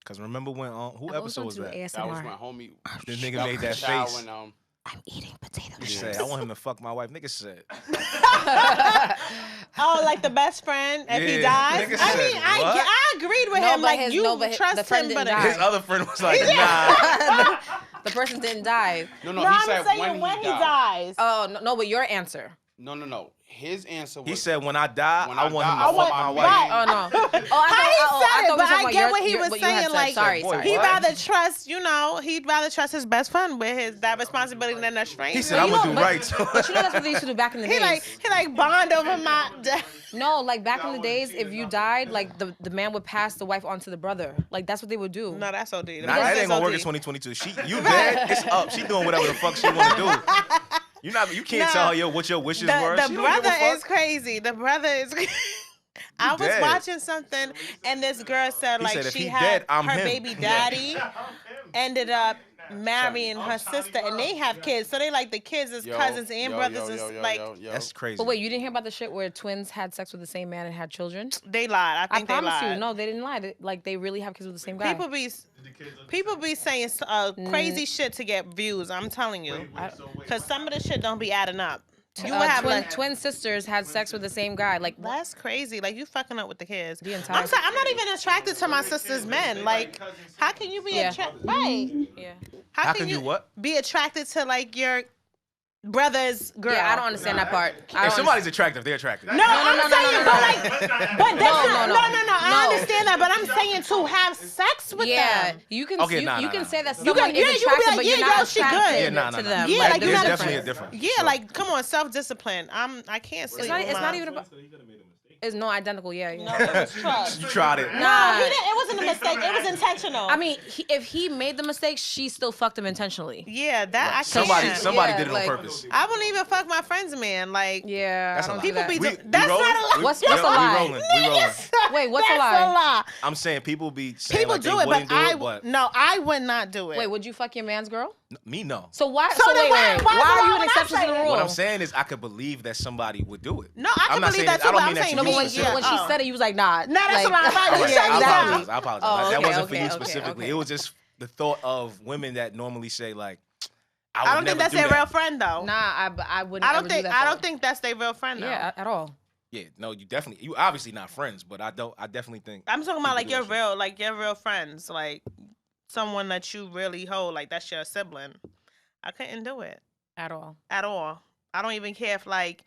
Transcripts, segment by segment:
Cause remember when who episode was that? That was my homie. The nigga made that face. When, I'm eating potato He chips. said, I want him to fuck my wife. Nigga said. Oh, like the best friend if he dies? Nigga I said, mean, what? I agreed with him. Like, you trust him, but his other friend was like, nah. The person didn't die. No, no, he I'm said saying when he dies. Oh, no, but your answer. No. His answer was... He said, when I die, when I want him to fuck my wife. Right. Oh, no. I said it, but I get what he was what saying. Like, sorry. He'd rather trust, he'd rather trust his best friend with that responsibility than a stranger. He said, I'm going to do right. But you know that's what they used to do back in the days. He like bond over my death. No, like back in the days, if you died, like the man would pass the wife on to the brother. Like that's what they would do. No, that's OD. Nah, that ain't gonna work in 2022. You dead, it's up. She doing whatever the fuck she wanna do. You can't tell her what your wishes were. The brother is crazy. The brother is crazy. I was watching something and this girl said like she had her baby daddy ended up marrying her sister and they have kids. So they like the kids as cousins and brothers is like that's crazy. But wait, you didn't hear about the shit where twins had sex with the same man and had children? They lied. I promise you. No, they didn't lie. Like they really have kids with the same guy. People be saying crazy shit to get views. I'm telling you, because some of the shit don't be adding up. You have twin sisters had sex with the same guy. Like that's crazy. Like you fucking up with the kids. The entire. I'm sorry. I'm not even attracted to my sister's men. Like, how can you be attracted? Right. Yeah. How can you what? Be attracted to like your brother's girl? Yeah, I don't understand that part. If somebody's attractive, they're attractive. No, I'm saying, but no. I understand that, but I'm saying to have sex with them. Yeah, you can. You can say that you someone is attractive, but you're not attracted to them. Yeah, like there's definitely a difference. Yeah, like come on, self-discipline. I can't sleep. It's not even about. It's no identical, No, it was trust. You tried it. No, he didn't. It wasn't a mistake. It was intentional. I mean, if he made the mistake, she still fucked him intentionally. Yeah, that I can't. Somebody did it on purpose. I wouldn't even fuck my friend's man. Like, yeah, that's a lie. People be. That's not a lie. What's a lie? We rolling. Wait, what's a lie? That's a lie. I'm saying people be saying people like do they it, wouldn't but I would not do it. Wait, would you fuck your man's girl? Me, no. So why? So wait, why are you an exception to the rule? What I'm saying is, I could believe that somebody would do it. No, I can believe that too. I don't mean that to you when she said it, you was like, nah. Nah, that's a lie. I apologize. Oh, that wasn't for you okay, specifically. okay. It was just the thought of women that normally say like, I don't think that's their real friend though. Nah, I wouldn't. I don't think that's their real friend though. Yeah, at all. Yeah, no, you obviously not friends, but I definitely think. I'm talking about like your real friends, like someone that you really hold, like that's your sibling. I couldn't do it. At all. I don't even care if like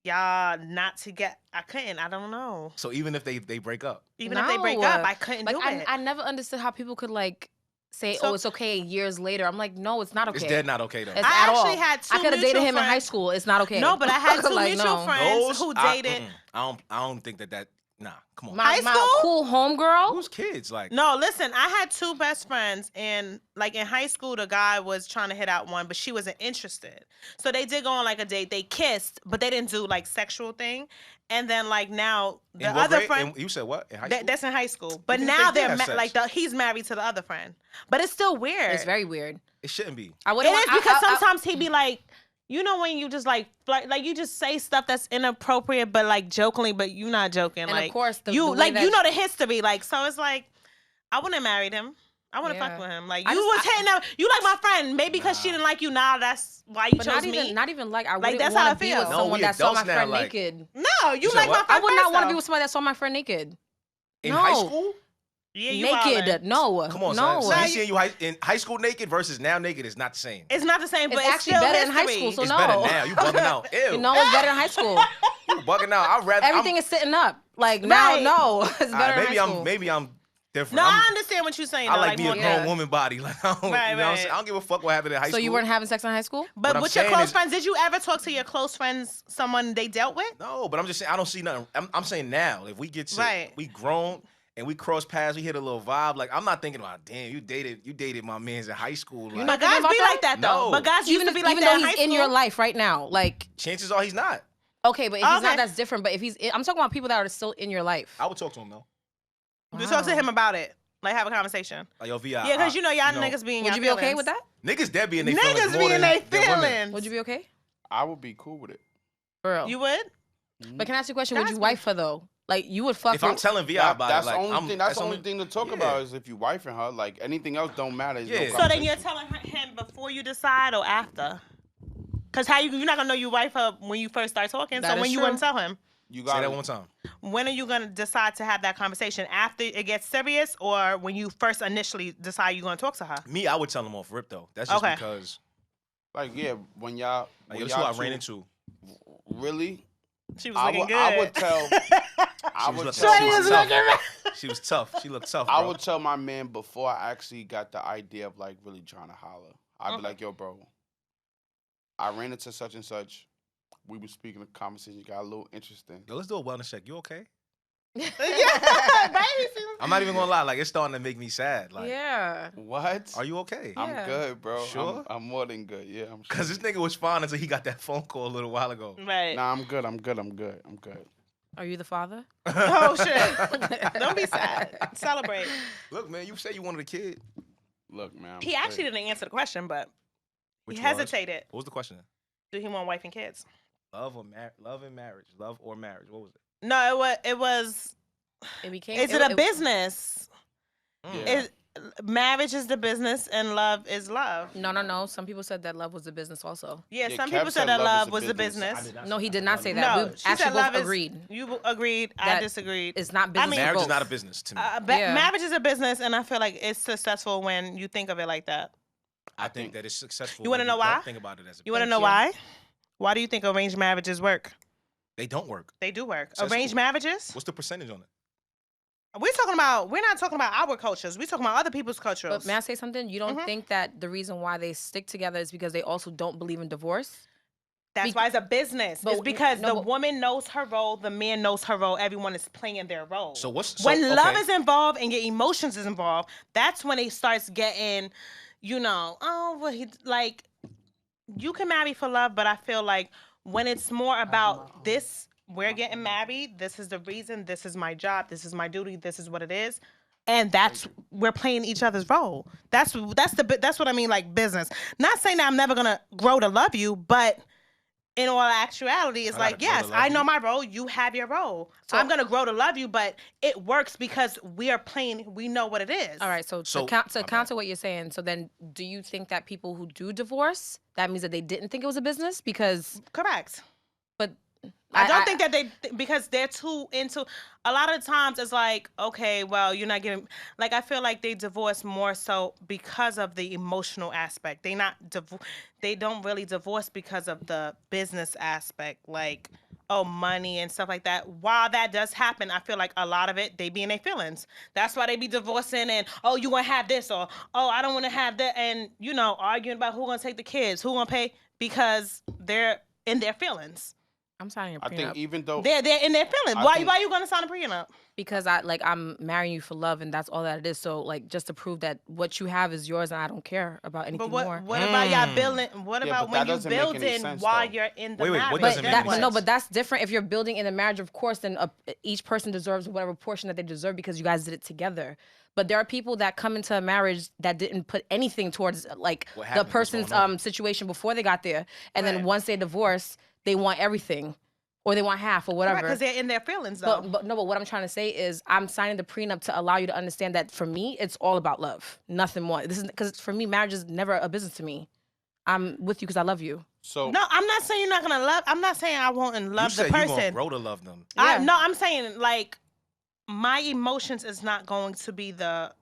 y'all not together. I couldn't. I don't know. So even if they break up. If they break up, I couldn't do it. I never understood how people could like say, oh, it's okay years later. I'm like, no, it's not okay. It's dead not okay though. It's I at actually all. had two I could have dated him friends. in high school. It's not okay. No, but I had two like, mutual friends who dated. I don't think that. Nah, come on. High school? My cool homegirl? Who's kids? Like No, listen, I had two best friends and like in high school the guy was trying to hit out one, but she wasn't interested. So they did go on like a date. They kissed, but they didn't do like sexual thing. And then like now the other friend you said what? In high school? That's in high school. But now they're he's married to the other friend. But it's still weird. It's very weird. It shouldn't be. It is because sometimes he'd be like, you know when you just like you just say stuff that's inappropriate, but like jokingly, but you not joking. And like of course, you know the history. Like so, it's like I wouldn't have married him. I wouldn't fuck with him. Like you was hitting up. You like my friend, maybe because she didn't like you. Now that's why you chose me. Not even like I like wouldn't that's how I want to be with feel. someone that saw my friend naked. No, you like my friend. I would not want to be with somebody that saw my friend naked. In high school? Yeah, you naked. No. Come on, no. So he's seeing you in high school naked versus now naked is not the same. It's not the same, but it's actually still better in high school. So it's no. better now. You bugging out. Ew. No, it's better in high school. You bugging out. I'd rather everything is sitting up. Like now, no. It's better in high school. Maybe I'm different. No, I understand what you're saying. I like be a grown woman body. Like I don't, right, you know what I'm saying? I don't give a fuck what happened in high school. So you weren't having sex in high school? But with your close friends, did you ever talk to your close friends, someone they dealt with? No, but I'm just saying I don't see nothing. I'm saying now, if we get sick, we grown and we cross paths, we hit a little vibe. Like I'm not thinking about, damn, you dated my man's in high school. Like, but guys be like that though. No. But guys used to be like even that though he's in your life right now, like chances are he's not. Okay, but if he's not, that's different. But if I'm talking about people that are still in your life. I would talk to him though. You talk to him about it. Like, have a conversation. Like, yo, VI. Yeah, because y'all niggas be in your feelings. Would you be okay with that? Niggas dead be in their feelings. Niggas be in their feelings. Would you be okay? I would be cool with it. For real. You would? But can I ask you a question? Would you wife her, though? Like you would fuck. If I'm telling Vi about that's it, like that's the only thing to talk about is if you wifing her. Like anything else don't matter. Yeah. No so then you're telling him before you decide or after? Because you're not gonna know you wife her when you first start talking. That so when you true. gonna tell him? You got say that one more time. When are you gonna decide to have that conversation? After it gets serious, or when you first initially decide you're gonna talk to her? Me, I would tell him off rip though. That's just because. Like when y'all. Like, that's who I ran into. Really? She was looking good. I would tell. She was tough. She looked tough. I would tell my man before I actually got the idea of like really trying to holler. I'd be like, yo, bro, I ran into such and such. We were speaking, the conversation got a little interesting. Yo, let's do a wellness check. You okay? Yeah, I'm not even gonna lie. Like, it's starting to make me sad. Like, yeah. What? Are you okay? Yeah. I'm good, bro. Sure? I'm more than good. Yeah, I'm sure. Because this nigga was fine until he got that phone call a little while ago. right. Nah, I'm good. I'm good. Are you the father? Oh shit! Don't be sad. Celebrate. Look, man, you say you wanted a kid. Look, man. He actually didn't answer the question, but Which he hesitated. What was the question? Do he want wife and kids? Love and marriage. Love or marriage. What was it? No, it was. It became. Is it a business? Yeah. Marriage is the business and love is love. No. Some people said that love was a business also. Yeah, Yeah, some Kev people said that love was a business. business. No, he did not say that. No, We she actually said love both is. agreed. You agreed. I That disagreed. It's not business. Marriage for is not a both. business to me. Yeah. Marriage is a business, and I feel like it's successful when you think of it like that. I think that it's successful. You wanna when know why? Don't think about it as a You want to business. know why? Why do you think arranged marriages work? They don't work. They do work. Successful. Arranged marriages? What's the percentage on it? We're not talking about our cultures. We're talking about other people's cultures. But may I say something? You don't think that the reason why they stick together is because they also don't believe in divorce? That's why it's a business. But It's because no, the woman knows her role, the man knows her role, everyone is playing their role. So when love is involved and your emotions is involved, that's when it starts getting, you can marry for love, but I feel like when it's more about this, we're getting married, this is the reason, this is my job, this is my duty, this is what it is. And we're playing each other's role. That's what I mean, like business. Not saying that I'm never gonna grow to love you, but in all actuality, it's like, yes, I know my role, you have your role. So I'm gonna grow to love you, but it works because we know what it is. All right, so to counter what you're saying, so then do you think that people who do divorce, that means that they didn't think it was a business? Because correct. But I don't think that because they're too into. A lot of times it's like, okay, well, you're not giving. Like, I feel like they divorce more so because of the emotional aspect. They don't really divorce because of the business aspect, like money and stuff like that. While that does happen, I feel like a lot of it they be in their feelings. That's why they be divorcing and you gonna have this or I don't want to have that, and arguing about who gonna take the kids, who gonna pay, because they're in their feelings. I'm signing a prenup. I think even though they're in their feelings. Why you gonna sign a prenup? Because I'm marrying you for love, and that's all that it is. So like just to prove that what you have is yours, and I don't care about anything more. But what about y'all building? What about when you building while you're in the marriage? But that's different. If you're building in a marriage, of course, then each person deserves whatever portion that they deserve because you guys did it together. But there are people that come into a marriage that didn't put anything towards like the person's situation before they got there, and then once they divorce, they want everything, or they want half, or whatever. Because they're in their feelings, though. But what I'm trying to say is, I'm signing the prenup to allow you to understand that for me, it's all about love, nothing more. This is because for me, marriage is never a business to me. I'm with you because I love you. So no, I'm not saying you're not gonna love. I'm not saying I won't love the person. You gonna grow to love them. Yeah. No, I'm saying like my emotions is not going to be the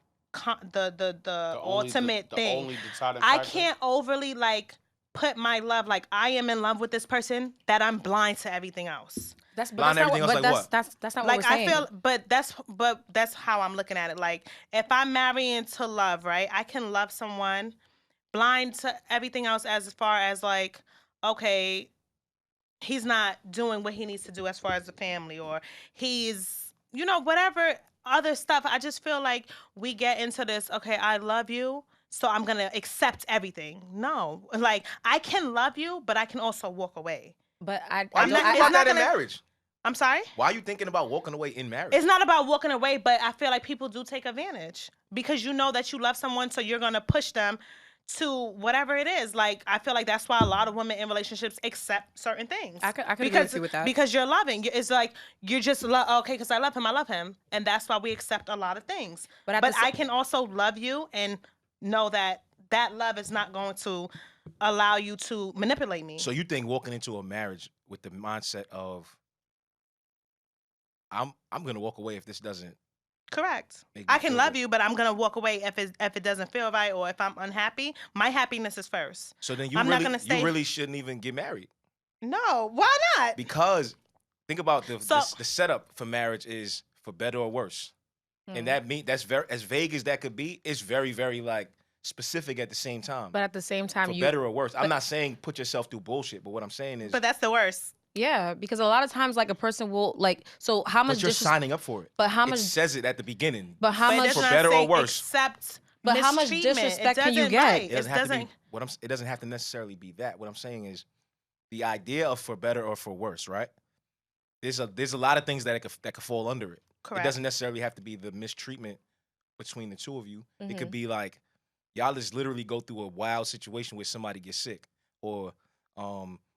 ultimate thing. I can't overly like put my love, like I am in love with this person, that I'm blind to everything else. That's blind to everything else. Like what? That's not like what we're saying. I feel, but that's how I'm looking at it. Like if I'm marrying to love, right? I can love someone blind to everything else as far as like, okay, he's not doing what he needs to do as far as the family, or he's, whatever other stuff. I just feel like we get into this, okay, I love you, so I'm going to accept everything. No. Like, I can love you, but I can also walk away. But Why you thinking about that in marriage? I'm sorry? Why are you thinking about walking away in marriage? It's not about walking away, but I feel like people do take advantage. Because you know that you love someone, so you're going to push them to whatever it is. Like, I feel like that's why a lot of women in relationships accept certain things. I could agree with you with that. Because you're loving. It's like, you're just, okay, because I love him. And that's why we accept a lot of things. But I can also love you and know that that love is not going to allow you to manipulate me. So you think walking into a marriage with the mindset of, I'm going to walk away if this doesn't. Correct. I can love you, but I'm gonna walk away if it doesn't feel right, or if I'm unhappy. My happiness is first. So then you really shouldn't even get married. No, why not? Because think about the setup for marriage is for better or worse, and that's very, as vague as that could be. It's very, very like specific at the same time. But at the same time, for better or worse. I'm not saying put yourself through bullshit, but what I'm saying is. But that's the worst. Yeah, because a lot of times, like, a person will, like, so how much... But you're signing up for it. But how much... It says it at the beginning. But how much... For better or worse. But how much disrespect can you get? Right. It doesn't have to necessarily be that. What I'm saying is the idea of for better or for worse, right? There's a lot of things that could fall under it. Correct. It doesn't necessarily have to be the mistreatment between the two of you. It could be like, y'all just literally go through a wild situation where somebody gets sick, or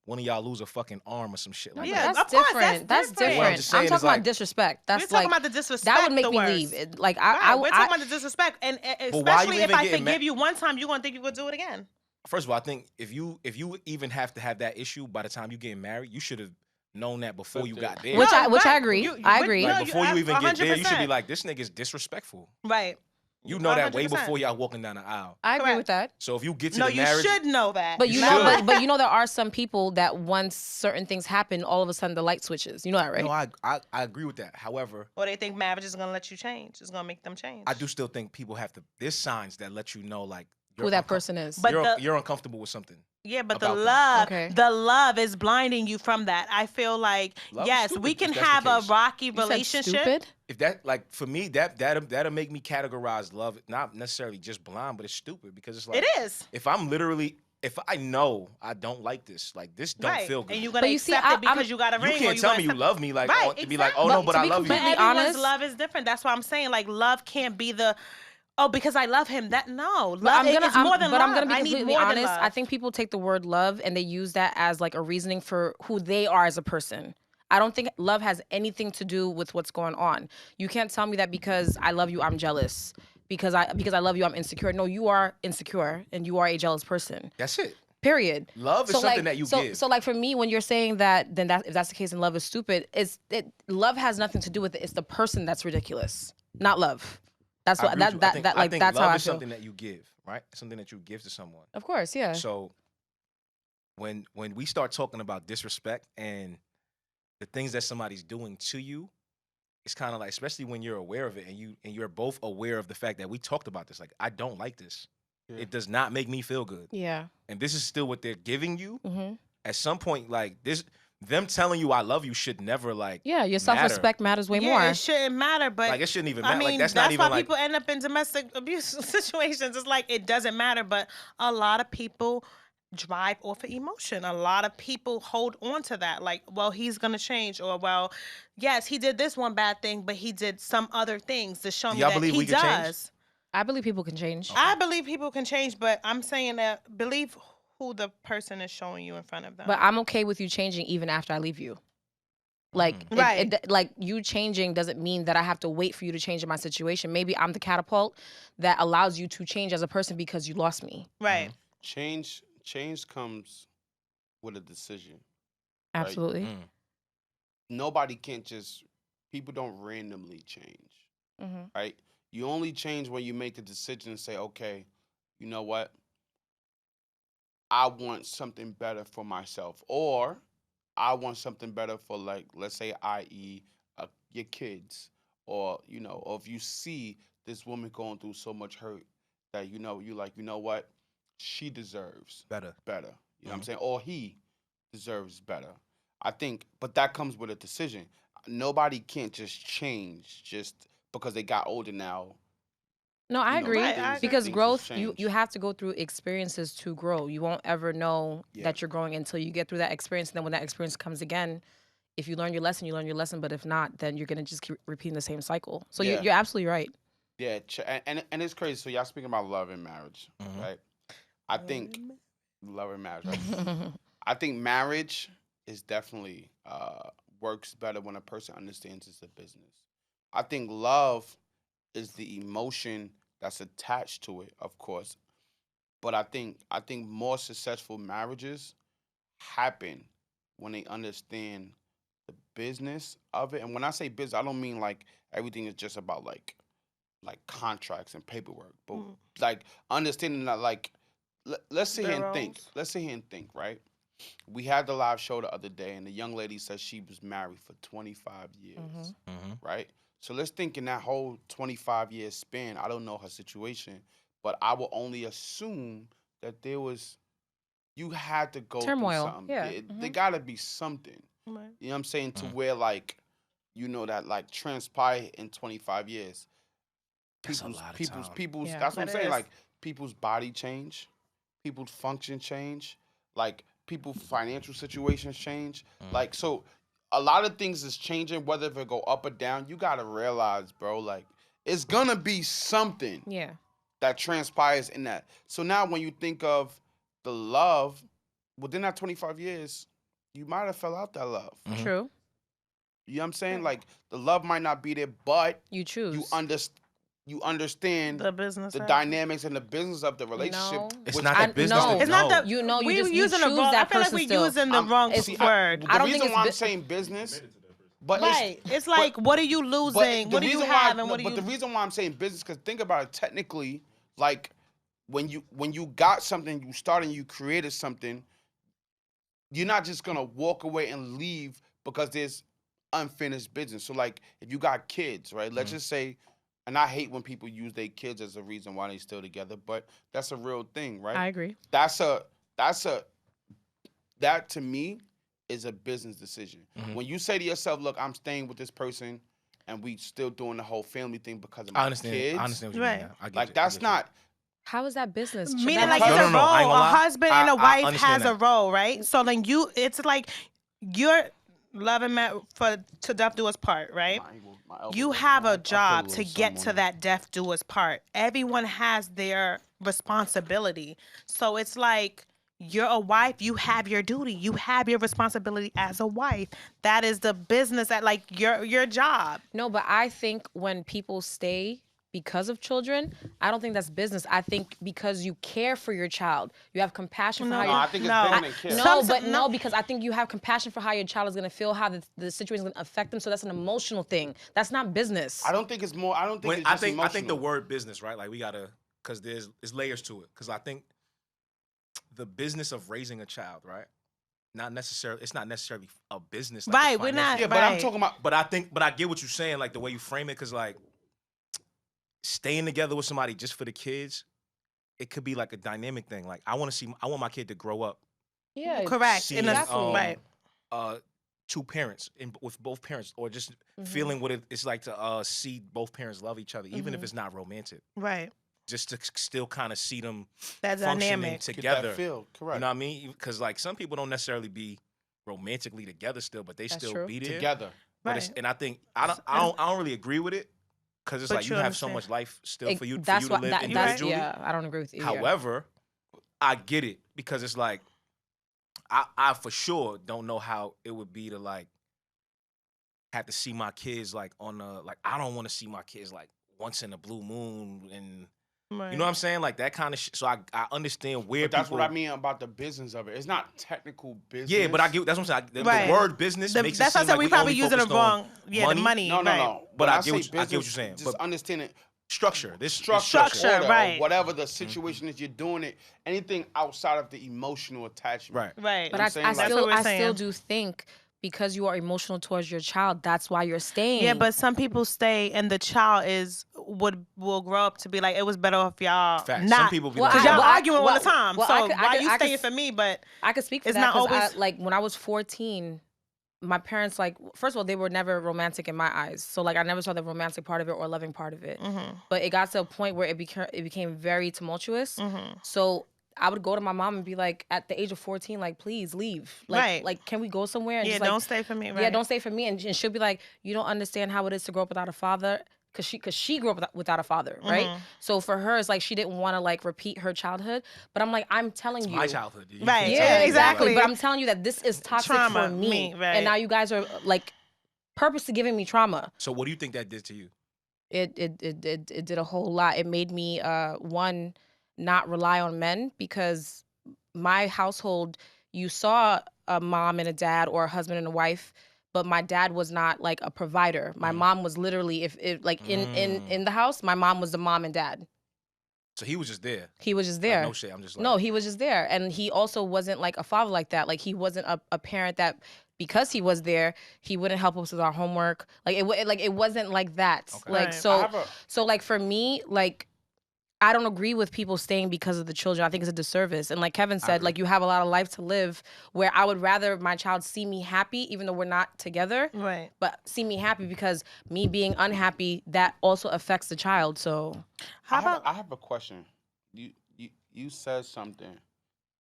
one of y'all lose a fucking arm or some shit like that. That's different. That's different. I'm talking about disrespect. That's we're talking about the disrespect. That would make me leave. We're talking about the disrespect, and especially if I forgive you one time, you're gonna think you're gonna do it again. First of all, I think if you even have to have that issue by the time you get married, you should have known that before you got there. Which I agree. I agree. Like, before you even get there, you should be like, this nigga's disrespectful. Right. You know 100%. That way before y'all walking down the aisle. I agree with that. So if you get to the marriage, you should know that. But but you know there are some people that once certain things happen, all of a sudden the light switches. You know that, right? No, I agree with that. However, or they think marriage is gonna let you change. It's gonna make them change. I do still think people have to. There's signs that let you know, like, who that person is. But you're uncomfortable with something. Yeah, but the love is blinding you from that. I feel like, yes, we can have a rocky relationship. Stupid? If that, like, for me, that'll make me categorize love, not necessarily just blind, but it's stupid, because it's like, it is. If I know I don't like this, like, this don't feel good. And you're gonna accept it because you got a ring. You can't tell me you love me, like, right, be like, oh no, but I love you. But everyone's love is different. That's why I'm saying, like, love can't be the, oh, because I love him. That love it's more than love. But I'm gonna be completely honest. I think people take the word love and they use that as like a reasoning for who they are as a person. I don't think love has anything to do with what's going on. You can't tell me that because I love you, I'm jealous. Because I love you, I'm insecure. No, you are insecure and you are a jealous person. That's it. Period. Love is something that you give. So, like, for me, when you're saying that, then if that's the case and love is stupid, love has nothing to do with it. It's the person that's ridiculous, not love. That's what that's how I feel. Love is something that you give, right? Something that you give to someone. Of course, yeah. So when we start talking about disrespect and the things that somebody's doing to you, it's kind of like, especially when you're aware of it and you're both aware of the fact that we talked about this. Like, I don't like this. Yeah. It does not make me feel good. Yeah. And this is still what they're giving you. Mm-hmm. At some point, like, this. Them telling you I love you should never, like, your self-respect matters way more. Yeah, it shouldn't matter, but like, it shouldn't even matter. I mean, like, that's not even why people end up in domestic abuse situations. It's like, it doesn't matter, but a lot of people drive off of emotion. A lot of people hold on to that, like, well, he's gonna change, or, well, yes, he did this one bad thing, but he did some other things to show me that he does. Change? I believe people can change. Okay. I believe people can change, but I'm saying that believe who the person is showing you in front of them. But I'm okay with you changing even after I leave you. Like, like, you changing doesn't mean that I have to wait for you to change in my situation. Maybe I'm the catapult that allows you to change as a person because you lost me. Right. Change comes with a decision. Absolutely. Right? Nobody can't people don't randomly change. Mm-hmm. Right? You only change when you make the decision and say, okay, you know what? I want something better for myself, or I want something better for, like, let's say, i.e., your kids, or, you know, or if you see this woman going through so much hurt that, you know, you like, you know what, she deserves better. You know what I'm saying? Or he deserves better. I think, but that comes with a decision. Nobody can't just change just because they got older now. No, I agree. Because growth, you have to go through experiences to grow. You won't ever know that you're growing until you get through that experience. And then when that experience comes again, if you learn your lesson, you learn your lesson. But if not, then you're going to just keep repeating the same cycle. So you're absolutely right. Yeah, and it's crazy. So y'all speaking about love and marriage, right? I think love and marriage. Right? I think marriage is definitely works better when a person understands it's a business. I think love is the emotion that's attached to it, of course. But I think more successful marriages happen when they understand the business of it. And when I say business, I don't mean like everything is just about like contracts and paperwork, but like understanding that like let's sit here and think. Let's sit here and think, right? We had the live show the other day, and the young lady said she was married for 25 years, right? So let's think in that whole 25-year span. I don't know her situation, but I will only assume that you had to go turmoil. Through something. Yeah. There got to be something. You know what I'm saying? To where like, that like transpire in 25 years. That's a lot of time. People's. Yeah, That's what I'm saying. Like people's body change, people's function change, like people's financial situations change. Like so, a lot of things is changing. Whether if it go up or down, you gotta realize, bro. Like it's gonna be something. Yeah. That transpires in that. So now when you think of the love, within that 25 years, you might have fell out that love. True. You know what I'm saying? Like the love might not be there, but you choose. You understand the business, the dynamics and the business of the relationship. No. It's not the business. No. It's not the. You we're using the choose wrong. that I feel like person we're still. using the wrong word. The reason why I'm saying business, but it's like what are you losing? What do you have, and what do you? But the reason why I'm saying business, because think about it technically, like when you got something, you started, you created something. You're not just gonna walk away and leave because there's unfinished business. So like if you got kids, right? Let's just say, and I hate when people use their kids as a reason why they still together, but that's a real thing, right? I agree. That to me is a business decision. When you say to yourself, look, I'm staying with this person and we still doing the whole family thing because of my kids. I understand what you mean. Now. I get like you. that's not. How is that business? Meaning like it's a role. A husband and a wife has a role, right? So then it's like you're loving to death do us part, right? You have a job to get to that death do us part. Everyone has their responsibility. So it's like you're a wife, you have your duty. You have your responsibility as a wife. That is the business at like your job. No, but I think when people stay because of children, I don't think that's business. I think because you care for your child, you have compassion for how I think it's bigger than care. Because I think you have compassion for how your child is gonna feel, how the situation is gonna affect them. So that's an emotional thing. That's not business. I don't think it's more. I don't think it's just emotional. I think the word business, right? Like we gotta, because there's layers to it. Because I think the business of raising a child, right? It's not necessarily a business. Like right, we're not. Yeah, but I'm talking about. But I get what you're saying, like the way you frame it, because like. Staying together with somebody just for the kids, it could be like a dynamic thing. Like I want my kid to grow up. Yeah, correct. Seeing, right. Two parents with both parents, or just feeling what it's like to see both parents love each other, even if it's not romantic. Right. Just to still kind of see them that dynamic together. Get that feel. Correct. You know what I mean? Because like some people don't necessarily be romantically together still, but they still be there together. But and I think I don't really agree with it. Because it's like you have so much life still for you to live individually. Yeah, I don't agree with you. However, I get it because it's like I for sure don't know how it would be to like have to see my kids like on I don't want to see my kids like once in a blue moon and you know what I'm saying, like that kind of shit. So I understand where. But that's what I mean about the business of it. It's not technical business. Yeah, but I get that's what I'm saying. The word business makes it seem like we probably using it wrong. Yeah, money. The money. No. But I get what you're saying. Just understanding structure. This structure, order, right? Whatever the situation is, you're doing it. Anything outside of the emotional attachment, right? But I still do think. Because you are emotional towards your child, that's why you're staying. Yeah, but some people stay, and the child will grow up to be like, it was better if y'all Facts. not. Some people be because y'all arguing all the time. So why you staying for me? But I could speak for it's that. Not always like when I was 14, my parents first of all they were never romantic in my eyes. So like I never saw the romantic part of it or loving part of it. But it got to a point where it became very tumultuous. So I would go to my mom and be like, at the age of 14, like, please leave. Like, can we go somewhere? And don't stay for me. Right. Yeah, don't stay for me. And she'll be like, you don't understand how it is to grow up without a father. because she grew up without a father, right? So for her, it's like she didn't want to like repeat her childhood. But I'm like, I'm telling you, my childhood, right? Yeah, exactly. But I'm telling you that this is toxic Trauma, for me, right? and now you guys are like purposely giving me trauma. So what do you think that did to you? It did a whole lot. It made me one, not rely on men, because my household, you saw a mom and a dad or a husband and a wife, but my dad was not like a provider. My mom was literally, if like in the house, my mom was the mom and dad. So he was just there. He was just there. Like, no shit. I'm just like, no, he was just there, and he also wasn't like a father like that. Like he wasn't a parent that, because he was there, he wouldn't help us with our homework. Like it wasn't like that. Okay. Like Right. so like for me, like I don't agree with people staying because of the children. I think it's a disservice. And like Kevin said, like you have a lot of life to live, where I would rather my child see me happy, even though we're not together. Right. But see me happy, because me being unhappy, that also affects the child. So I have a question. You said something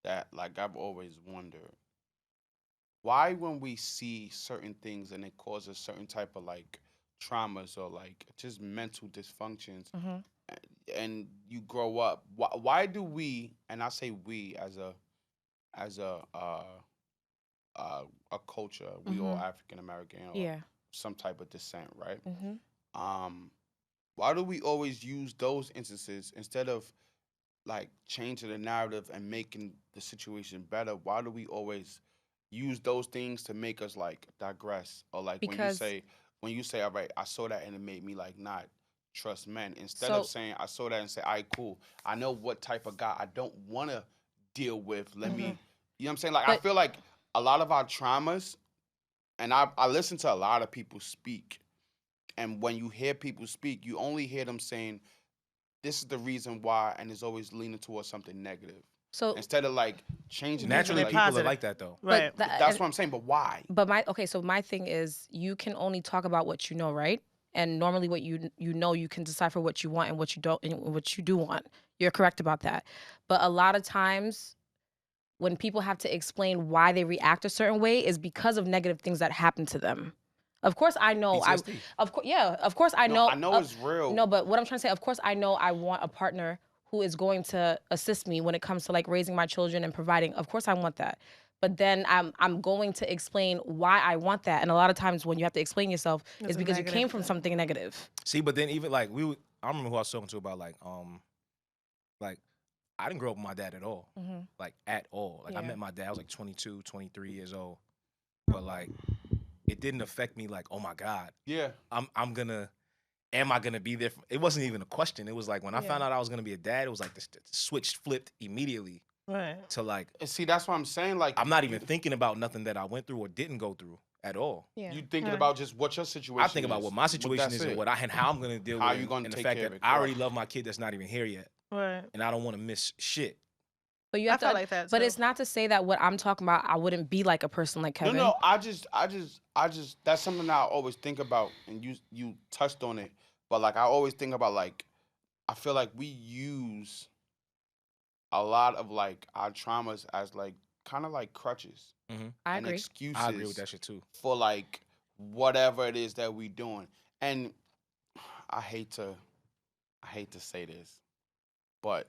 that like I've always wondered. Why when we see certain things and it causes certain type of like traumas or like just mental dysfunctions, and you grow up, why do we, and I say we as a culture, we all African American or yeah. some type of descent, right? Mm-hmm. Why do we always use those instances instead of like changing the narrative and making the situation better? Why do we always use those things to make us like digress, or like Because when you say all right, I saw that and it made me like not trust men, instead of saying I saw that and say, all right, cool, I know what type of guy I don't want to deal with, let me, you know what I'm saying? Like I feel like a lot of our traumas, and I listen to a lot of people speak, and when you hear people speak, you only hear them saying this is the reason why, and it's always leaning towards something negative. So instead of like changing naturally it, like, people are like that though. Right. that's what I'm saying. But why? But so my thing is, you can only talk about what you know, right? And normally what you know, you can decipher what you want and what you don't, and what you do want. You're correct about that. But a lot of times when people have to explain why they react a certain way is because of negative things that happen to them. Of course I know PTSD. of course I know I know it's real. No, but what I'm trying to say, of course I know I want a partner who is going to assist me when it comes to like raising my children and providing. Of course I want that. But then I'm going to explain why I want that. And a lot of times when you have to explain yourself, it's because you came from something negative. See, but then even like I remember who I was talking to about like I didn't grow up with my dad at all. Like at all. Like I met my dad, I was like 22, 23 years old. But like it didn't affect me like, oh my God. Yeah. am I gonna be there? It wasn't even a question. It was like when I found out I was gonna be a dad, it was like the switch flipped immediately. Right. To like, and see, that's what I'm saying. Like, I'm not even thinking about nothing that I went through or didn't go through at all. Yeah. You thinking about just what your situation I think about is. what my situation is and and how I'm gonna deal with it. You gonna and take the fact care that of it. I already love my kid that's not even here yet. Right. And I don't want to miss shit. But you have to, like that too. But it's not to say that what I'm talking about, I wouldn't be like a person like Kevin. No, I just that's something that I always think about, and you touched on it. But like I always think about, like, I feel like we use a lot of like our traumas as like kind of like crutches I and agree. excuses. I agree with that shit too. For like whatever it is that we doing. And I hate to say this, but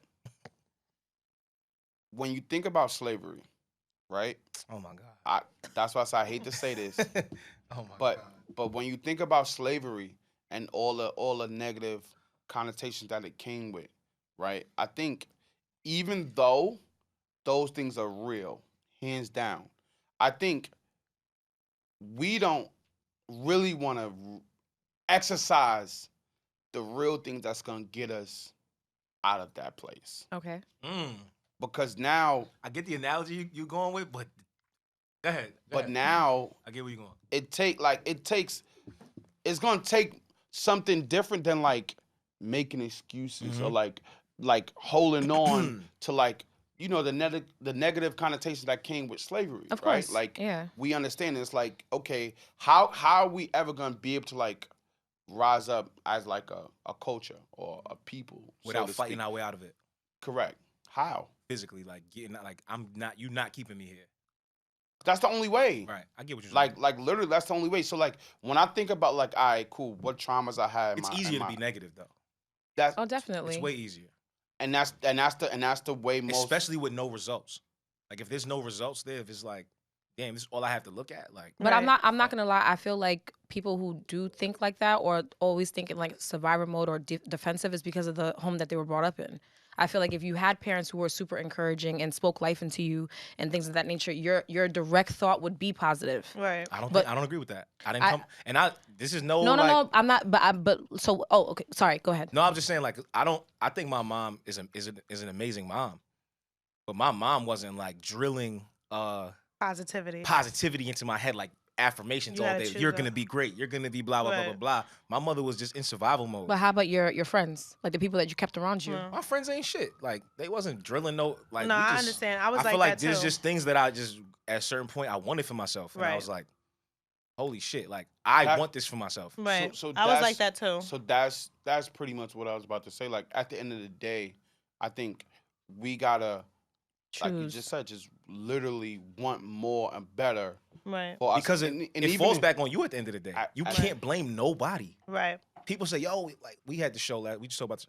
when you think about slavery, right? Oh my God. That's why I say I hate to say this. Oh my God. But when you think about slavery and all the negative connotations that it came with, right? I think even though those things are real, hands down, I think we don't really want to exercise the real thing that's going to get us out of that place. Okay. Because now, I get the analogy you going with, but go ahead. But now I get where you're going. It's going to take something different than like making excuses or like holding on to like, you know, the negative connotation that came with slavery. Of course. Right? Like, yeah. We understand it's like, okay, how are we ever going to be able to like rise up as like a culture or a people without fighting our way out of it? Correct. How? Physically, like getting, like you're not keeping me here. That's the only way. Right. I get what you're saying. Like literally, that's the only way. So like when I think about like, all right, cool, what traumas I had. It's easier to be negative though. Definitely. It's way easier. And that's the way most. Especially with no results. Like if there's no results there, if it's like, damn, this is all I have to look at. Like, but I'm not gonna lie. I feel like people who do think like that or always think in like survivor mode or defensive is because of the home that they were brought up in. I feel like if you had parents who were super encouraging and spoke life into you and things of that nature, your direct thought would be positive. Right. I don't agree with that. This is no. No. I'm not. Okay. Sorry. Go ahead. No, I'm just saying like I think my mom is an amazing mom, but my mom wasn't like drilling positivity into my head like affirmations all day. You're gonna be great. You're gonna be blah blah blah blah blah. My mother was just in survival mode. But how about your friends, like the people that you kept around you? My friends ain't shit. Like they wasn't drilling no. Like no, I understand. I feel like there's just things that I just at a certain point I wanted for myself, and I was like, holy shit, like I want this for myself. Right. So I was like that too. So that's pretty much what I was about to say. Like at the end of the day, I think we gotta, like you just said, just literally want more and better. Right. For us. Because it falls back on you at the end of the day. You can't blame nobody. Right. People say, yo, like we had the show we just talked about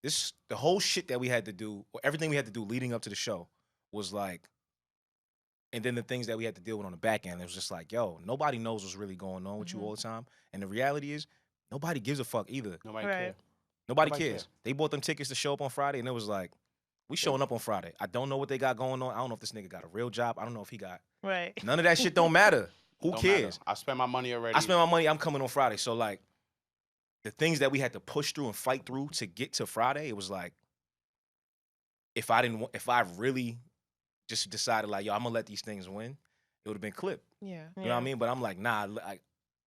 this. The whole shit that we had to do, or everything we had to do leading up to the show was like, and then the things that we had to deal with on the back end, it was just like, yo, nobody knows what's really going on with you all the time. And the reality is, nobody gives a fuck either. Nobody cares. Nobody cares. They bought them tickets to show up on Friday, and it was like, we showing up on Friday. I don't know what they got going on. I don't know if this nigga got a real job. I don't know if he got. Right. None of that shit don't matter. Who cares? Matter. I spent my money already. I spent my money. I'm coming on Friday. So like, the things that we had to push through and fight through to get to Friday, it was like, if I really just decided like, yo, I'm gonna let these things win, it would have been clipped. Yeah. You know what I mean? But I'm like, nah,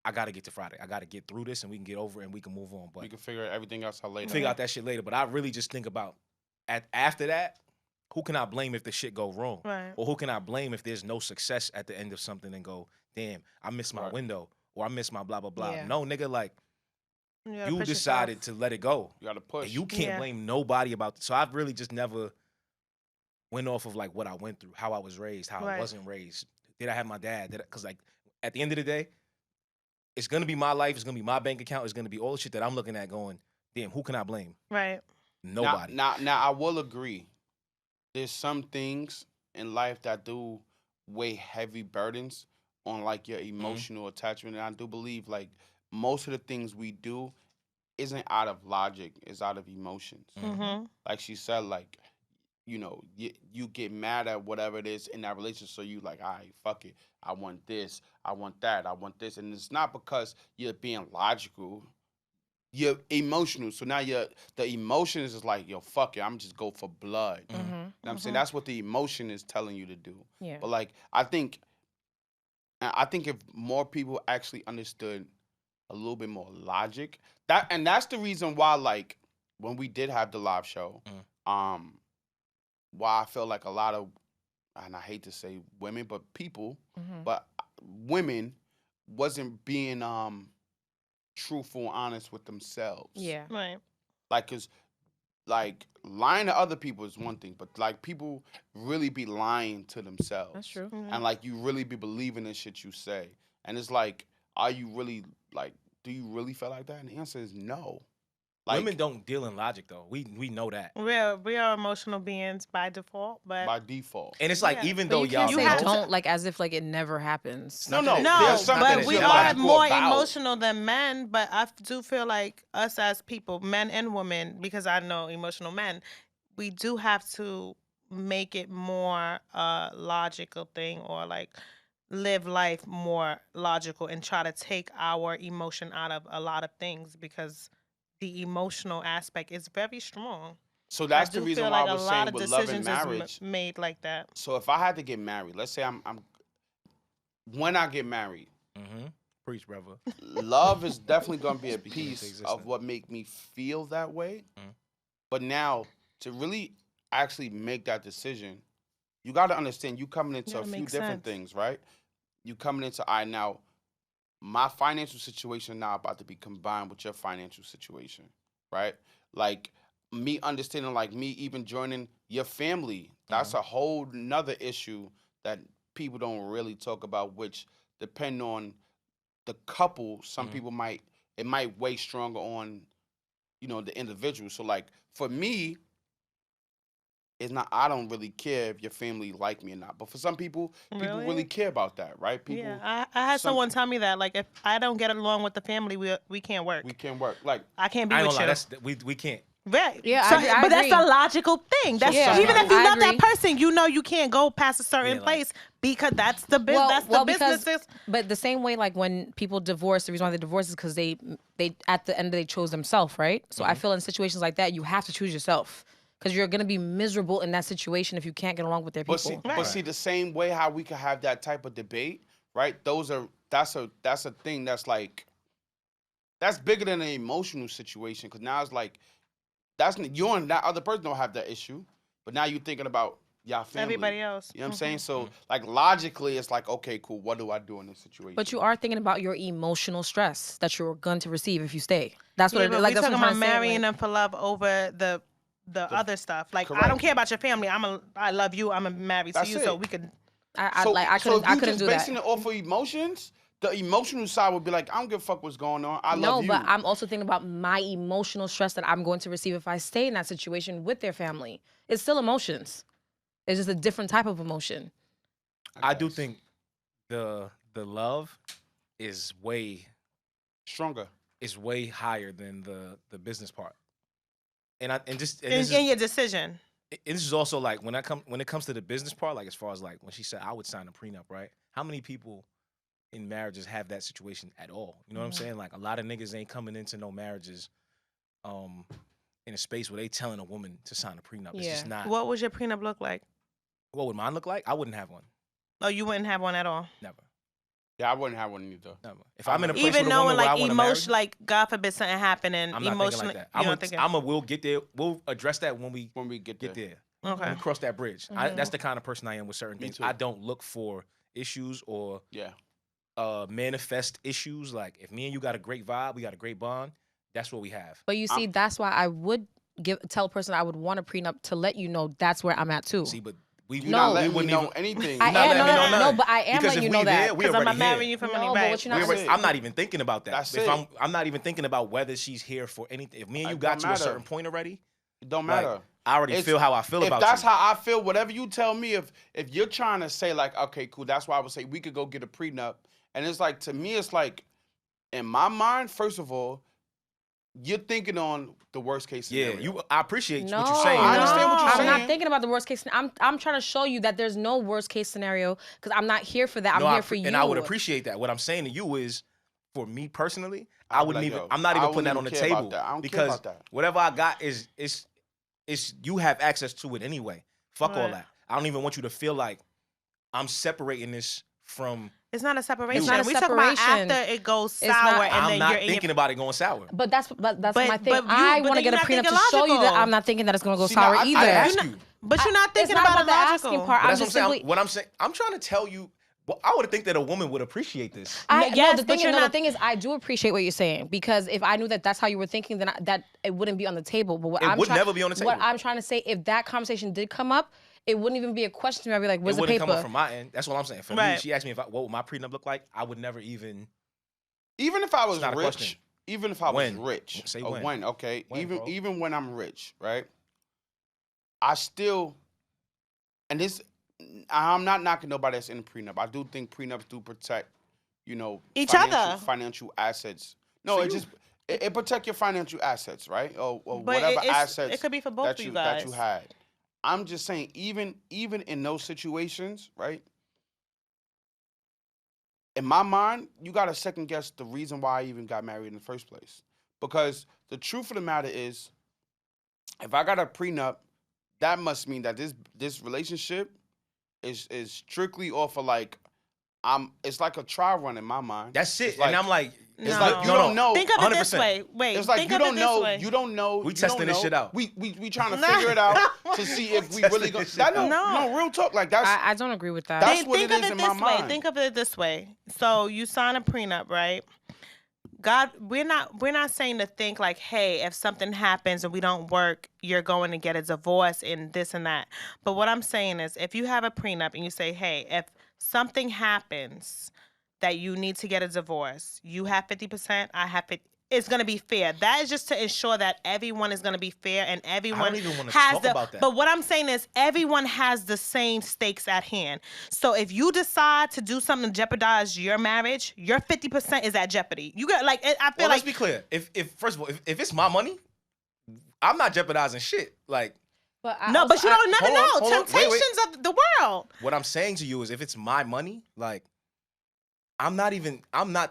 I gotta get to Friday. I gotta get through this and we can get over it and we can move on. But we can figure everything else out later. Figure out that shit later. But I really just think about after that, who can I blame if the shit go wrong? Right. Or who can I blame if there's no success at the end of something and go, damn, I missed my window or I missed my blah, blah, blah. Yeah. No, nigga, like, you decided yourself. to let it go. You gotta push. And you can't blame nobody about it. So I've really just never went off of like what I went through, how I was raised, how I wasn't raised. Did I have my dad? Because like at the end of the day, it's gonna be my life, it's gonna be my bank account, it's gonna be all the shit that I'm looking at going, damn, who can I blame? Right. Nobody. Now I will agree. There's some things in life that do weigh heavy burdens on like your emotional attachment. And I do believe like most of the things we do isn't out of logic, it's out of emotions. Mm-hmm. Like she said, like, you know, you get mad at whatever it is in that relationship. So you like, all right, fuck it. I want this. I want that. I want this. And it's not because you're being logical. You're emotional. So now the emotion is like, yo, fuck it. I'm just go for blood. Mm-hmm. You know what I'm saying? That's what the emotion is telling you to do. Yeah. But like, I think if more people actually understood a little bit more logic, that's the reason why, like, when we did have the live show, why I feel like a lot of, and I hate to say women, but people, but women wasn't being truthful and honest with themselves. Yeah. Right. Like, cause like lying to other people is one thing, but like people really be lying to themselves. That's true. Mm-hmm. And like you really be believing in shit you say. And it's like, are you really like, do you really feel like that? And the answer is no. Like, women don't deal in logic though. We know that. We are emotional beings by default, but by default. And it's like even though you can't y'all say don't like as if like it never happens. No, but we are more about. emotional than men. But I do feel like us as people, men and women, because I know emotional men, we do have to make it more logical thing, or like live life more logical and try to take our emotion out of a lot of things, because the emotional aspect is very strong. So that's the reason why I was saying with love and marriage, made like that. So if I had to get married, let's say I'm when I get married, preach, brother. Love is definitely gonna be a piece of what make me feel that way. But now to really actually make that decision, you got to understand you coming into a few different things, right? You coming into now. My financial situation now about to be combined with your financial situation, right? Like me understanding, like me even joining your family, that's a whole nother issue that people don't really talk about, which depend on the couple. Some people might weigh stronger on, the individual. So like for me, it's not. I don't really care if your family like me or not. But for some people, people really care about that, right? People. Yeah, I had someone tell me that, like, if I don't get along with the family, we can't work. We can't work. Like I can't be with you. We can't. Right. Yeah, so, I but that's agree. a logical thing. That's even if you love that person, you can't go past a certain place because that's the business. Businesses. But the same way, like when people divorce, the reason why they divorce is because they at the end they chose themselves, right? So I feel in situations like that, you have to choose yourself. Because you're gonna be miserable in that situation if you can't get along with their people. But see, the same way how we could have that type of debate, right? That's a thing that's like that's bigger than an emotional situation. Because now it's like you and that other person don't have that issue, but now you're thinking about y'all family, everybody else. You know what I'm saying? So like logically, it's like, okay, cool. What do I do in this situation? But you are thinking about your emotional stress that you're going to receive if you stay. That's what it is. Like we're that's talking what about marrying them for love over the other stuff. Like correct. I don't care about your family. I love you. I'm married to you, so we could. I couldn't do that. Basing it off of emotions, the emotional side would be like, I don't give a fuck what's going on. I love you. No, but I'm also thinking about my emotional stress that I'm going to receive if I stay in that situation with their family. It's still emotions. It's just a different type of emotion. I do think the love is way stronger. Is way higher than the business part. And in your decision. This is also like when it comes to the business part, like as far as like when she said I would sign a prenup, right? How many people in marriages have that situation at all? You know what I'm saying? Like a lot of niggas ain't coming into no marriages in a space where they telling a woman to sign a prenup. It's just not. What would your prenup look like? What would mine look like? I wouldn't have one. Oh, you wouldn't have one at all? Never. Yeah, I wouldn't have one either. Never. If I'm in a place even with a woman knowing like emotion, like God forbid something happen and I'm not emotionally, thinking like that. We'll get there. We'll address that when we get there. Okay. When we cross that bridge. That's the kind of person I am with certain things. Too. I don't look for issues or manifest issues. Like if me and you got a great vibe, we got a great bond. That's what we have. But you see, that's why I would tell a person I would want a prenup to let you know that's where I'm at too. See, but we wouldn't know anything. But I am letting you know that because I'm not marrying you for money. I'm not even thinking about that. I'm not even thinking about whether she's here for anything. If me and you got to a certain point already, it don't matter. I already feel how I feel about you. If that's how I feel, whatever you tell me, if you're trying to say like, okay, cool, that's why I would say we could go get a prenup. And it's like, to me, it's like, in my mind, first of all, you're thinking on the worst case scenario. Yeah, I appreciate what you're saying. I understand what you're saying. I'm not thinking about the worst case. I'm trying to show you that there's no worst case scenario because I'm not here for that. I'm here for you. And I would appreciate that. What I'm saying to you is, for me personally, I wouldn't even. I'm not even putting that on the table because whatever I got is you have access to it anyway. Fuck all that. I don't even want you to feel like I'm separating this from. It's not a separation. It's not a we separation. Talk about after it goes sour, and I'm then not thinking about it going sour. But that's my thing. I want to get a prenup to show you that I'm not thinking that it's going to go See, sour I either. ask you. But you're not thinking about the asking part. I'm just simply. What I'm saying, I'm trying to tell you. Well, I would think that a woman would appreciate this. The thing is, I do appreciate what you're saying because if I knew that that's how you were thinking, then that it wouldn't be on the table. But it would never be on the table. What I'm trying to say, if that conversation did come up, it wouldn't even be a question to me. I'd be like, "Where's the paper?" It wouldn't come up from my end. That's what I'm saying. For me, she asked me what would my prenup look like. I would never even. Even if I was rich, Say when. Okay. Even when I'm rich, right? I still, and this, I'm not knocking nobody that's in a prenup. I do think prenups do protect, each other financial assets. No, it protect your financial assets, right? Or whatever assets. It could be for both of you guys that you had. I'm just saying, even in those situations, right? In my mind, you got to second guess the reason why I even got married in the first place. Because the truth of the matter is, if I got a prenup, that must mean that this relationship is strictly off of like, it's like a trial run in my mind. That's it. And I'm like, it's like you don't know. Think of it this way. Wait, it's like you don't know. You don't know. We testing this shit out. We trying to figure it out to see if we really go. No, real talk. Like that's. I don't agree with that. That's what it is in my mind. Think of it this way. So you sign a prenup, right? God, we're not saying to think like, hey, if something happens and we don't work, you're going to get a divorce and this and that. But what I'm saying is, if you have a prenup and you say, hey, if something happens that you need to get a divorce, you have 50%, I have 50%. It's going to be fair. That is just to ensure that everyone is going to be fair and everyone I don't even want to has talk about that. But what I'm saying is everyone has the same stakes at hand. So if you decide to do something to jeopardize your marriage, your 50% is at jeopardy. You got I feel well, like. Let's be clear. If first of all, if it's my money, I'm not jeopardizing shit. Like. But you don't never know. Temptations of the world. What I'm saying to you is, if it's my money, like. I'm not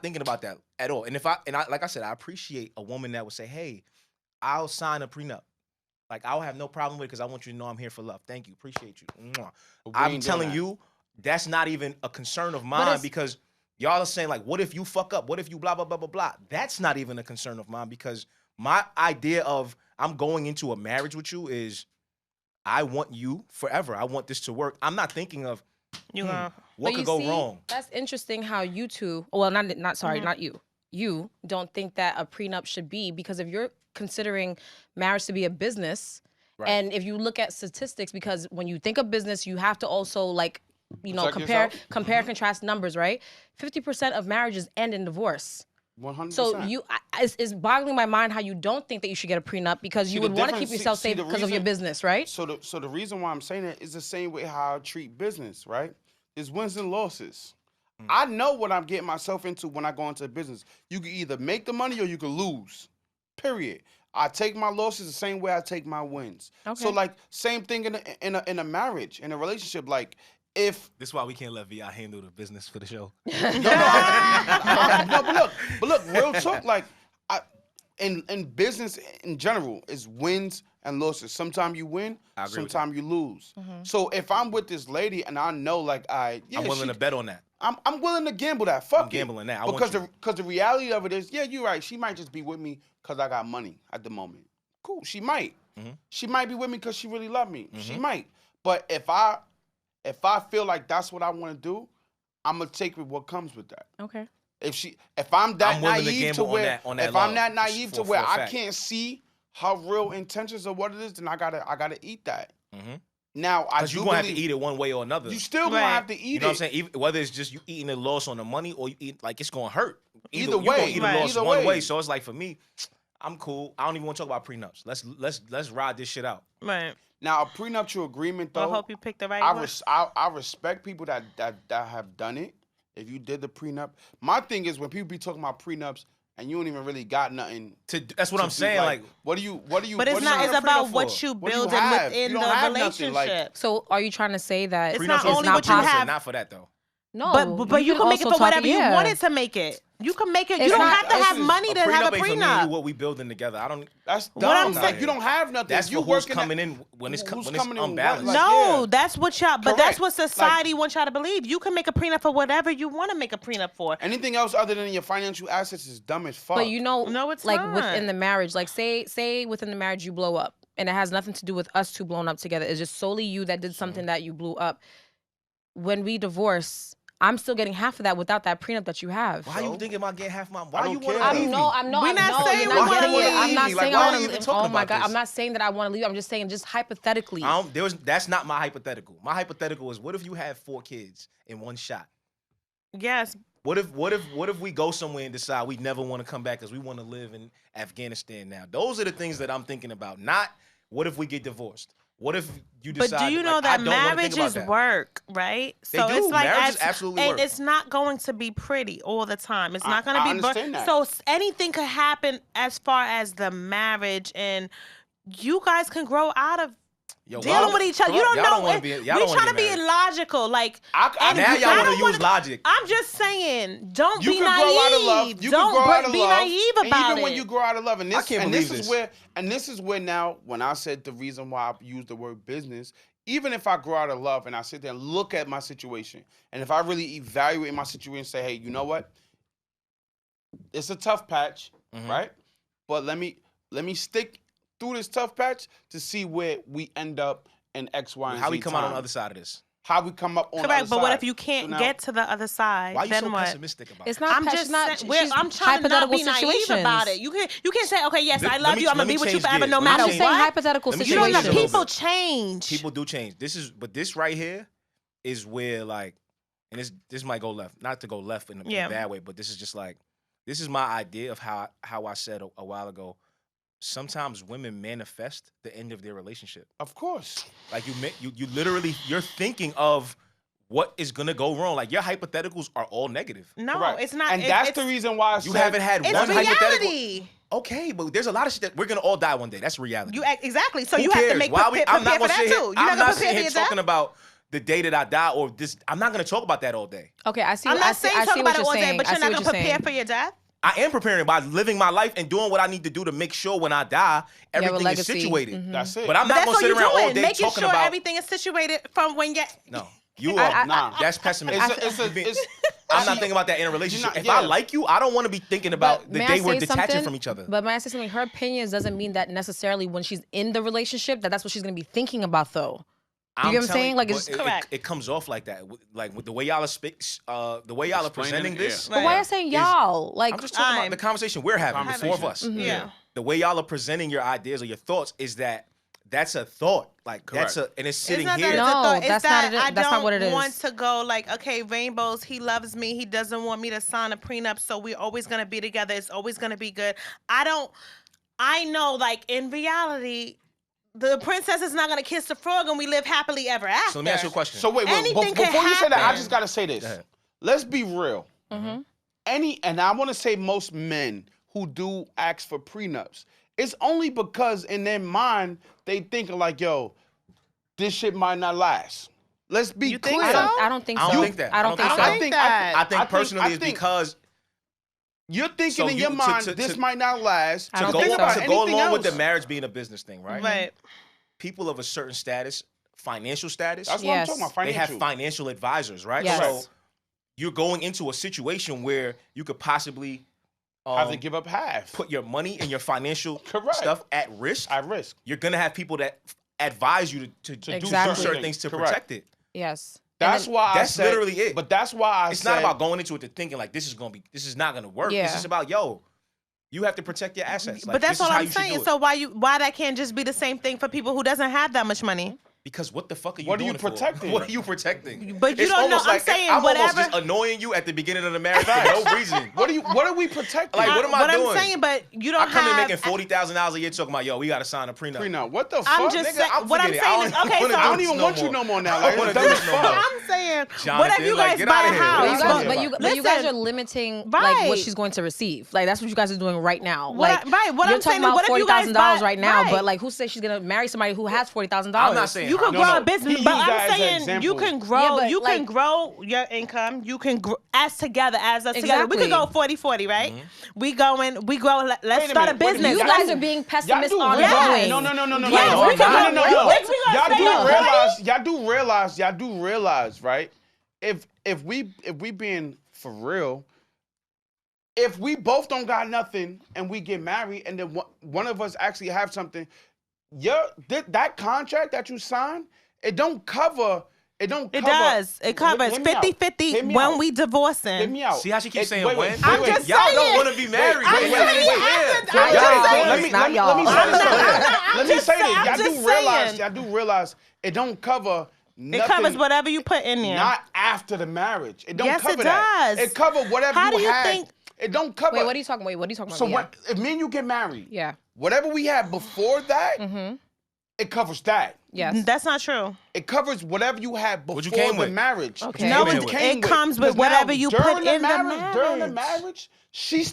thinking about that at all. And like I said, I appreciate a woman that would say, hey, I'll sign a prenup. Like, I'll have no problem with it because I want you to know I'm here for love. Thank you. Appreciate you. Mwah. I'm telling you, that's not even a concern of mine because y'all are saying, like, what if you fuck up? What if you blah, blah, blah, blah, blah? That's not even a concern of mine because my idea of I'm going into a marriage with you is I want you forever. I want this to work. I'm not thinking of, what could go wrong? That's interesting how you two, well, not you. You don't think that a prenup should be, because if you're considering marriage to be a business, right. And if you look at statistics, because when you think of business, you have to also compare, contrast numbers, right? 50% of marriages end in divorce. 100%. So it's boggling my mind how you don't think that you should get a prenup because you would want to keep yourself safe because of your business, right? So the reason why I'm saying that is the same way how I treat business, right? There's wins and losses. I know what I'm getting myself into when I go into business. You can either make the money or you can lose. Period. I take my losses the same way I take my wins. Okay. So like same thing in a marriage, in a relationship. Like if this is why we can't let VI handle the business for the show. But look, real talk. Like in business in general, is wins and losses. Sometimes you win, sometimes you lose. Mm-hmm. So if I'm with this lady and I know, like, I'm willing to bet on that. I'm willing to gamble that. Fuck I'm gambling that. Because the reality of it is, yeah, you're right. She might just be with me because I got money at the moment. Cool. She might. Mm-hmm. She might be with me because she really love me. Mm-hmm. She might. But if I feel like that's what I want to do, I'm gonna take with what comes with that. Okay. If I'm that naive to where I can't see her real intentions of what it is, then I gotta eat that. Mm-hmm. Now because you're gonna have to eat it one way or another. You still gonna have to eat it. You know what I'm saying? Whether it's just you eating a loss on the money or you eat like it's gonna hurt. Either way, you're gonna eat a loss one way. So it's like for me, I'm cool. I don't even want to talk about prenups. Let's ride this shit out. Right. Now a prenuptial agreement though. I hope you pick the right one. I respect people that have done it. If you did the prenup, my thing is when people be talking about prenups and you don't even really got nothing. That's what I'm saying. Like, what do you? But it's not. It's about what you building within the relationship. Like, so are you trying to say that it's not only what you have? Not for that though. No, but you can make it for whatever you wanted to make it. You can make it. You don't have to have money to have a prenup. What we building together, I don't. That's dumb. What I'm saying, you don't have nothing. That's you who's coming in when it's unbalanced. No, that's what y'all. But that's what society wants y'all to believe. You can make a prenup for whatever you want to make a prenup for. Anything else other than your financial assets is dumb as fuck. But no, it's like not. Within the marriage, like say within the marriage you blow up, and it has nothing to do with us two blown up together. It's just solely you that did something that you blew up. When we divorce, I'm still getting half of that without that prenup that you have. Why are you thinking about getting half my? Why you want to leave me? I'm not. We're not saying we want to leave. I'm not saying I want to leave. Oh my God, I'm not saying that I want to leave. I'm just saying, just hypothetically. That's not my hypothetical. My hypothetical is, what if you have 4 kids in one shot? Yes. What if we go somewhere and decide we never want to come back because we want to live in Afghanistan now? Those are the things that I'm thinking about. Not what if we get divorced. What if you decide? But do you know that marriage is work, right? So it's like marriage is absolutely and work. It's not going to be pretty all the time. It's not going to be. So anything could happen as far as the marriage, and you guys can grow out of dealing with each other. You don't know. We're trying to be illogical. Like now y'all want to use logic. I'm just saying, don't be naive. Don't be naive about it. Even when you grow out of love, and I can't believe this. This is where now, when I said the reason why I use the word business, even if I grow out of love and I sit there and look at my situation, and if I really evaluate my situation and say, hey, you know what? It's a tough patch, right? But let me stick through this tough patch to see where we end up in X, Y, and Z. How we come out on the other side of this? How we come up on the other side. But what if you can't get to the other side? Why are you then so what? pessimistic about it? It's not. I'm trying to not be naive about it. You can say, okay, yes, I love you. I'm gonna be with you forever, no matter what. I'm saying hypothetical situations. People change. People do change. This right here is where, like, and this might go left, not to go left in a bad way, but this is just like, this is my idea of how I said a while ago. Sometimes women manifest the end of their relationship. Of course. Like you literally, you're thinking of what is gonna go wrong. Like your hypotheticals are all negative. No, Correct. It's not. And that's the reason why you haven't had one reality. hypothetical. Okay, but there's a lot of shit that we're gonna all die one day. That's reality. Exactly. So Who you cares? have to make I'm not prepare for that too. I'm not sitting here talking talking about the day that I die or this. I'm not gonna talk about that all day. Okay, I see. I'm not saying talk about it all day, saying. but you're not gonna prepare for your death. I am preparing by living my life and doing what I need to do to make sure when I die, everything is situated. Mm-hmm. That's it. But I'm not going to sit around all day making talking sure about everything is situated from when you. No, you are. Nah. That's pessimism. I'm not thinking about that in a relationship. If yeah. I like you, I don't want to be thinking about the day we're detaching from each other. But may I say something? Her opinions doesn't mean that necessarily when she's in the relationship that's what she's going to be thinking about, though. You get what I'm saying? Like, it's correct. It comes off like that. Like with the way y'all are the way y'all are presenting this. But why are you saying y'all? Like, I'm just talking about the conversation we're having, the four of us. Mm-hmm. Yeah. The way y'all are presenting your ideas or your thoughts is that's a thought. Like correct. and it's sitting it's here. No, that's not what it is. I don't want to go like, okay, rainbows, he loves me. He doesn't want me to sign a prenup, so we're always going to be together. It's always going to be good. I know, like, in reality, the princess is not going to kiss the frog and we live happily ever after. So let me ask you a question. So wait, before you say that, I just got to say this. Let's be real. Mm-hmm. And I want to say most men who do ask for prenups, it's only because in their mind, they think like, yo, this shit might not last. Let's be clear. I don't think so. I don't think that. I don't think so. I think personally it's because you're thinking in your mind, this might not last. To go along with the marriage being a business thing, right? Right. People of a certain status, financial status, that's what I'm talking about. They have financial advisors, right? Yes. So you're going into a situation where you could possibly have to give up half. Put your money and your financial Correct. Stuff at risk. At risk. You're gonna have people that advise you to do certain things to protect it. Yes. That's why that's literally it. But that's why it's not about going into it to thinking like this is not gonna work. Yeah. It's just about you have to protect your assets. Like, but that's what I'm saying. So why that can't just be the same thing for people who doesn't have that much money? Because what the fuck are you doing? Protecting? What are you protecting? But you don't know. I'm saying I'm whatever. almost just annoying you at the beginning of the marriage for no reason. What are we protecting? Like what am I doing? What I'm saying, but you don't have. I come in making $40,000 a year talking about we got to sign a prenup. Prenup. What the fuck? I'm just saying. What I'm saying is okay. So I don't even want you no more now. Like, I'm saying, what if you guys buy a house? But you guys are limiting like what she's going to receive. Like that's what you guys are doing right now. Like what you're I'm talking saying about $40,000 right now, but right. like who says she's gonna marry somebody who has $40,000? I'm not saying you could grow a business, but I'm saying you can grow. Yeah, you can grow your income. You can grow as together as us together. We could go 40-40, right? We grow. Let's start a business. You guys are being pessimists on growing. No. Y'all do realize, right? If we being for real, if we both don't got nothing and we get married and then one of us actually have something, that contract that you signed, it don't cover. It does. It covers 50-50 when we divorcing. Hear me out. See how she keeps saying wait, when? I'm just y'all saying. don't want to be married. Let me say this. Y'all do realize it don't cover nothing. It covers whatever you put in there. Not after the marriage. It don't yes, cover it that. does. It cover whatever How do you had. think? It don't cover. Wait, what are you talking about? So if me and you get married, yeah, whatever we had before that, it covers that. Yes. That's not true. It covers whatever you had before the marriage. Okay. No, it comes with whatever you put in the marriage. During the marriage, he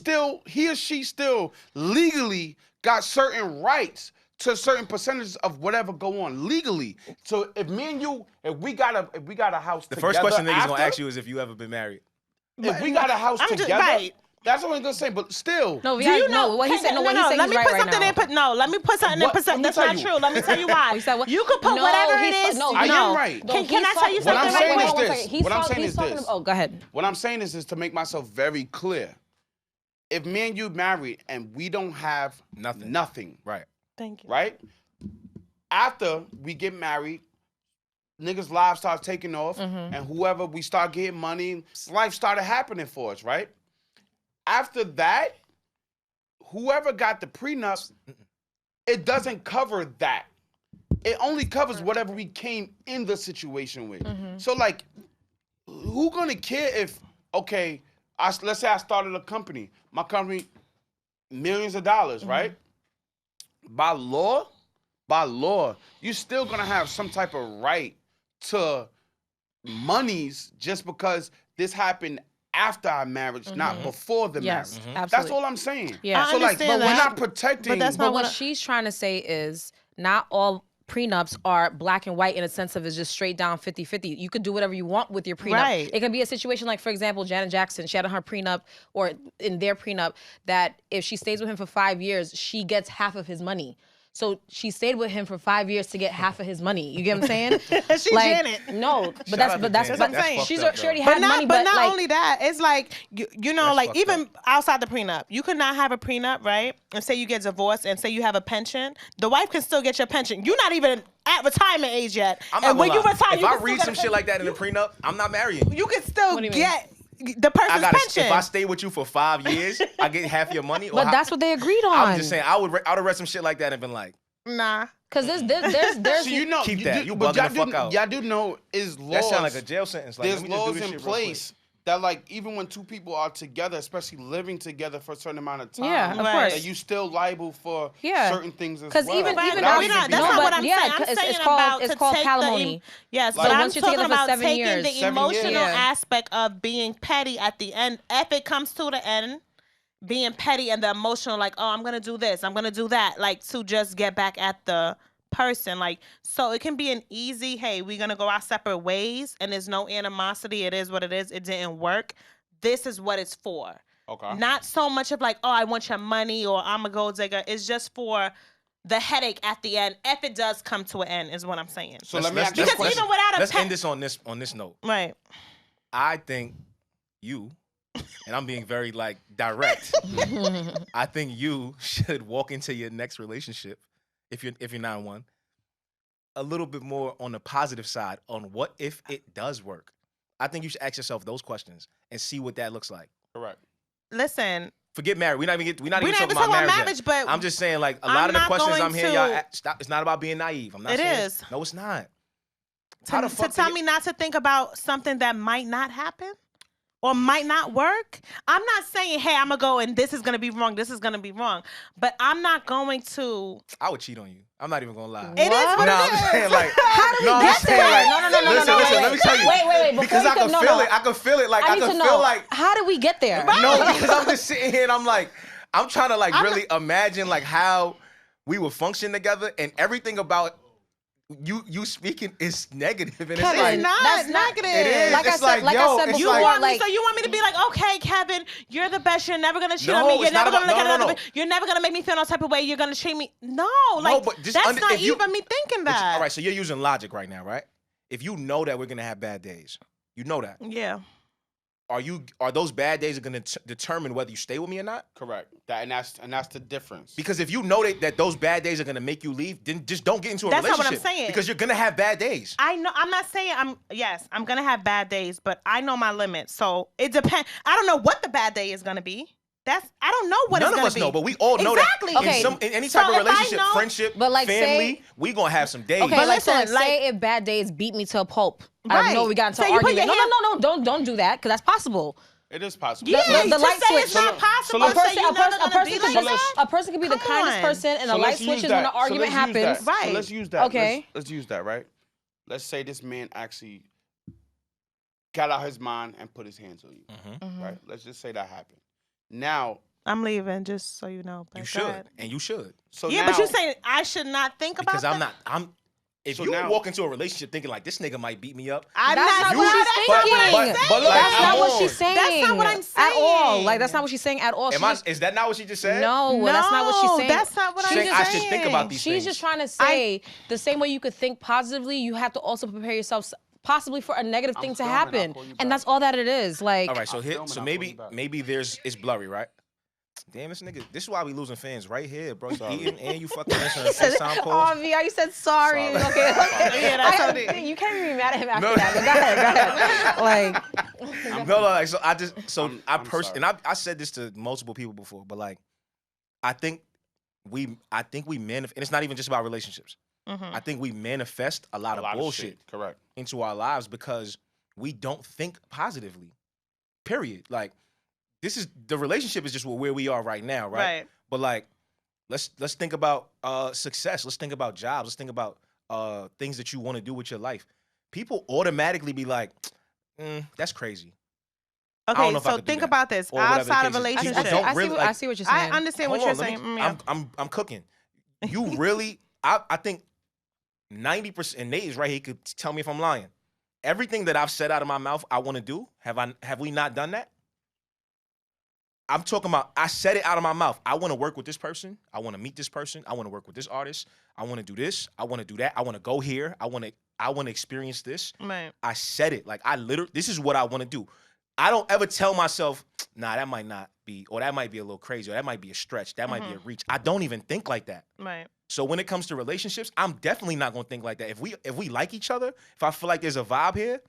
or she still legally got certain rights to certain percentages of whatever go on legally. So if me and you, if we got a house together, the first question niggas gonna ask you is if you ever been married. If we got a house together. That's what I'm gonna say, but still. No, do you know what he said? No, what he's saying is right now. Let me put something in perspective. That's not true. Let me tell you why. You could put whatever it is. I am right. Can I tell you something right quick? What I'm saying is this. Oh, go ahead. What I'm saying is to make myself very clear. If me and you married and we don't have nothing. Right. Thank you. Right? After we get married, niggas' lives start taking off, and whoever we start getting money, life started happening for us, right? After that, whoever got the prenup, it doesn't cover that. It only covers whatever we came in the situation with. So like who gonna care if let's say I started a company. My company, millions of dollars, right? By law, you still gonna have some type of right to monies just because this happened after our marriage, not before the marriage. Absolutely. That's all I'm saying. Yeah. So like, understand we're that. not protecting. But that's But not what what she's trying to say is not all prenups are black and white in a sense of it's just straight down 50-50. You could do whatever you want with your prenup. Right. It could be a situation like, for example, Janet Jackson, she had on her prenup or in their prenup that if she stays with him for 5 years, she gets half of his money. So she stayed with him for 5 years to get half of his money. You get what I'm saying? She's Janet. No, but Shout out that's to what Janet. I'm saying. That's She fucked up, already though. had money, but but not like, only that, it's like you know, That's like fucked even up. outside the prenup, you could not have a prenup, right? And say you get divorced, and say you have a pension, the wife can still get your pension. You're not even at retirement age yet. I'm not And when gonna you lie. retire, If you I can still read get some a shit like that in a pension. prenup, I'm not marrying you. You can still What do you mean? get the person's pension. If I stay with you for 5 years, I get half your money. but that's what they agreed on. I'm just saying, I would have read some shit like that and been like, Nah. Because there's So you know, Keep that. You but bugging the fuck out. Y'all do know is laws. that sound like a jail sentence. Like, There's let me just do laws this in shit real quick. place that, like, even when two people are together, especially living together for a certain amount of time, Yeah, of Right. course. that you still liable for Yeah. certain things as 'Cause well. even- But even no, though- we're not, No, that's not but what I'm yeah, saying. I'm it's saying called- about it's to called take palimony. Yes, Like, but I'm once you're together talking for about 7 taking years. the 7 emotional years. Yeah. aspect of being petty at the end. If it comes to the end, being petty and the emotional, like, oh, I'm gonna do this, I'm gonna do that, like to just get back at the person. Like, so it can be an easy, hey, we're gonna go our separate ways and there's no animosity. It is what it is. It didn't work. This is what it's for. Okay. Not so much of like, oh, I want your money or I'm a gold digger. It's just for the headache at the end. If it does come to an end, is what I'm saying. So let me ask you Because a question. even without a Let's pet, end this on this note. right? I think you, and I'm being very like direct. I think you should walk into your next relationship, if you're not in one, a little bit more on the positive side on what if it does work. I think you should ask yourself those questions and see what that looks like. Correct. Listen, Forget married. We're not even we're talking not even about talking about marriage. marriage, but I'm just saying, like, a I'm lot of the not questions going I'm hearing to- y'all stop. It's not about being naive. I'm not It saying is. No, it's not. How the to fuck tell me not to think about something that might not happen or might not work. I'm not saying, hey, I'm gonna go and this is gonna be wrong, this is gonna be wrong, but I'm not going to. I would cheat on you. I'm not even gonna lie. It is what No, it I'm is. just saying, like, How do we no, I'm get just saying, there? like, No, listen, wait, let me tell you. Wait, before because you I can no, feel no. it. I can feel it. Like, I I need to can know, feel like, how did we get there? no, because I'm just sitting here and I'm like, I'm trying to like I'm really imagine like how we would function together, and everything about you speaking is negative, and it's Kevin, like, It's not that's not- negative. it is. Like I It's said- like I yo, said it's You before, like, want me? like- So you want me to be like, okay, Kevin, you're the best. You're never gonna cheat No, on me. You're it's not never gonna about- look no, at no, another. no. You're never gonna make me feel no type of way. You're gonna treat me. No, like but just that's not if you- even me thinking but that. all right, so you're using logic right now, right? If you know that we're gonna have bad days, you know that. Yeah. Are those bad days gonna determine whether you stay with me or not? Correct. That's the difference. Because if you know that those bad days are gonna make you leave, then just don't get into a That's not relationship. what I'm saying. Because you're gonna have bad days. I know. I'm not saying I'm gonna have bad days, but I know my limits. So it depends. I don't know what the bad day is gonna be. I don't know what None it's of gonna us be. know, but we all know Exactly. that Okay. in any So type of if I relationship, know- friendship, But, like, family, we gonna have some days. Okay, But like, so listen, like, say if bad days beat me to a pulp. I Right. know we got into So an you put argument. your hand- No, don't do that, because that's possible. It is possible. Yeah, the just light say switch. it's not possible. let's- say you're never gonna be like that. A person could be the Come kindest on. person, and the light let's use switches when that. an argument let's use that. happens. Right. So let's use that. Okay. Let's use that, right? Let's say this man actually got out his mind and put his hands on you, Mm-hmm. right? Let's just say that happened. Now, I'm leaving, just so you know. But You go should, ahead. and you should, so Yeah, now, but you're saying I should not think about because that? If So you now- walk into a relationship thinking like this nigga might beat me up, I'm That's not not. what that's she's not what thinking. I'm But- saying. but, like, That's not come what on. she's saying. That's not what I'm At all. saying. Like, that's not what she's saying at all. is that not what she just said? No, that's not what she's saying. That's not what I'm Saying saying. I should think about these She's things. just trying to say the same way you could think positively, you have to also prepare yourself possibly for a negative thing to filming, I'll happen. call you And back. that's all that it is. Like, All right, so I'll here, film and so I'll maybe call you back. it's blurry, right? Damn, this nigga. This is why we losing fans right here, bro. You Sorry. eating and you fucking answering a FaceTime oh, call. VR, you said sorry. Sorry. Okay. Yeah, that's what it is. You can't even be mad at him after No. that. But go ahead. Like, No, like so. I I'm personally, and I said this to multiple people before, but like, I think we manifest, and it's not even just about relationships. Mhm. I think we manifest a lot of bullshit Correct. into our lives because we don't think positively. Period. Like, the relationship is just where we are right now, right? Right. But like, let's think about success. Let's think about jobs. Let's think about things that you want to do with your life. People automatically be like, that's crazy. Okay, so think about this. Outside of relationship. I see what you're saying. I understand what you're saying. I'm cooking. You really, I think 90%, and Nate is right, he could tell me if I'm lying. Everything that I've said out of my mouth I want to do, have we not done that? I'm talking about, I said it out of my mouth. I want to work with this person. I want to meet this person. I want to work with this artist. I want to do this. I want to do that. I want to go here. I want to experience this. Right. I said it. Like, this is what I want to do. I don't ever tell myself, nah, that might not be, or that might be a little crazy, or that might be a stretch. That might be a reach. I don't even think like that. Right. So when it comes to relationships, I'm definitely not going to think like that. If we like each other, if I feel like there's a vibe here,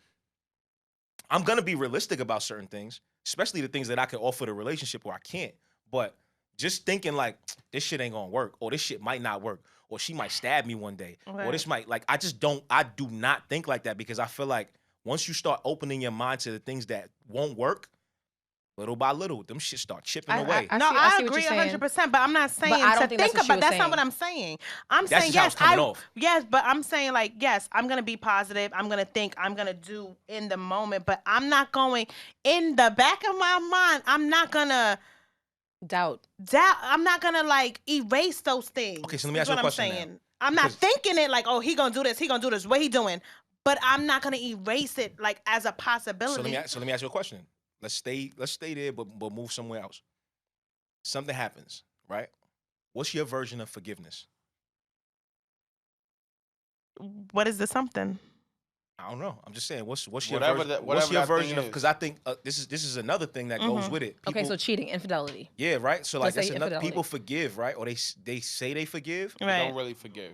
I'm going to be realistic about certain things, especially the things that I can offer the relationship or I can't. But just thinking like, this shit ain't going to work, or this shit might not work, or she might stab me one day, or this might, like, I do not think like that, because I feel like once you start opening your mind to the things that won't work, little by little, them shit start chipping away. I agree 100%, but I'm not saying to think about. That's not what I'm saying. I'm saying yes, but I'm saying like yes, I'm gonna be positive. I'm gonna think. I'm gonna do in the moment, but I'm not going in the back of my mind. I'm not gonna doubt. I'm not gonna like erase those things. Okay, so let me ask you a question now. I'm not thinking it like, oh, he gonna do this. He gonna do this. What he doing? But I'm not gonna erase it like as a possibility. So let me ask you a question. Let's stay there, but move somewhere else. Something happens, right? What's your version of forgiveness? What is the something? I don't know. I'm just saying. What's your version? What's your version of? Because I think this is another thing that goes with it. People, okay, so cheating, infidelity. Yeah, right. So like that's another. People forgive, right? Or they say they forgive. Right. They don't really forgive.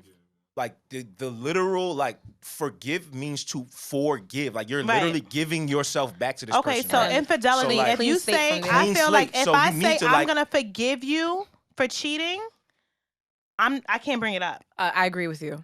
Like the literal like forgive means to forgive. Like you're literally giving yourself back to this person. Okay, so infidelity. So like, if you say, I feel like if I say I'm gonna forgive you for cheating, I can't bring it up. I agree with you.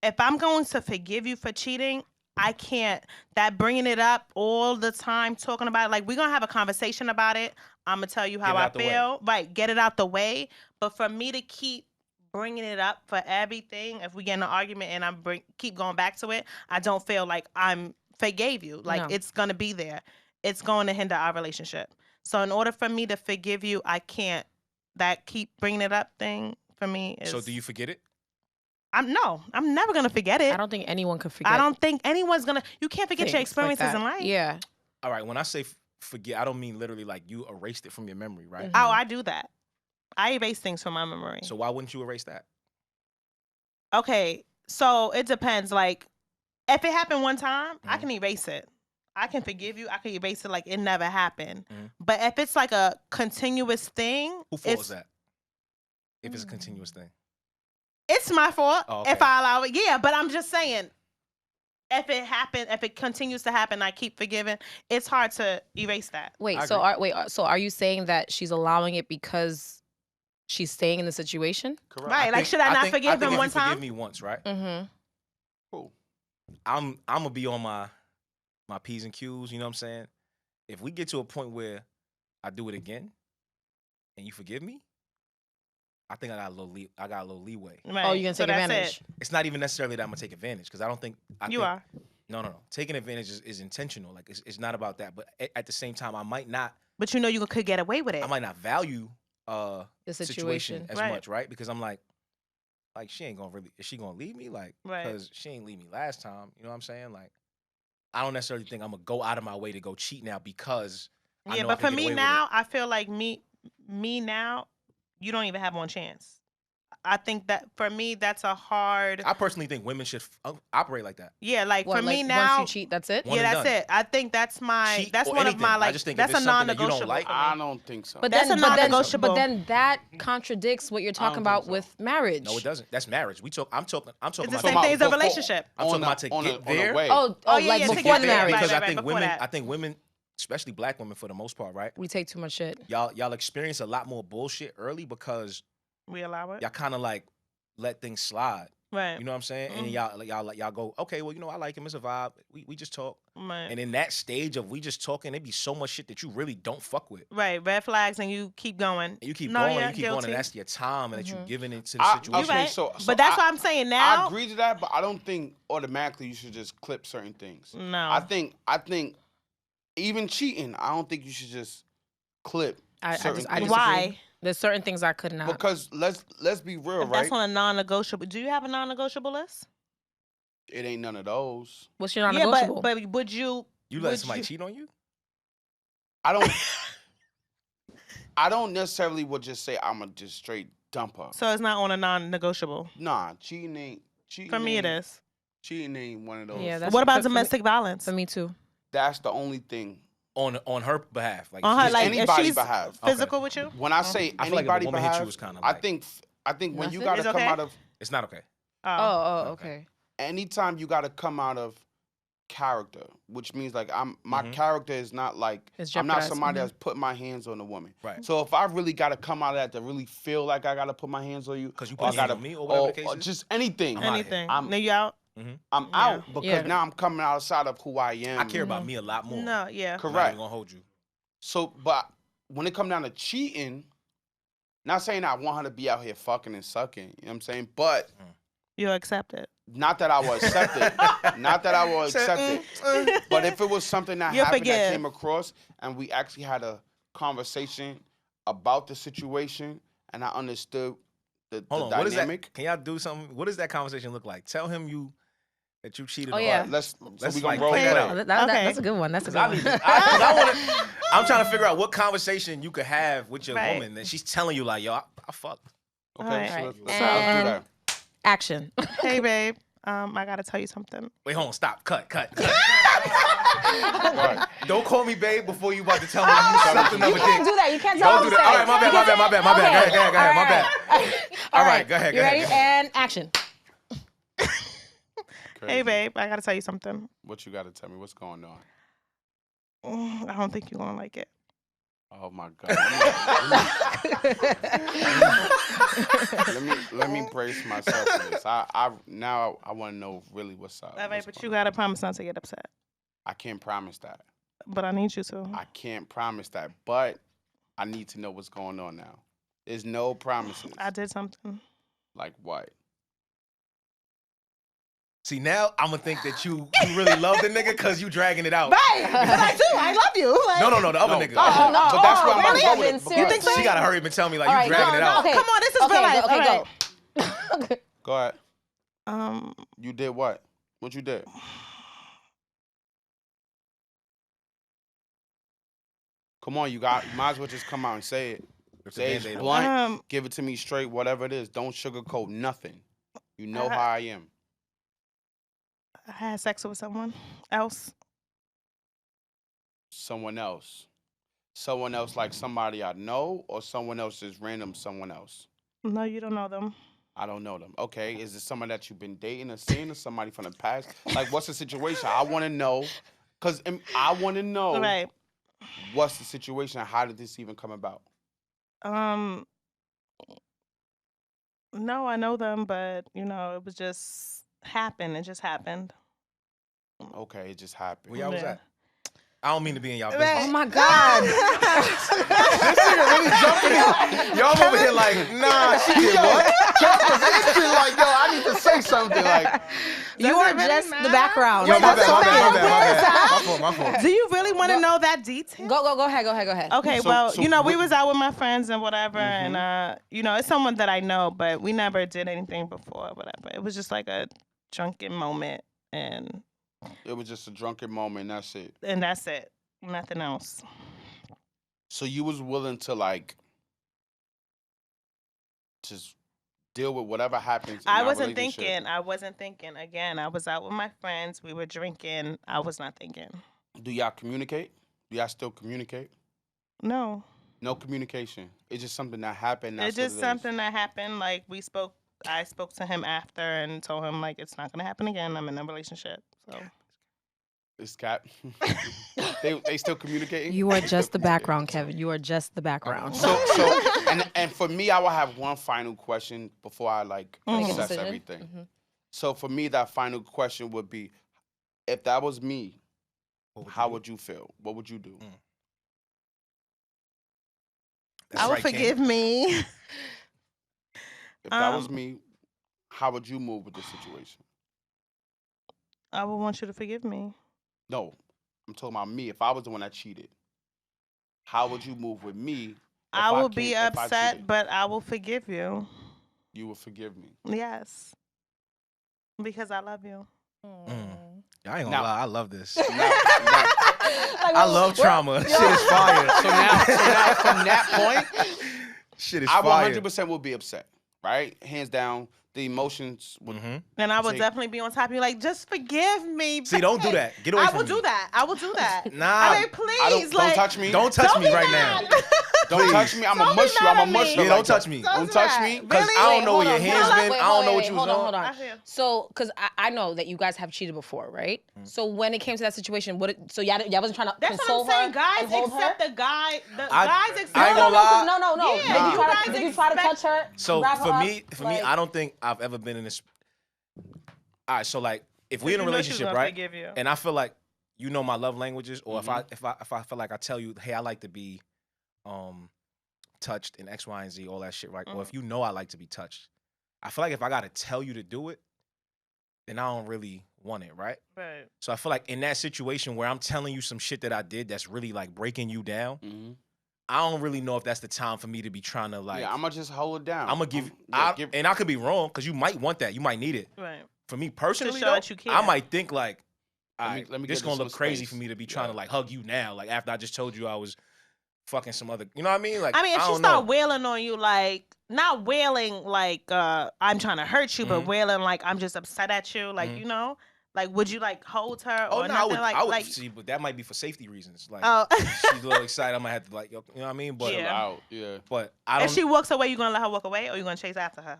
If I'm going to forgive you for cheating, I can't. That bringing it up all the time, talking about it, like we're gonna have a conversation about it. I'm gonna tell you how I feel. Right, get it out the way. But for me to keep bringing it up for everything, if we get in an argument and I keep going back to it, I don't feel like I'm forgave you. Like it's gonna be there. It's going to hinder our relationship. So in order for me to forgive you, I can't. That keep bringing it up thing for me is. So do you forget it? I'm never gonna forget it. I don't think anyone could forget. I don't think anyone's gonna. You can't forget your experiences in life. Yeah. All right. When I say forget, I don't mean literally like you erased it from your memory, right? Oh, I do that. I erase things from my memory. So why wouldn't you erase that? Okay, so it depends. Like, if it happened one time, I can erase it. I can forgive you. I can erase it like it never happened. But if it's like a continuous thing, who fault is that? If it's a continuous thing, it's my fault. Oh, okay. If I allow it. Yeah, but I'm just saying, if it continues to happen, I keep forgiving. It's hard to erase that. So are you saying that she's allowing it because she's staying in the situation? Correct. Right. Like, should I not forgive him one time? Forgive me once, right? Mm-hmm. Cool. I'm gonna be on my P's and Q's. You know what I'm saying? If we get to a point where I do it again, and you forgive me, I think I got a little leeway. Right. Oh, you're gonna take advantage? It's not even necessarily that I'm gonna take advantage, because I don't think you are. No. Taking advantage is intentional. Like it's not about that. But at the same time, I might not. But you could get away with it. I might not value the situation as much, right? Because I'm like she ain't gonna really. Is she gonna leave me? Like, because she ain't leave me last time. You know what I'm saying? Like, I don't necessarily think I'm gonna go out of my way to go cheat now because. I know but for me now, I feel like me now. You don't even have one chance. I think that for me, that's a hard. I personally think women should operate like that. Yeah, like for me now. Once you cheat, that's it. Yeah, that's it. I think that's my. That's one of my like. That's a non-negotiable. I don't think so. But that's a non-negotiable. But then that contradicts what you're talking about with marriage. No, it doesn't. That's marriage. I'm talking. It's the same thing as a relationship. I'm talking about to get there. Like before the marriage. Because I think women. Especially black women for the most part, right? We take too much shit. Y'all experience a lot more bullshit early because we allow it. Y'all kind of like let things slide. Right. You know what I'm saying? And y'all go, okay, well, I like him. It's a vibe. We just talk. Right. And in that stage of we just talking, there be so much shit that you really don't fuck with. Right. Red flags, and you keep going. And you keep No, going, yeah, you keep guilty. going, and that's your time that you're giving into the situation. Okay, Right. so but that's what I'm saying now. I agree to that, but I don't think automatically you should just clip certain things. No. I think even cheating, I don't think you should just clip certain things. Why? There's certain things I could not. Because let's be real, If right? that's on a non-negotiable. Do you have a non-negotiable list? It ain't none of those. What's your non-negotiable? Yeah, but would you? You let somebody cheat on you? I don't necessarily would just say I'm a just straight dumper. So it's not on a non-negotiable. Nah, cheating ain't. For me, it is. Cheating ain't one of those. Yeah, what about domestic violence? For me too. That's the only thing. On her behalf, like on her, like anybody's if she's behalf. Physical with you? When I say I feel anybody like if a woman behalf, hit you is kind of I like, think when you Nothing? gotta It's come okay? out of it's not okay. Oh, okay. anytime you gotta come out of character, which means like my character is not like I'm not somebody that's put my hands on a woman. Right. So if I really gotta come out of that to really feel like I gotta put my hands on you, because you put hands on me or whatever the case or is, just anything. Now you out? I'm out because now I'm coming outside of who I am. I care about me a lot more. No, yeah. Correct. I'm not even gonna hold you. So, but when it come down to cheating, not saying I want her to be out here fucking and sucking, you know what I'm saying? But you accept it. not that I will accept it. Not that I will accept it. But if it was something that happened that came across and we actually had a conversation about the situation and I understood the dynamic. What is that? Can y'all do something? What does that conversation look like? Tell him that you cheated on yeah. her. Let's like, roll play that out. That's a good one. That's a good one. I'm trying to figure out what conversation you could have with your woman that she's telling you like, yo, I fucked. Okay, Right. so let's do And that. action. Hey, babe. I gotta tell you something. Wait, hold on, stop, cut. Don't call me babe before you about to tell me you sucked another dick. You can't do that. You can't tell Don't do that. All right, my bad. Go ahead, my bad. All right, go ahead. You ready? And action. Hey, babe. I gotta tell you something. What you gotta tell me? What's going on? I don't think you're gonna like it. Oh my God. let me brace myself for this. I want to know really what's up. All right, but you gotta promise not to get upset. I can't promise that. But I need you to. I can't promise that. But I need to know what's going on now. There's no promises. I did something. Like what? See, now I'm going to think that you really love the nigga because you dragging it out. Right. But I do. I love you. Like, No, the other nigga. Oh, no. So that's where I'm really? about to go with it. You think She got to hurry up and tell me like All you right, dragging it out. Okay. Come on, this is real life. Okay, All go. right. Go ahead. You did what? What you did? Come on, you might as well just come out and say it. Say it blunt, give it to me straight, whatever it is. Don't sugarcoat nothing. You know how I am. I had sex with someone else. Someone else. Someone else like somebody I know or someone else is random someone else? No, you don't know them. I don't know them. Okay, is it someone that you've been dating or seeing or somebody from the past? Like, what's the situation? I want to know, because I want to know what's the situation and how did this even come about? No, I know them, but, it was just happened. It just happened. Okay, it just happened. Where y'all was at? I don't mean to be in y'all business. Oh my God. This nigga really jumping in. Y'all over here like, nah, she did what? Like, yo, I need to say something. Like, You are just the background. Yo, my fault. Do you really want to know that detail? Go ahead. Okay, we was out with my friends and whatever, and it's someone that I know, but we never did anything before, whatever. It was just like a drunken moment, and it was just a drunken moment. That's it. And that's it. Nothing else. So you was willing to like just deal with whatever happens. I wasn't thinking. Again, I was out with my friends. We were drinking. I was not thinking. Do y'all communicate? Do y'all still communicate? No. No communication. It's just something that happened. It's just something that happened. Like I spoke to him after and told him like it's not gonna happen again. I'm in a relationship. So. It's Cap. they still communicating? You are just the background, Kevin. You are just the background. So and for me, I will have one final question before I like assess everything. So for me, that final question would be, if that was me, how would you feel? What would you do? I would forgive me. If that was me, how would you move with the situation? I would want you to forgive me. No, I'm talking about me. If I was the one that cheated, how would you move with me? I will be upset, but I will forgive you. You will forgive me? Yes. Because I love you. I ain't gonna lie, I love this. I love trauma. Shit is fire. So now from that point, shit is fire. I 100% will be upset, right? Hands down, the emotions would. And I would definitely be on top of you, like, just forgive me. See, don't do that. Get away from me. I will do that. I will do that. Nah. I mean, please, don't touch me. Don't touch me right now. Don't touch me. I'm a mush you. I'm a mush you. Yeah, don't touch me. Don't touch me. Because I don't know where your hands been. I don't know what you was on. Hold on. So, because I know that you guys have cheated before, right? So when it came to that situation, so y'all wasn't trying to console her? That's what I'm saying. Guys accept the guy. Guys accept. I ain't gonna lie. No. Yeah, did you try to touch her? So for me, I don't think I've ever been in this. All right, so like if we're in a relationship, right? And I feel like you know my love languages, or if I feel like I tell you, hey, I like to be touched in X, Y, and Z, all that shit, right? Or if you know I like to be touched, I feel like if I gotta tell you to do it, then I don't really want it, right? Right. So I feel like in that situation where I'm telling you some shit that I did that's really like breaking you down, I don't really know if that's the time for me to be trying to like. Yeah, I'm gonna just hold it down. I'm gonna give, and I could be wrong because you might want that, you might need it. Right. For me personally, though, I might think like, let me this gonna look crazy for me to be trying to like hug you now, like after I just told you I was fucking some other, you know what I mean? Like, if she start wailing on you, like not wailing like I'm trying to hurt you, but wailing like I'm just upset at you, like you know, like would you like hold her or nothing? I would see, but that might be for safety reasons. Like, she's a little excited, I might have to like, you know what I mean? But but I don't. If she walks away, you gonna let her walk away, or you gonna chase after her?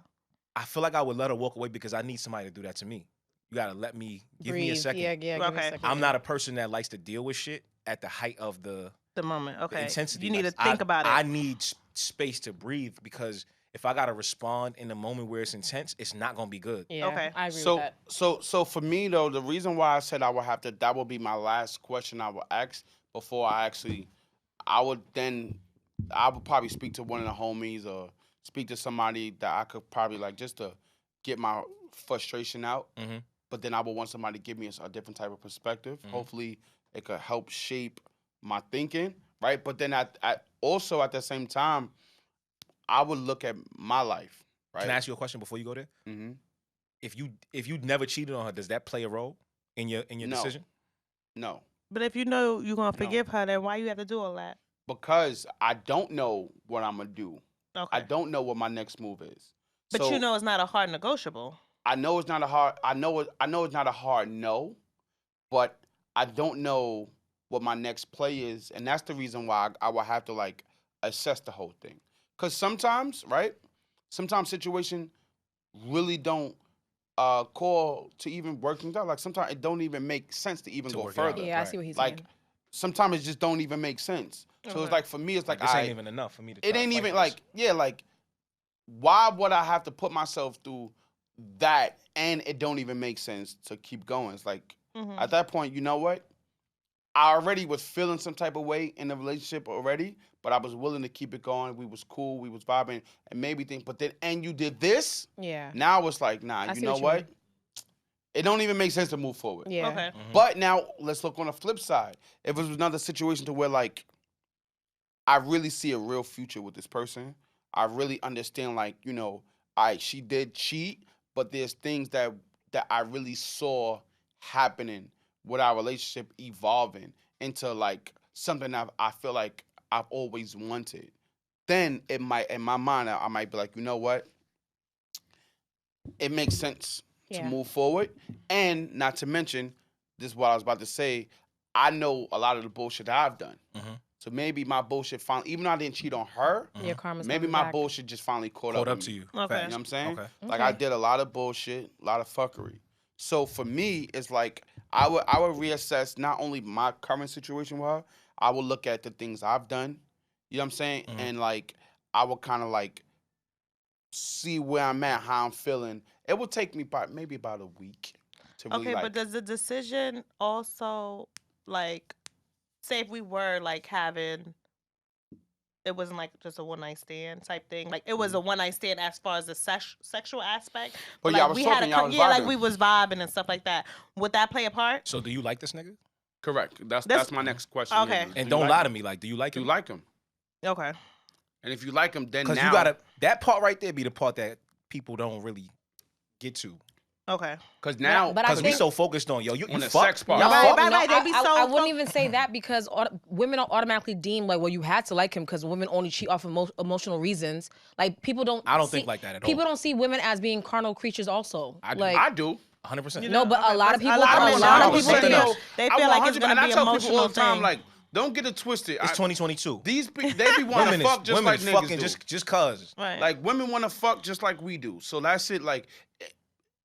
I feel like I would let her walk away because I need somebody to do that to me. You gotta let me give me a second. Yeah, give me a second. I'm not a person that likes to deal with shit at the height of the moment. Okay. The intensity. You need to think about it. I need space to breathe because if I gotta respond in the moment where it's intense, it's not gonna be good. Yeah. Okay. I agree with that. So for me though, the reason why I said I would have to, that would be my last question I would ask before I would probably speak to one of the homies or speak to somebody that I could probably like just to get my frustration out. But then I would want somebody to give me a different type of perspective. Hopefully it could help shape my thinking, right? But then also at the same time, I would look at my life, right? Can I ask you a question before you go there? If you never cheated on her, does that play a role in your decision? No. But if you know you're gonna forgive her, then why you have to do all that? Because I don't know what I'm gonna do. Okay. I don't know what my next move is. But so, you know it's not a hard negotiable. I know it's not a hard. I know it's not a hard no, but I don't know what my next play is, and that's the reason why I will have to like assess the whole thing. Cause sometimes, right? Sometimes situations really don't call to even work things out. Like sometimes it don't even make sense to even go further. Yeah, I see what he's saying. Like sometimes it just don't even make sense. So it's like for me, it's like this ain't even enough for me to. It ain't even like like. Why would I have to put myself through that and it don't even make sense to keep going? It's like at that point, you know what? I already was feeling some type of way in the relationship already, but I was willing to keep it going. We was cool, we was vibing, and maybe but then you did this. Yeah. Now it's like, nah, you know what? It don't even make sense to move forward. Yeah. Okay. But now let's look on the flip side. If it was another situation to where like I really see a real future with this person. I really understand, like, you know, she did cheat, but there's things that I really saw happening with our relationship evolving into, like, something that I feel like I've always wanted. Then it might, in my mind, I might be like, you know what? It makes sense to move forward. And not to mention, this is what I was about to say, I know a lot of the bullshit that I've done. So maybe my bullshit finally, even though I didn't cheat on her, maybe my bullshit just finally caught up to you. Okay. You know what I'm saying? Okay. Like I did a lot of bullshit, a lot of fuckery. So for me, it's like I would reassess not only my current situation with her, I would look at the things I've done. You know what I'm saying? And like I would kind of like see where I'm at, how I'm feeling. It would take me maybe about a week to really but does the decision also, like, say if we were like having, it wasn't like just a one night stand type thing. Like it was a one night stand as far as the sexual aspect. But like, y'all was talking, y'all was vibing. like we was vibing and stuff like that. Would that play a part? So do you like this nigga? Correct. That's my next question. Okay. And don't lie to me. Like, do you like him? Do you like him? Okay. And if you like him, then because you gotta, that part right there be the part that people don't really get to. Okay. Because now, because we so focused on you on the fuck. sex part. Right. They be I wouldn't even say that because women are automatically deemed like, well, you had to like him because women only cheat off emotional reasons. Like people don't. I don't think like that at all. People don't see women as being carnal creatures. Also, I do. 100%. No, but a lot of people. They feel like it's gonna be an emotional thing. All the time, like, don't get it twisted. It's 2022. They be wanting to fuck just like niggas do. Just cause. Right. Like women want to fuck just like we do. So that's it. Like,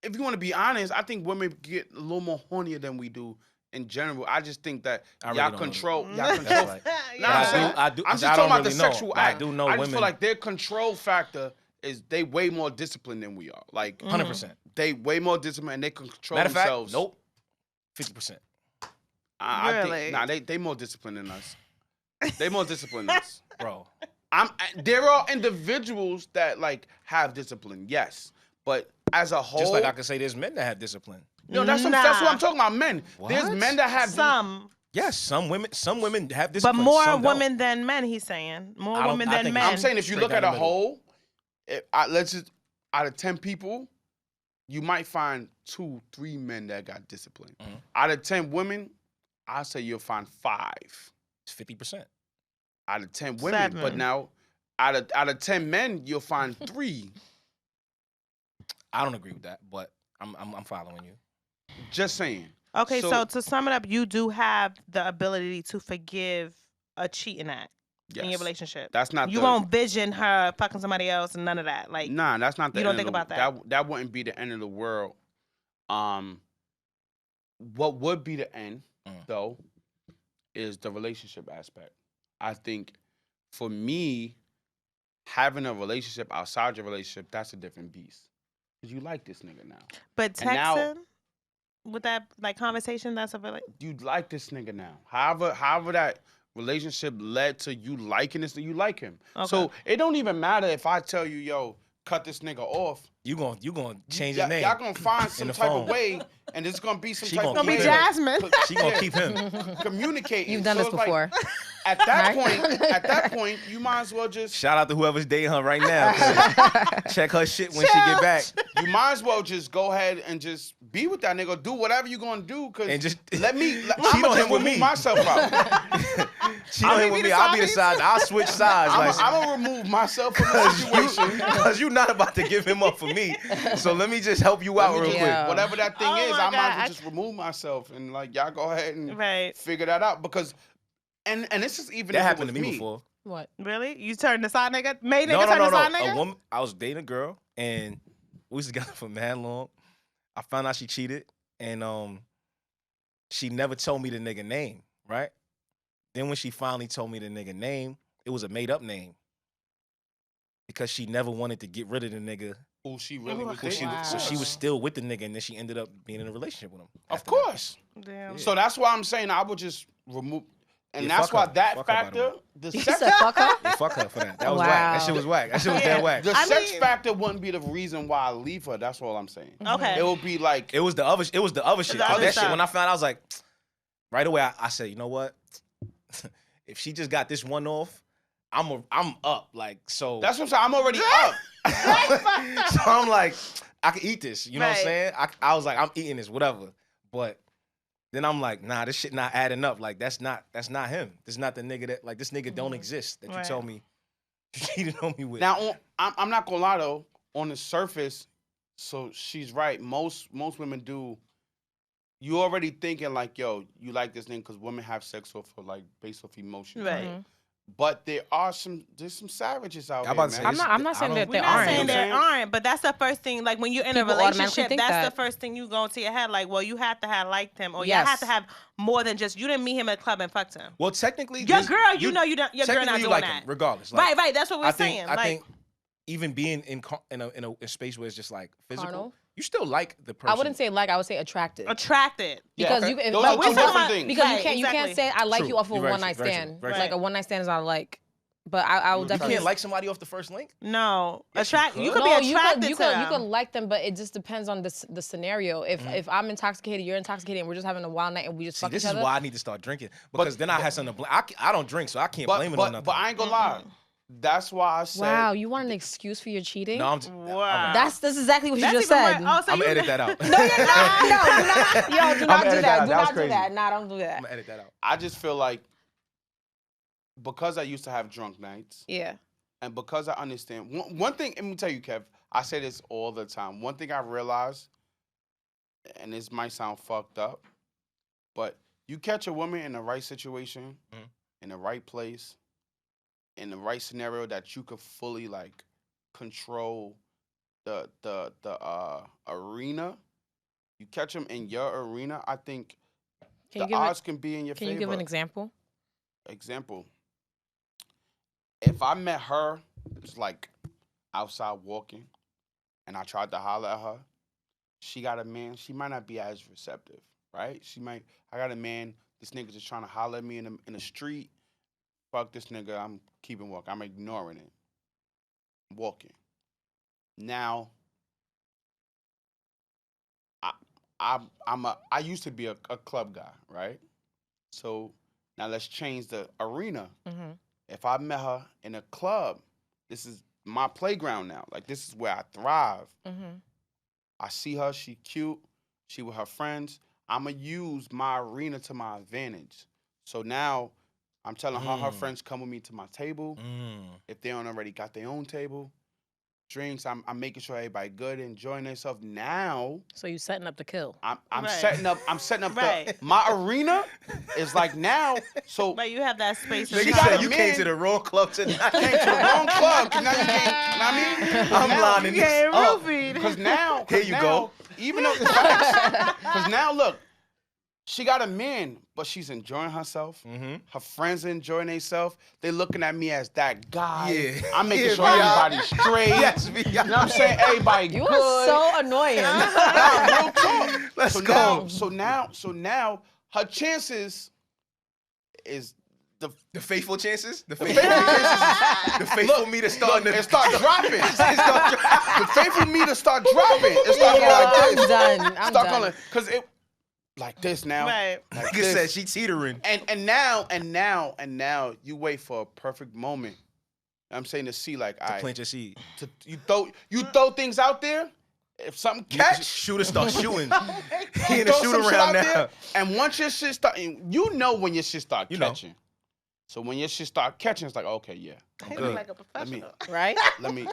if you want to be honest, I think women get a little more hornier than we do in general. I just think that y'all control. Y'all control. I do. I'm just talking about the sexual act. I do know women. I just feel like their control factor is they way more disciplined than we are. Like 100%. They way more disciplined and they can control Matter themselves. Nope. 50%. I think they more disciplined than us. They more disciplined than us, bro. There are individuals that like have discipline, yes, but as a whole, just like I can say, there's men that have discipline. No, that's what I'm talking about. Men. What? There's men that have some. Yes, some women have discipline. But more women than men. He's saying more women than men. I'm saying if you look at a whole, let's just out of 10 people, you might find 2, 3 men that got discipline. Mm-hmm. Out of 10 women, I say you'll find 5. It's 50%. Out of 10 women, 7. But now out of 10 men, you'll find 3. I don't agree with that, but I'm following you. Just saying. Okay, so to sum it up, you do have the ability to forgive a cheating act in your relationship. That's not. You won't vision her fucking somebody else and none of that. Like, nah, that's not. You don't think about that. That wouldn't be the end of the world. What would be the end though is the relationship aspect. I think for me, having a relationship outside your relationship, that's a different beast. Because you like this nigga now. But texting with that like conversation, that's a really... You like this nigga now. However that relationship led to you liking this, you like him. Okay. So it don't even matter if I tell you, yo, cut this nigga off. You gonna change his name. Y'all gonna find some type of way, and it's gonna be some type of way. It's gonna be Jasmine. She gonna keep him. Communicating. You've done this before. Like, at that point, you might as well just shout out to whoever's dating her right now. Check her shit when she get back. You might as well just go ahead and just be with that nigga. Do whatever you gonna do, cause and just I'm gonna just remove myself out. She don't hit with me. I'll be the side. I'll switch sides. I'm gonna remove myself from the situation because you're not about to give him up for me. So let me just help you out real quick. Whatever that thing is, I might as well just remove myself and like y'all go ahead and figure that out because. And this is even that happened to me before. What? Really? You turned the side nigga? Made nigga turn the side nigga? A woman, I was dating a girl and we was together for mad long. I found out she cheated and she never told me the nigga name, right? Then when she finally told me the nigga name, it was a made up name. Because she never wanted to get rid of the nigga. Who she really was So she was still with the nigga and then she ended up being in a relationship with him. Of course. Damn. So that's why I'm saying I would just remove. And that's why that factor, the sex fuck her? Yeah, fuck her for that. That was whack. That shit was whack. That shit was dead whack. The sex factor wouldn't be the reason why I leave her. That's all I'm saying. Okay. It would be like it was the other shit. That shit when I found out, I was like, right away I said, you know what? If she just got this one off, I'm up. Like so. That's what I'm saying. I'm already up. So I'm like, I can eat this. You know what I'm saying? I was like, I'm eating this, whatever. But then I'm like, nah, this shit not adding up. Like, that's not him. This is not the nigga that, like, this nigga don't exist that you told me you cheated on me with. Now, I'm not gonna lie, though. On the surface, so she's right. Most women do. You already thinking, like, yo, you like this nigga because women have sex off of, like, based off emotion. Right. Mm-hmm. But there's some savages out here, man. I'm not saying that there aren't. I'm not saying there aren't, but that's the first thing. Like when you're in a relationship, that's the first thing you go into your head. Like, well, you have to have liked him, or you have to have more than just you didn't meet him at a club and fucked him. Well, technically, your girl, you know, you don't. Your girl not doing like that, him, regardless. Like, right. That's what we're saying. I think even being in a space where it's just like physical, Carnal? you still like the person. I wouldn't say like. I would say attracted. Attracted. Because okay. you can, Those but are we two talking different about- things. because Right, you can't say I like True. you off of You're a right, one night very true, stand. very Like true. a one night stand is I like. But I will You definitely can't like somebody off the first link. No, Yes, you attract. You could. could No, be attracted to you them. could like them, but it just depends on the scenario. If I'm intoxicated, you're intoxicated, and we're just having a wild night and we just See, fuck this each is other. why I need to start drinking because then I have something to blame. I don't drink, so I can't blame it on nothing. But I ain't gonna lie. That's why I said. Wow, you want an excuse for your cheating? No, Wow. That's exactly what you That's just even said. worse. Oh, so I'm you gonna edit that out. No, you're not. No, do not. Yo, do not do edit that that. out. Do That was not do crazy. that. Nah, don't do that. I'm gonna edit that out. I just feel like because I used to have drunk nights, Yeah. and because I understand one thing. Let me tell you, Kev. I say this all the time. One thing I realized, and this might sound fucked up, but you catch a woman in the right situation, in the right place, in the right scenario that you could fully like control the arena. You catch them in your arena. I think Can you the give odds can be in your Can favor. you give an example? Example. If I met her, it's like outside walking, and I tried to holler at her, she got a man, she might not be as receptive, right? I got a man, this nigga just trying to holler at me in the street. Fuck this nigga, I'm keeping walking. I'm ignoring it. Walking. Now, I used to be a club guy, right? So now let's change the arena. Mm-hmm. If I met her in a club, this is my playground now. Like, this is where I thrive. Mm-hmm. I see her, she cute, she with her friends. I'ma use my arena to my advantage. So now I'm telling her friends come with me to my table. If they don't already got their own table, drinks, I'm making sure everybody good, enjoying themselves. Now So you setting up the kill. I'm Right. setting up Right. my arena is like now. So But you have that space. Nigga She of got said a you man. came to the wrong club tonight. I came to the wrong club. 'Cause now you can't, you know what I mean? I'm lining this getting up. roofied. Because now, Here you go. Even though it's facts, because now look, she got a man, but she's enjoying herself. Her friends are enjoying themselves. They looking at me as that guy. Yeah. I'm making Yeah, sure vi. everybody's straight. Yes, You know what I'm saying? Everybody You good. are so annoying. Nah, real talk. Let's so go. So now her chances is The faithful chances? The faithful faithful chances. The faithful me to start Look, it start dropping. The faithful me to start dropping. It Yo, start going like I'm this. done. I'm Start done. going because it like this now. Right. Like Nigga this. said she teetering. And now you wait for a perfect moment. I'm saying to see like To plant your seed. you throw things out there. If something catch, Shooter start shooting. He you in a throw shoot some shit around out now. there, and once your shit start, you know when your shit start You know. catching. So when your shit start catching, it's like, okay, yeah, He good. look like a let me professional. Right?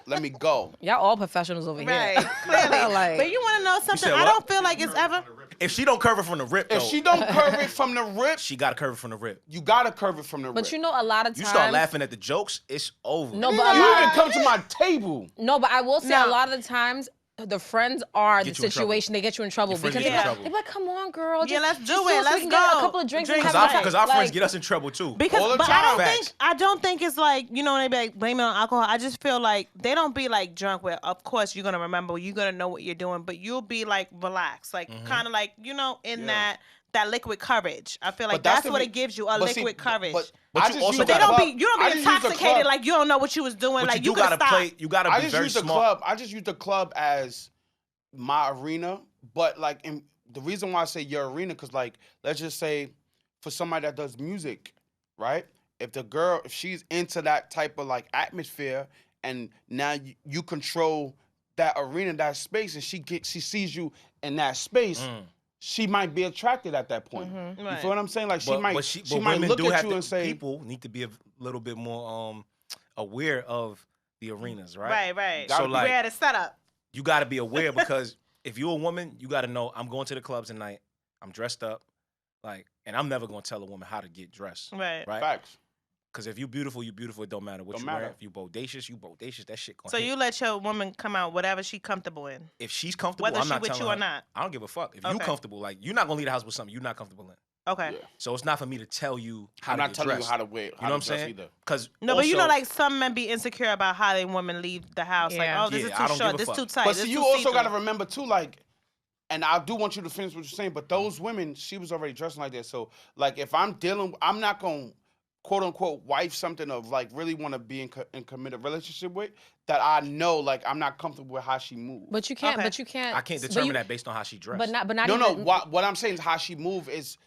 let me go. Y'all all professionals over Right. here. Clearly. Like- But you want to know something? said I what? don't feel like it's ever. If she don't curve it from the rip, If though, she don't curve it from the rip, she got to curve it from the rip. you gotta curve it from the rip. But you know, a lot of times You start laughing at the jokes, it's over. No, you but a even lot, come to my table. no, but I will say No. a lot of the times the friends are Get the you in trouble. situation. They get you in trouble Your friends because get you in they're trouble. like, come on, girl. Yeah, let's do just it. so we Let's can get go. a couple of drinks. Drinks and right. have Because fun. our friends Like, get us in trouble too. Because, All the but I don't time. think Facts. I don't think it's like, you know, they be like blame it on alcohol. I just feel like they don't be like drunk where of course you're gonna remember, you're gonna know what you're doing, but you'll be like relaxed, like kind of like, you know, in that liquid courage. I feel like But that's that's the what re- it gives you, a but see, liquid courage. But But I you just also use But they the gotta- don't club. be, you don't I be just use the intoxicated club. like you don't know what you was doing. But like you you gotta gotta stop. play. You gotta I be just very use the smart. club. I just use the club as my arena, but like, the reason why I say your arena, because like, let's just say, for somebody that does music, right? If she's into that type of like atmosphere, and now you control that arena, that space, and she sees you in that space, she might be attracted at that point. You Right. feel what I'm saying? Like she But might women look do at have you to, and say, people need to be a little bit more aware of the arenas, right? Right. So be like, We're at a setup. you got to be aware because if you're a woman, you got to know I'm going to the club tonight. I'm dressed up, like, and I'm never gonna tell a woman how to get dressed, Right. right? facts. Because if you beautiful, you beautiful. It don't matter what Don't you matter. wear. If you bodacious, you bodacious. That shit gonna So hit. you let your woman come out whatever she comfortable in. If she's comfortable, Whether I'm she not with telling you her. or not. I don't give a fuck. If you Okay. comfortable, like you're not gonna leave the house with something you're not comfortable in. Okay. Yeah. So it's not for me to tell you how I'm to not get telling dressed. you how to wear. You know what I'm saying? Because no, but you know, like some men be insecure about how they women leave the house. Like, oh, this is too short, this is too tight. But see, you also got to remember too, like, and I do want you to finish what you're saying. But those women, she was already dressing like that. So, like, if I'm not gonna quote unquote wife something of like really want to be in committed relationship with that I know like I'm not comfortable with how she moves. But you can't. But you can't. I can't determine that based on how she dressed. But not. No, even, no. What I'm saying is how she move is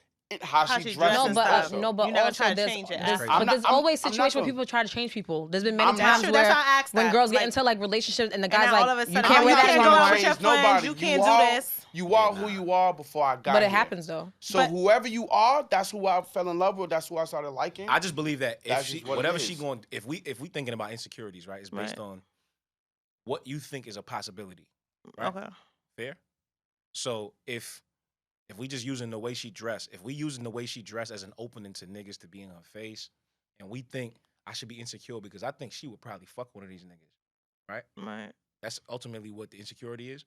how she dresses. No, but also there's always situations where people try to change people. There's been many times where when girls get into like relationships and the guy's like, you can't wear that anymore. You can't do this. You are who you are before I got here. But it happens though. So whoever you are, that's who I fell in love with. That's who I started liking. I just believe that if she, whatever she going, if we thinking about insecurities, right, it's based on what you think is a possibility. Right? Okay. Fair. So if we just using the way she dressed, if we using the way she dressed as an opening to niggas to be in her face, and we think I should be insecure because I think she would probably fuck one of these niggas, right? Right. That's ultimately what the insecurity is.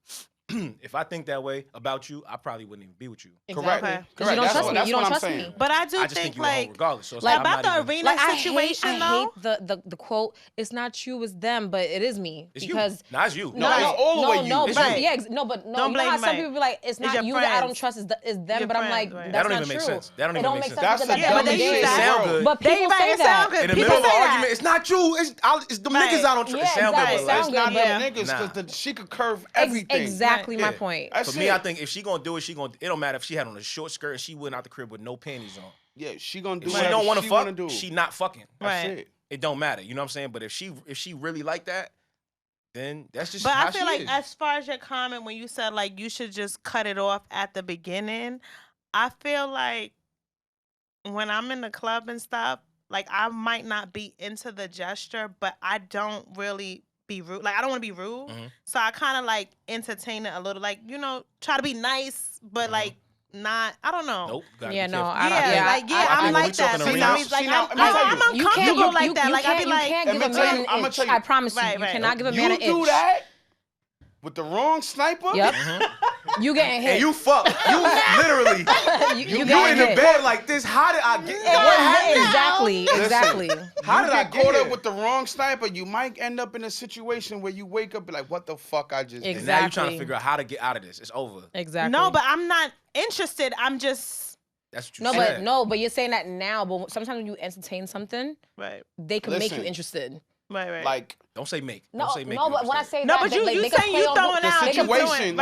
If I think that way about you, I probably wouldn't even be with you. Correct. Okay. Correct. You don't trust me. You don't trust me. But I just think you like regardless. So it's like like about the arena situation though. I hate the quote. It's not you, it's them, but it is me it's because you. Nah, it's you. No, it's all the way you. No, it's but you. yeah, no, but no. Don't you know blame how some Mike. people be like, it's not you that I don't trust, it's them. Your but I'm friends, like, right. that's that don't not even true. make sense. That don't even make sense. That's a but they use that. Sound good. But people say that in the middle of the argument. It's not you. It's the niggas I don't trust. It sound good, but it's not the niggas because she could curve everything. Exactly my point. For me, I think if she gonna do it, it don't matter if she had on a short skirt and she went out the crib with no panties on. Yeah, she gonna do. If she don't want to fuck, do. she not fucking. That's it. It don't matter. You know what I'm saying? But if she really like that, then that's just. But how I feel she like is. as far as your comment when you said like you should just cut it off at the beginning, I feel like when I'm in the club and stuff, like I might not be into the gesture, but I don't really be rude. Like I don't want to be rude, so I kind of like entertain it a little, like try to be nice, but like not. I don't know. Nope. Yeah, no. I'm like that. I'm uncomfortable like that. Like I be like, you can't give a man an inch. I promise you, you cannot give a man an inch. You do that with the wrong sniper. Yep. You getting hit. And you fuck. You literally. you in the bed like this. How did I get? What happened? Exactly. How did I get up with the wrong sniper? You might end up in a situation where you wake up and be like, "What the fuck I just?" Exactly. And now you're trying to figure out how to get out of this. It's over. Exactly. No, but I'm not interested. I'm just. That's what you said. But you're saying that now. But sometimes when you entertain something, they can make you interested. Right. Like, don't say make. No, don't say make. No, but when I say no, that, but they you can saying you throwing out the situation.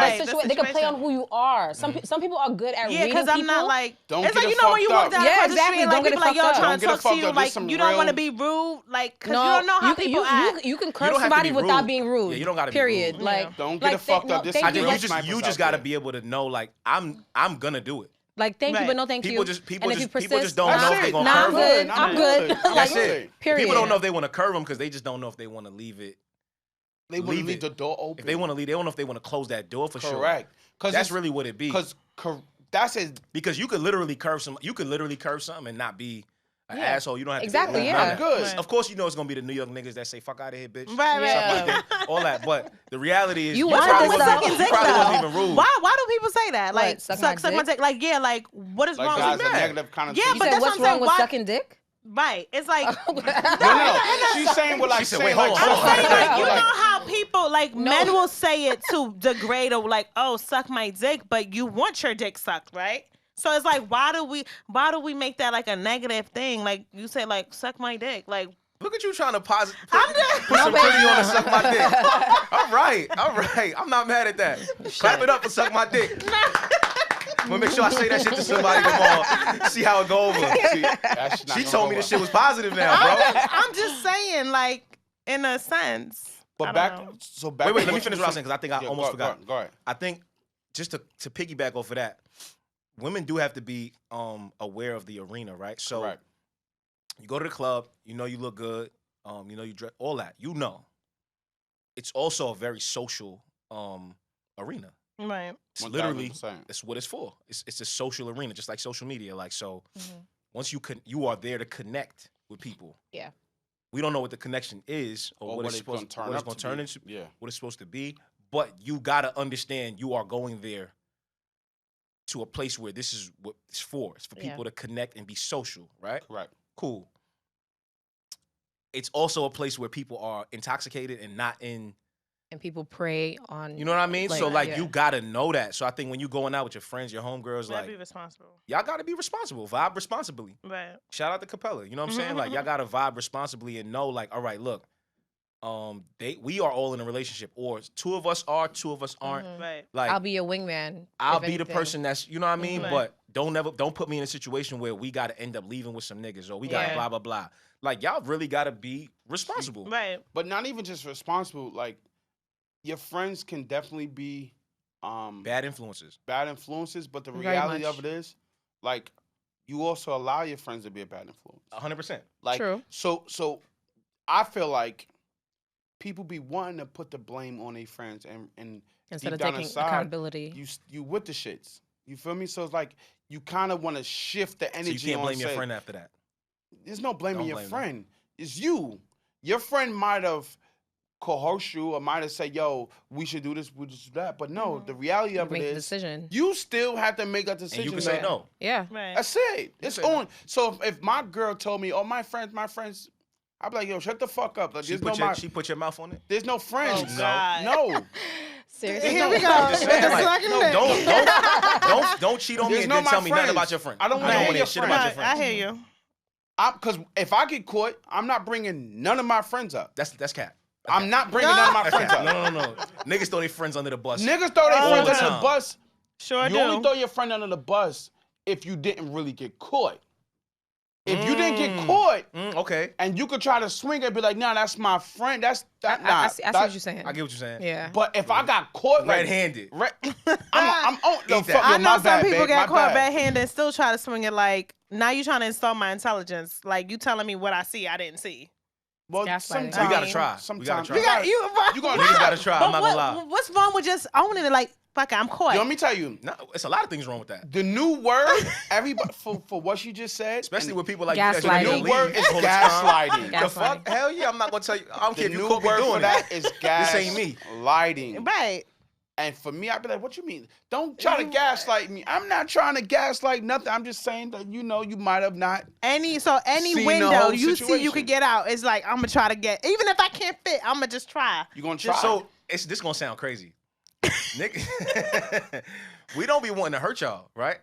They can play on who you are. Some people are good at reading people. Yeah, because I'm not like. Don't it's get like it when you walk down across the street, like people like yo trying to talk to you, like you don't want to be rude, like because you don't know how people act. You can curse somebody without being rude. Yeah, you don't gotta be period. rude. Like don't get it fucked up. You just gotta be able to know like I'm gonna do it. Like thank you, but no thank you. People just don't know if they're gonna curve them. I'm good. That's it. Period. People don't know if they want to curve them because they just don't know if they want to leave it. They want to leave the door open. If they want to leave, they don't know if they want to close that door for sure. Correct. That's really what it be. Because you could literally curve some. You could literally curve something and not be an asshole. You don't have to. Exactly. Yeah. Good. Of course, you know it's gonna be the New York niggas that say "fuck out of here, bitch." Right. Like that, all that. But the reality is, you probably wasn't even rude. Why do people say that? Like suck my dick. Like like what is wrong with that? Negative connotation. Yeah, but that's what's wrong with sucking dick. Right. It's like no. She's saying what like saying. Hold on. I'm saying like you know how people like men will say it to degrade or like suck my dick, but you want your dick sucked, right? So it's like why do we make that like a negative thing? Like you say like suck my dick, like. Look at you trying to put some pretty on to suck my dick. All right. I'm not mad at that. Clap it up for suck my dick. I'm gonna make sure I say that shit to somebody tomorrow. See how it go over. She told me this shit was positive now, bro. I'm just saying, like, in a sense. But wait, let me finish what I was saying because I think I almost forgot. Go ahead. I think just to piggyback off of that, women do have to be aware of the arena, right? So Correct. You go to the club, you know you look good, you know you dress, all that, you know. It's also a very social arena. Right. It's literally, that's what it's for. It's a social arena, just like social media. Like, so once you are there to connect with people. Yeah. We don't know what the connection is or what it's supposed to turn into, what it's supposed to be, but you got to understand you are going there to a place where this is what it's for. It's for people to connect and be social, right? Right. Cool. It's also a place where people are intoxicated and not in. And people prey on. You know what I mean? So you gotta know that. So I think when you going out with your friends, your homegirls, like be responsible. Y'all gotta be responsible. Vibe responsibly. Right. Shout out to Capella. You know what I'm saying? Like y'all gotta vibe responsibly and know like, all right, look, we are all in a relationship, or 2 of us are, 2 of us aren't. Right. Like I'll be your wingman. I'll be the person that's, you know what I mean? But don't put me in a situation where we gotta end up leaving with some niggas or we gotta blah blah blah. Like y'all really gotta be responsible. Right. But not even just responsible, like your friends can definitely be bad influences. But the reality of it is, like, you also allow your friends to be a bad influence. 100%. Like, true. So I feel like people be wanting to put the blame on their friends and instead of deep down taking inside, accountability. You with the shits. You feel me? So it's like you kind of want to shift the energy. So you can't blame your friend after that. There's no blaming your friend. It's you. Your friend might have coerced you or might have said, yo, we should do this, we should do that. But no, the reality of it is, decision. You still have to make a decision. And you can say no. Yeah. Right. That's it. It's on. So if my girl told me, oh, my friends, I'd be like, yo, shut the fuck up. Like, she put your mouth on it? There's no friends. Oh, God. No. Seriously. Here we go. Don't cheat on me and then tell me nothing about your friend. I don't want to hear your shit about your friend. I hear you. Because if I get caught, I'm not bringing none of my friends up. That's cap. I'm not bringing none of my friends up. No. Niggas throw their friends under the bus. Niggas throw their friends the under the bus. Sure you only throw your friend under the bus if you didn't really get caught. If you didn't get caught, okay, and you could try to swing it and be like, nah, that's my friend. I see what you're saying. I get what you're saying. Yeah. But if I got caught red-handed, I'm on. Yo, I know some people get caught red-handed and still try to swing it like, now you trying to insult my intelligence. Like, you telling me what I see, I didn't see. Well, sometimes we gotta try. Sometimes You gotta try. I'm not gonna lie. What's wrong with just owning it? Like, fuck it, I'm caught. Yo, let me tell you. No, it's a lot of things wrong with that. The new word, everybody for what she just said, especially with people like gaslighting. The new word is gaslighting. The fuck? Hell yeah, I'm not gonna tell you. I don't care if you caught me doing doing that. Is This ain't me. Lighting. Right. And for me, I'd be like, what you mean? Don't try to gaslight me. I'm not trying to gaslight nothing. I'm just saying that, you might have not. Any window you see you could get out, it's like, I'm going to try to get. Even if I can't fit, I'm going to just try. You going to try? So, this going to sound crazy. Nick, we don't be wanting to hurt y'all, right?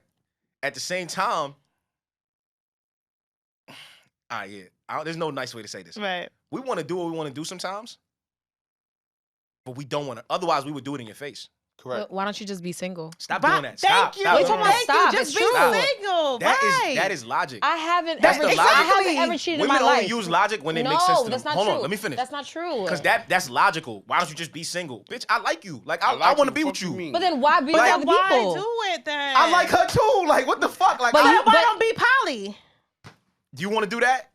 At the same time, there's no nice way to say this. Right. We want to do what we want to do sometimes, but we don't want to. Otherwise, we would do it in your face. Correct. Why don't you just be single? Stop doing that. Thank you. Just be single. That is logic. I haven't That's ever. the logic. I haven't ever cheated in my Women life. only use logic when it makes sense to them. That's not Hold true. on, let me finish. That's not true. Because that's logical. Why don't you just be single, bitch? I like you. Like I want to be with you. But then why be with other people? Why do it then? I like her too. Like what the fuck? Like why don't be poly? Do you want to do that?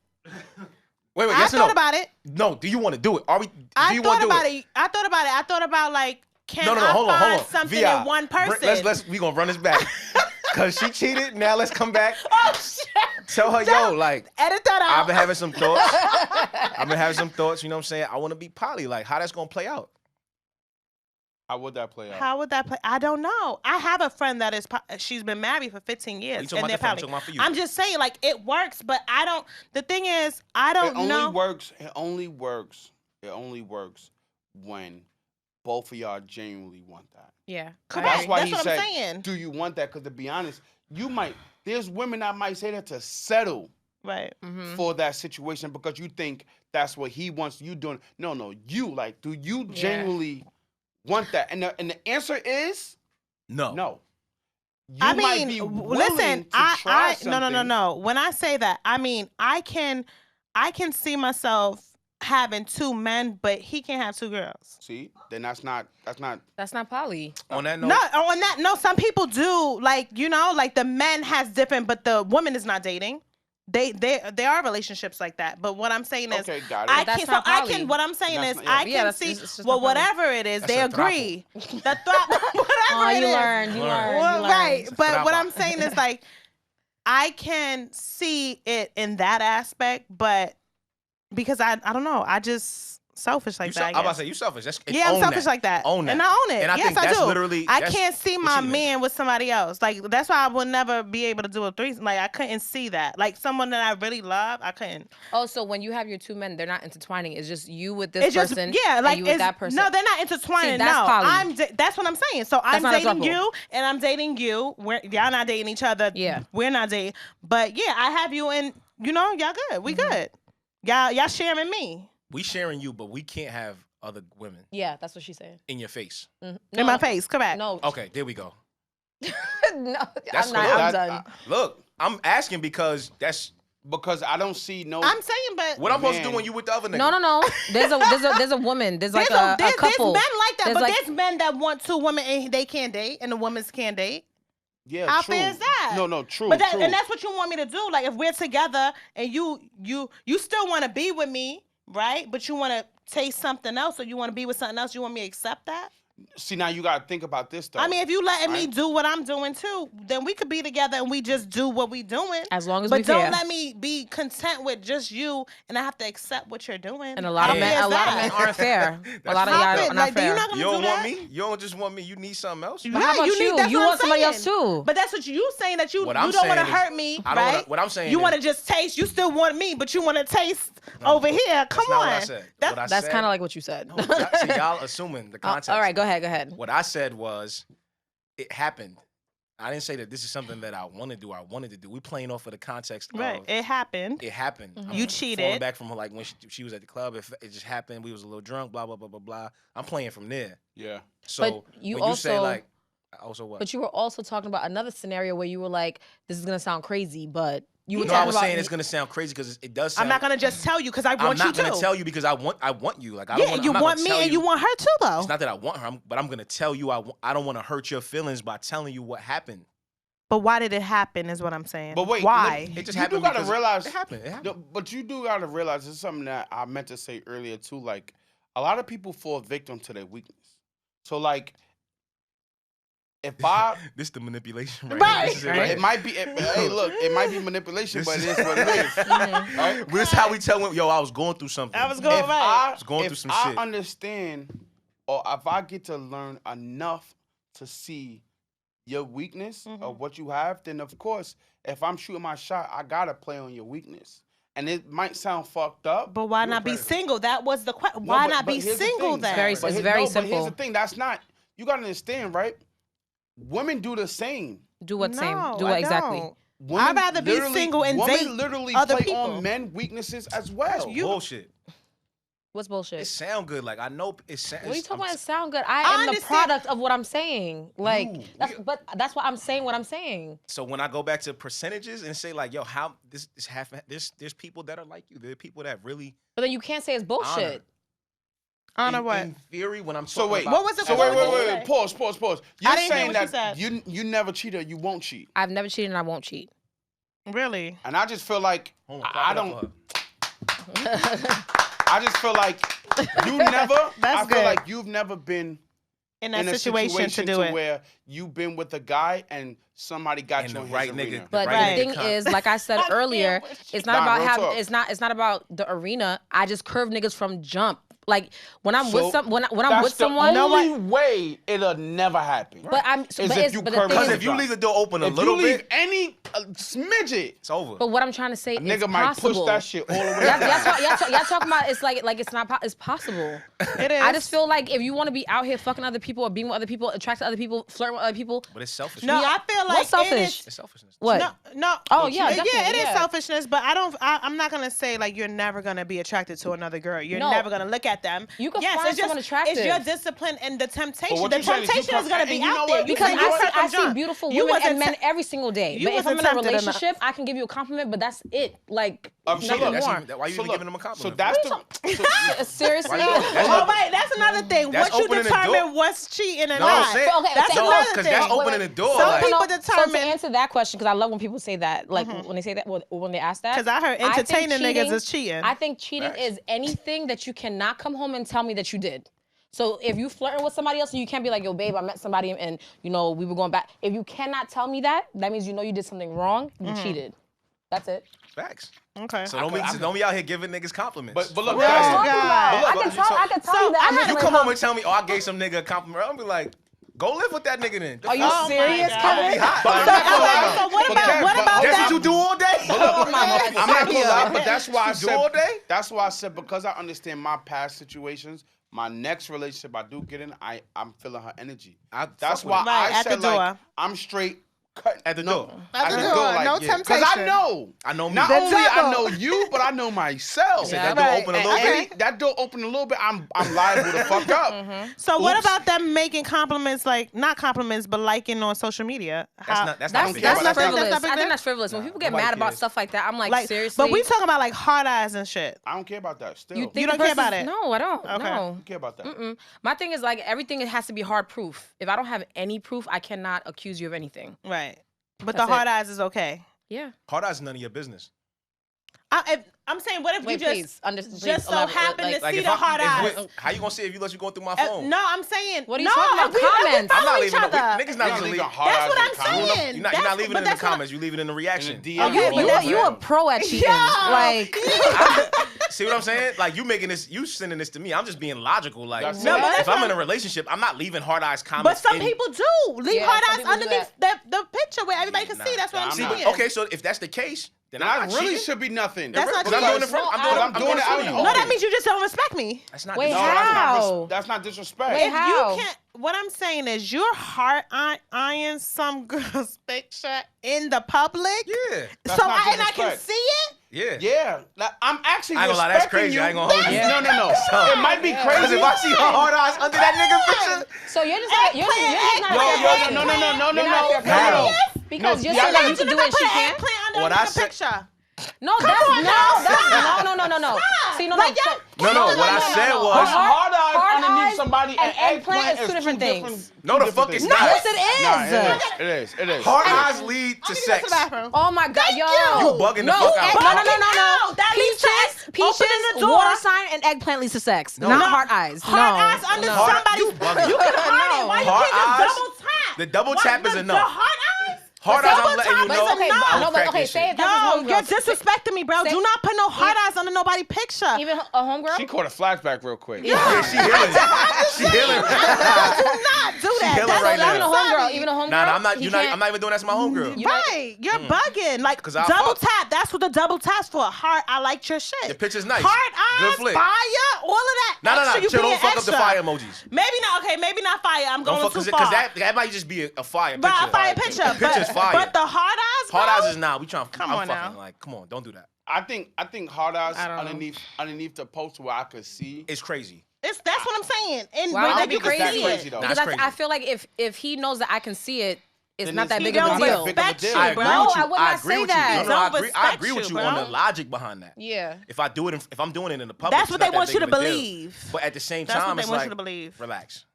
Wait, I thought about it. No, do you want to do it? I thought about it. I thought about like, can I find something in one person? We gonna run this back. Cause she cheated. Now let's come back. Oh shit. Tell her, yo, like edit that out. I've been having some thoughts. You know what I'm saying? I want to be poly. Like how that's gonna play out? How would that play out? How would that play? I don't know. I have a friend that is. She's been married for 15 years. And they're poly. I'm just saying, like it works, but I don't. The thing is, I don't know. It only works when both of y'all genuinely want that. Yeah. Correct. That's why he what said, I'm saying. do you want that? Because to be honest, there's women that might say that to settle for that situation because you think that's what he wants you doing. No, you like, do you genuinely want that? And the answer is no. You might be willing to try something. No. When I say that, I mean I can see myself having 2 men, but he can't have 2 girls. See, then that's not On poly. that note, no. Some people do, like like the men has different, but the woman is not dating. There are relationships like that. But what I'm saying is, okay, got it. I can. What I'm saying is, I can see. Well, whatever it is, they agree. The whatever it is. You learned. Right, but what I'm saying is, like, I can see it in that aspect, but. Because I don't know. I just selfish like that. I'm about to say you selfish. I'm selfish like that. Own that. And I own it. And I yes, think I that's do. literally. I can't see my man with somebody else. Like that's why I would never be able to do a threesome. Like I couldn't see that. Like someone that I really love, I couldn't. Oh, so when you have your two men, they're not intertwining. It's just you with this person. Like and you with that person. No, they're not intertwining. See, that's poly. That's what I'm saying. So I'm dating you, and I'm dating you. Y'all not dating each other. Yeah, we're not dating. But yeah, I have you, and y'all good. We good. Y'all sharing me. We sharing you, but we can't have other women. Yeah, that's what she's saying. In your face. Mm-hmm. In my face. Correct. No. Okay, there we go. No, I'm done. Look, I'm asking because I don't see no. I'm saying, but what I'm supposed to do when you with the other nigga? No. There's a woman. There's like a couple. There's men like that, but there's men that want two women and they can't date, and the women can't date. Yeah, how true. fair is that? No, true. But true. And that's what you want me to do. Like if we're together and you still want to be with me, right? But you want to taste something else, or you want to be with something else. You want me to accept that? See, now you gotta think about this though. I mean, if you letting me do what I'm doing too, then we could be together and we just do what we doing. As long as but we don't fair. let me be content with just you, and I have to accept what you're doing. And a lot of men aren't fair. A lot of y'all are not fair. You don't want me. You don't just want me. You need something else. But how about you? You want somebody else too. But that's what you saying, that you don't want to hurt me, right? What I'm saying, you want to just taste. You still want me, but you want to taste over here. Come on. What I said. That's kind of like what you said. See, y'all assuming the context. All right, go ahead. What I said was, it happened. I didn't say that this is something that I want to do. I wanted to do. We playing off of the context of it happened. It happened. Mm-hmm. You cheated. Falling back from her, like when she was at the club. It just happened. We was a little drunk. Blah blah blah blah blah. I'm playing from there. Yeah. So you say like, also what? But you were also talking about another scenario where you were like, "This is gonna sound crazy," but you were I was saying it's gonna sound crazy because it does. I'm not gonna just tell you because I want you to. I'm not gonna tell you because I want you. Like you want me and you want her too, though. It's not that I want her, but I'm gonna tell you. I don't want to hurt your feelings by telling you what happened. But why did it happen? Is what I'm saying. But wait, why? It just you happened. You do gotta realize it happened. But you do gotta realize it's something that I meant to say earlier too. Like a lot of people fall victim to their weakness. So like. If I this the manipulation, right? It might be. Hey, look, it might be manipulation, but it is what it is. Right? This is how we tell women, yo, I was going through something. I was going right. Through some shit. If I understand, or if I get to learn enough to see your weakness of what you have, then of course, if I'm shooting my shot, I gotta play on your weakness. And it might sound fucked up. But why not be single? That was the question. Why not be single then? It's very simple. But here's the thing. That's not. You gotta understand, right? Women do the same. Do what same? Do what what exactly? I'd rather be single and date literally other play people. on men weaknesses as well. That's bullshit. What's bullshit? It sound good. Like I know it sound. What are you talking about? It sound good. I am the product of what I'm saying. Like but that's why I'm saying what I'm saying. So when I go back to percentages and say like, yo, how this half there's people that are like you. There are people that really. But then you can't say it's bullshit. Honor what? In theory, when I'm so wait, what was the wait. Pause. You're saying that you never cheat or you won't cheat. I've never cheated and I won't cheat. Really? And I just feel like I don't. I just feel like you never. I feel like you've never been in a situation to do it where you've been with a guy and somebody got you in the right his nigga. arena. But the thing is, like I said earlier, it's not about how it's not about the arena. I just curve niggas from jump. Like when I'm with someone, that's the only way it'll never happen. But I'm because if you leave the door open a little bit, if you leave any smidget, it's over. But what I'm trying to say, nigga might push that shit all the way. Y'all talking about it's like it's not it's possible. It is. I just feel like if you want to be out here fucking other people or being with other people, attracting other people, flirting with other people, but it's selfish. No, I feel like what's selfish? It's selfishness. What? No. Oh yeah, it is selfishness. But I'm not gonna say like you're never gonna be attracted to another girl. You're never gonna look at them. You can find someone attractive. It's your discipline and the temptation. The temptation is gonna be out there because I see beautiful women and men every single day. But if I'm in a relationship, I can give you a compliment, but that's it. Like nothing more. Why you even giving them a compliment? So that's the seriously. Oh wait, that's another thing. Once you determine what's cheating and not, that's another thing. Because that's opening the door. Some people determine. So to answer that question, because I love when people say that, like when they say that, when they ask that. Because I heard entertaining niggas is cheating. I think cheating is anything that you cannot come home and tell me that you did. So if you flirting with somebody else and you can't be like, yo, babe, I met somebody and we were going back. If you cannot tell me that, that means you know you did something wrong. You cheated. That's it. Facts. Okay. So don't be out here giving niggas compliments. But look, I can tell you that. You come home and tell me, I gave some nigga a compliment. I'll be like, go live with that nigga then. Are you serious, Kevin? So what about That's that? what you do all day? I'm not gonna lie, but that's why I said all day. That's why I said, because I understand my past situations, my next relationship I do get in, I'm feeling her energy. That's why I said like I'm straight. At the door. At the door. Like, No temptation. Because I know me. Not only I know you, but I know myself. That door open a little bit. That door open a little bit. I'm liable to fuck up. So what about them making compliments, like not compliments, but liking on social media? That's not frivolous. I think that's frivolous. When people get mad about stuff like that, I'm like seriously. But we talking about like hard eyes and shit. I don't care about that. Still, You don't care about it? No, I don't. Okay. No. I don't care about that. My thing is like everything has to be hard proof. If I don't have any proof, I cannot accuse you of anything. Right. But That's the hard eyes is okay. Yeah. Hard eyes is none of your business. I'm saying, what if you just please so happen to see the hard eyes? How you gonna see if you let you go through my phone? No, I'm saying. What are you talking about? Comments. I'm not leaving Niggas not leaving. That's what I'm saying. You're not leaving it in the comments. You leave it in the reaction. You a pro at cheating. Like, see what I'm saying? Like you sending this to me. I'm just being logical. Like, if I'm in a relationship, I'm not leaving hard eyes comments. But some people do leave hard eyes underneath the picture where everybody can see. That's what I'm saying. Okay, so if that's the case, then I really should be nothing. That's not cheating. I'm doing it out. No, that means you just don't respect me. That's not. Wait, how? That's not disrespect. Wait, If how? you can't, what I'm saying is you're heart eyeing some girl's picture in the public. Yeah. That's So not I can see it. Yeah. Yeah. Like, I'm actually I ain't gonna lie, that's crazy. You. I ain't gonna hold you. No. It might be crazy. If I see her hard eyes under that nigga picture. So you're just not. No. Because you're saying that you can do it, she can't. What I said. Picture. No, that's no. See, no. What I said was hard eyes underneath somebody and eggplant is two different things. No, the fuck it's not. Yes, it is. Hard eyes lead to sex. Oh my God, yo. You bugging the fuck out. No. That Peaches, water sign, and eggplant leads to sex. Not hard eyes. Hard eyes under somebody's. You can hard it. Why you can't just double tap? The double tap is enough. The hard eyes. Hard eyes, I'm letting you know. Okay, say it. Yo, you're disrespecting me, bro. Do not put no hard eyes under nobody's picture. Even a homegirl? She caught a flashback real quick. Yeah, she healing. She healing. Do not do that. Healing right now. Even a homegirl. Nah, I'm not even doing that to my homegirl. Right, you're bugging. Like double tap. That's what the double tap's for. Heart. I liked your shit. The picture's nice. Heart eyes, good flick. fire, all of that. No. Chill, don't fuck up the fire emojis. Maybe not. Okay, maybe not fire. I'm going too far. Because that might just be a fire picture. But a fire picture. The picture's fire. But the hard eyes, bro? Hard eyes is not. We trying to come on now. Like, come on, don't do that. I think hard eyes underneath the post where I could see. It's crazy. That's what I'm saying. And why that you can see it. Because I feel like if he knows that I can see it, it's not that big of a deal. I would not say that. I agree with you on the logic behind that. Yeah. If I'm doing it in the public, that's what they want you to believe. But at the same time, it's what they want like, you to believe. Relax.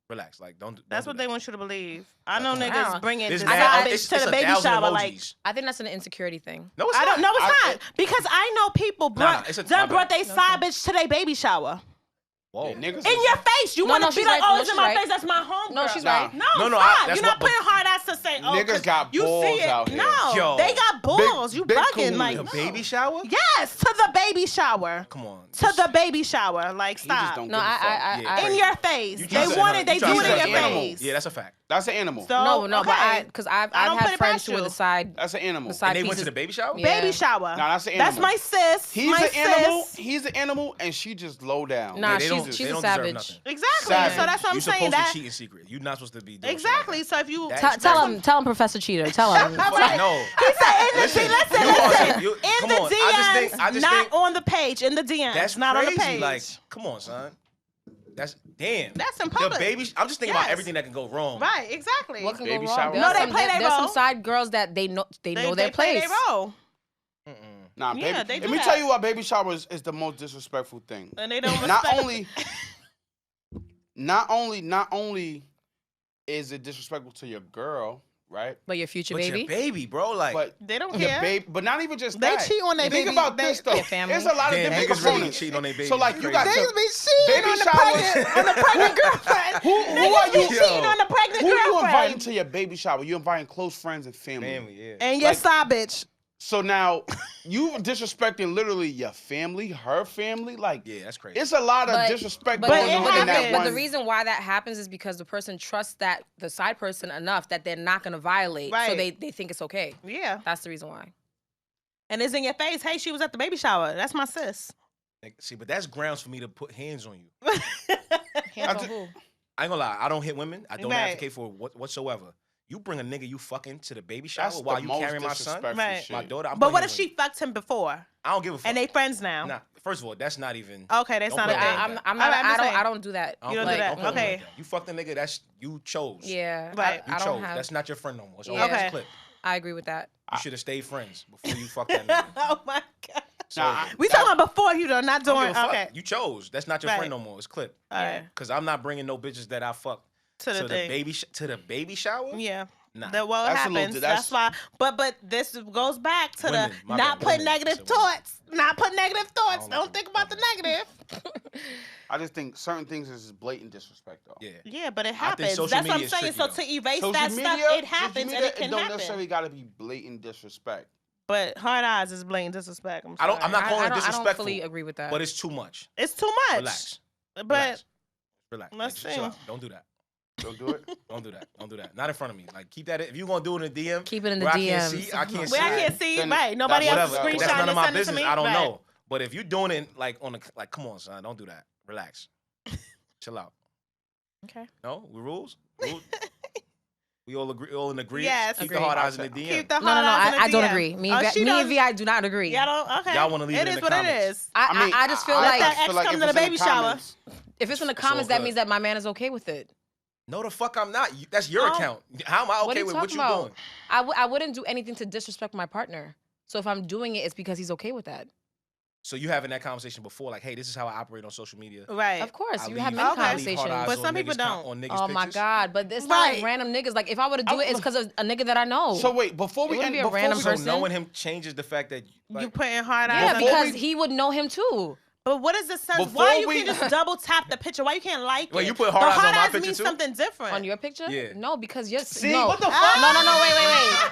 Relax. Like don't. That's what they want you to believe. I know niggas bringing to the baby shower. Like I think that's an insecurity thing. No, it's not. No, it's not. Because I know people brought their side bitch to their baby shower. Whoa. In your face. You want to be like, oh, it's in my face. That's my home. No, she's right. No, you're not putting hard eyes to say, oh, niggas got balls out here. No, they got balls. You bugging. Like, the baby shower? Yes, to the baby shower. Come on. To the baby shower. Like, stop. No, I in your face. They want it. They do it in your face. Yeah, that's a fact. That's an animal. No, but because I've had friends who were the side. That's an animal. And they went to the baby shower? Baby shower. No, that's an animal. That's my sis. He's an animal, and she just low down. Nah, she's a savage. Exactly. So that's what I'm saying. You're supposed to cheat in secret. You're not supposed to be doing exactly. So if you tell him, Professor Cheater. Tell him. No. He said, listen. In the DMs, not on the page. In the DMs, that's not on the page. Like, come on, son. That's damn. That's in public. The baby. I'm just thinking about everything that can go wrong. Right. Exactly. What can baby go wrong? shower. No, they play their role. There's some side girls that they know their place. They role. Nah, yeah, baby. Let me tell you why baby shower is the most disrespectful thing. And they don't respect. Not only is it disrespectful to your girl, right? But your future baby. Your baby, bro. Like, but they don't care. But not even just they that. cheat on their baby. Think about this though. There's a lot of different components. Cheat on their baby. So like you got they be cheating on the pregnant girlfriend. Who are you cheating on the pregnant girlfriend? Who you inviting to your baby shower? You inviting close friends and family. Family, yeah. And your side bitch. So now you disrespecting literally your family, her family. Like, yeah, that's crazy. It's a lot of disrespect but going on in that one. But the reason why that happens is because the person trusts that the side person enough that they're not going to violate. Right. So they think it's okay. Yeah. That's the reason why. And it's in your face. Hey, she was at the baby shower. That's my sis. See, but that's grounds for me to put hands on you. Hands on who? I ain't gonna lie. I don't hit women. I don't advocate for whatsoever. You bring a nigga you fucking to the baby shower while you carrying my son, my daughter. But what if she fucked him before? I don't give a fuck. And they friends now. Nah, first of all, that's not even. Okay, that's not a thing. I don't do that. You don't do that. Okay. You fucked a nigga. That's you chose. Yeah. Right. You chose. That's not your friend no more. So okay. Clip. I agree with that. You should have stayed friends before you fucked that nigga. Oh my god. So, we talking about before you though, not during. Okay. You chose. That's not your friend no more. It's Clip. All right. Because I'm not bringing no bitches that I fucked to the baby shower. Yeah. Nah. That happens. That's why. But this goes back to the not put negative thoughts. Not put negative thoughts. Don't think about the negative. I just think certain things is blatant disrespect, though. Yeah. Yeah, but it happens. That's what I'm saying. So to erase that stuff, it happens and it can happen. It don't necessarily got to be blatant disrespect. But hard eyes is blatant disrespect. I'm not calling it disrespectful. I don't fully agree with that. But it's too much. It's too much. Relax. But relax. Let's see. Don't do that. Don't do it. Don't do that. Don't do that. Not in front of me. Like keep that. If you gonna do it in the DM, keep it in the DMs. I can't see. Where I can't see. Right. Nobody else screenshot. That's none of my business. I don't right. know. But if you're doing it like, come on, son, don't do that. Relax. Chill out. Okay. No, we rules. We all agree. All in agreement. Yes. Keep the hard eyes in the DM. Keep the hard eyes in the DM. I don't agree. Me and Vi do not agree. Y'all don't. Okay. Y'all want to leave it in the comments. It is what it is. I just feel like that ex comes to the baby shower. If it's in the comments, that means that my man is okay with it. No, the fuck I'm not. That's your account. How am I okay with what you doing? I wouldn't do anything to disrespect my partner. So if I'm doing it, it's because he's okay with that. So you having that conversation before, like, hey, this is how I operate on social media. Right. Of course. You have many conversations. But some people don't. Oh my God. But it's not like random niggas. Like if I were to do it, it's because of a nigga that I know. So wait, before we end, be a random person. So knowing him changes the fact that you put in hard eyes. Yeah, because he would know him too. But what is the sense? Why you can't just double tap the picture? Why you can't like it? Well, you put hard eyes on my picture means too? something different. On your picture? Yeah. No, because you're... See, no. what the fuck?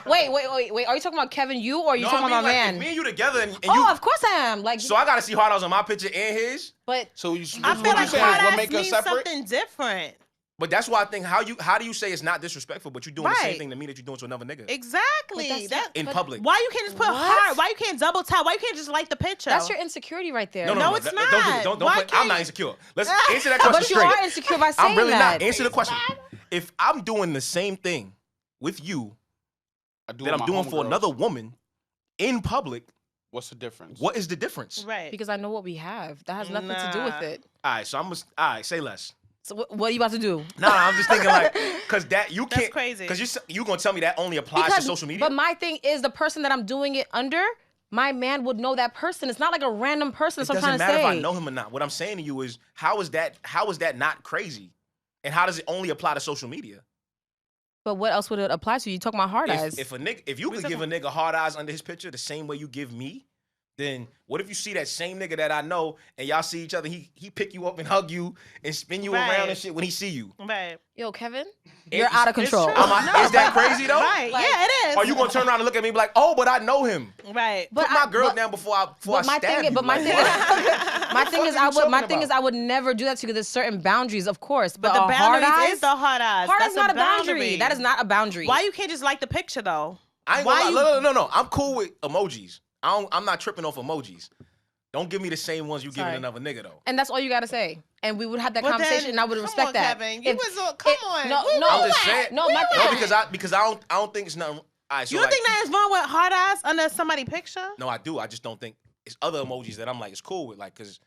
No, wait. Are you talking about Kevin, you, or are you talking about my man? Me and you together and you... Oh, of course I am. Like, so I got to see hard eyes on my picture and his? But... So I feel like hard eyes means something different. But that's why I think how do you say it's not disrespectful, but you're doing the same thing to me that you're doing to another nigga? Exactly. In public. Why you can't just put hard? Why you can't double tap? Why you can't just like the picture? That's your insecurity right there. No, it's not. Don't I'm not insecure. Let's answer that question straight. But you are insecure by saying that. I'm really not. Answer the question. If I'm doing the same thing with you that I'm doing for another woman in public, what's the difference? What is the difference? Right. Because I know what we have. That has nothing to do with it. All right, so all right, say less. So what are you about to do? No, I'm just thinking like, cause you can't. That's crazy. Cause you gonna tell me that only applies to social media? But my thing is the person that I'm doing it under, my man would know that person. It's not like a random person. That's what I'm trying to say. It doesn't matter if I know him or not. What I'm saying to you is, how is that not crazy? And how does it only apply to social media? But what else would it apply to? You talking about hard eyes? If you could give a nigga hard eyes under his picture the same way you give me, then what if you see that same nigga that I know and y'all see each other, he pick you up and hug you and spin you around and shit when he see you? Right. Yo, Kevin, you're out of control. Is that crazy though? Right. Like, yeah, it is. Are you gonna turn around and look at me and be like, oh, but I know him? Right. Put my girl down before I stab you. But my thing is, I would never do that to you. There's certain boundaries, of course. But the boundary hard eyes is the hard eyes. Hard eyes is not a boundary. That is not a boundary. Why you can't just like the picture though? I ain't gonna lie. No. I'm cool with emojis. I'm not tripping off emojis. Don't give me the same ones you giving another nigga though. And that's all you gotta say. And we would have that conversation, and I would respect that. Kevin. Come on. No, I'm just saying. No, my thing. Because I don't think it's nothing. Right, so you don't think that is wrong with hard eyes under somebody's picture? No, I do. I just don't think it's other emojis that I'm like it's cool with, like because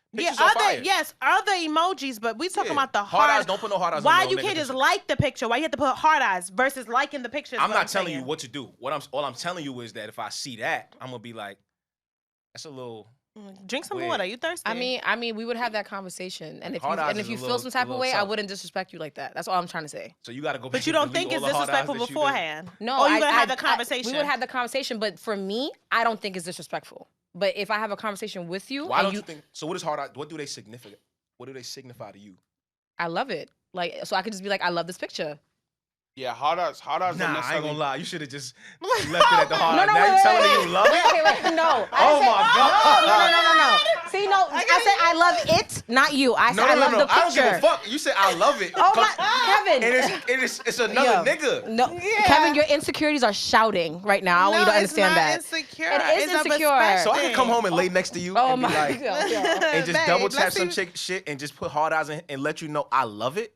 other emojis, but we talking about the hard eyes. Don't put no hard eyes. Why you can't just like the picture? Why you have to put hard eyes versus liking the picture? I'm not telling you what to do. All I'm telling you is that if I see that, I'm gonna be like, that's a little. Drink some water. You thirsty? I mean, we would have that conversation, and if you feel some type of way, I wouldn't disrespect you like that. That's all I'm trying to say. So you got to go. But you don't think it's disrespectful beforehand? No, you gonna have the conversation. We would have the conversation, but for me, I don't think it's disrespectful. But if I have a conversation with you, why don't you think? So what is hard? What do they signify? What do they signify to you? I love it. Like, so I could just be like, I love this picture. Yeah, hard eyes. Nah, I ain't gonna lie. You should have just left it at the hard eyes. Now you telling me you love it? Wait, no. Oh my God. No. See, no, I said I love it, not you. I said I love the picture. I don't give a fuck. You said I love it. Oh my, Kevin. And it's another nigga. No, Kevin, your insecurities are shouting right now. I want you to understand that. Insecure. It is insecure. So I can come home and lay next to you and be like, God. and just double tap some shit and just put hard eyes and let you know I love it.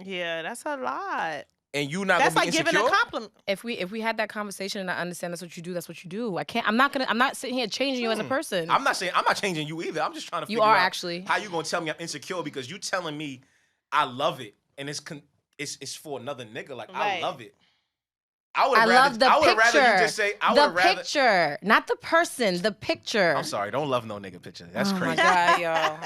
Yeah, that's a lot. And you not that's gonna be like insecure? giving a compliment. If we had that conversation and I understand that's what you do, that's what you do. I'm not sitting here changing you as a person. I'm not changing you either. I'm just trying to figure out actually how you gonna tell me I'm insecure because you telling me I love it and it's for another nigga. Like I love it. I would rather you just say picture, not the person, the picture. I'm sorry, don't love no nigga picture. That's crazy. Oh my God, yo.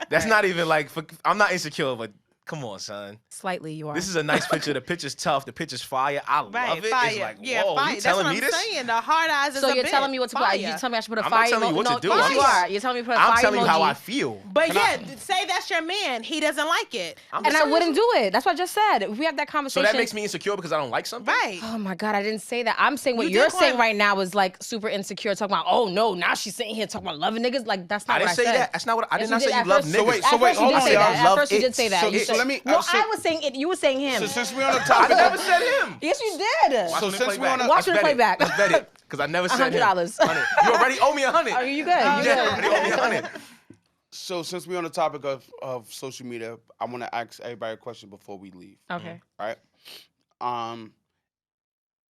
That's not even like I'm not insecure, but come on, son. Slightly, you are. This is a nice picture. The picture's tough. The picture's fire. I love it. Fire. It's like, yeah, whoa, fire. you telling me this? That's what I'm saying. The hard eyes is so a you're bit. telling me what to put. You tell me I should put a fire. I'm not telling you what to do. Yes, you are. You're telling me to put a fire I'm telling you how emoji. I feel. But say that's your man. He doesn't like it. And I wouldn't do it. That's what I just said. If we have that conversation. So that makes me insecure because I don't like something? Right. Oh my God, I didn't say that. I'm saying what you're saying right now is like super insecure. Talking about, oh no, now she's sitting here talking about loving niggas. Like that's not what I said. I didn't say that. That's not what I did not say you love niggas. So wait, hold on. At first you did say that. So let me. No, I was saying it. You were saying him. So since we're on the topic, I never said him. Yes, you did. So since we're on the watch the playback. Let's bet it because I never said $100. You already owe me $100. Are you good? You already owe me $100. So since we're on the topic of social media, I want to ask everybody a question before we leave. Okay. All right.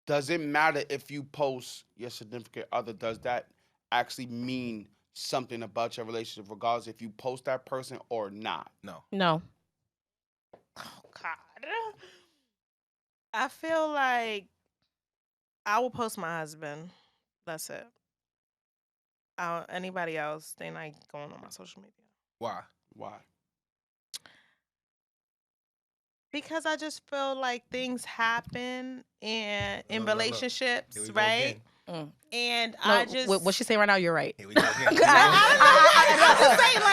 Does it matter if you post your significant other? Does that actually mean something about your relationship, regardless if you post that person or not? No. Oh God. I feel like I will post my husband. That's it. Anybody else, they not going on my social media. Why? Because I just feel like things happen in relationships, right? And I just what she saying right now, you're right. Here we go again.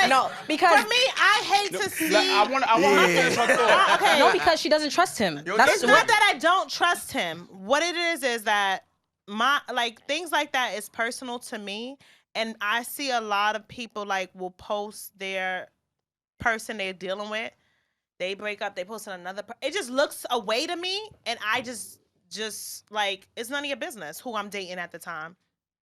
No, because for me, I hate to see. I want to finish my thought. Okay. No, because she doesn't trust him. It's not that I don't trust him. What it is that things like that is personal to me, and I see a lot of people will post their person they're dealing with. They break up, they post another. It just looks away to me, and I just it's none of your business who I'm dating at the time.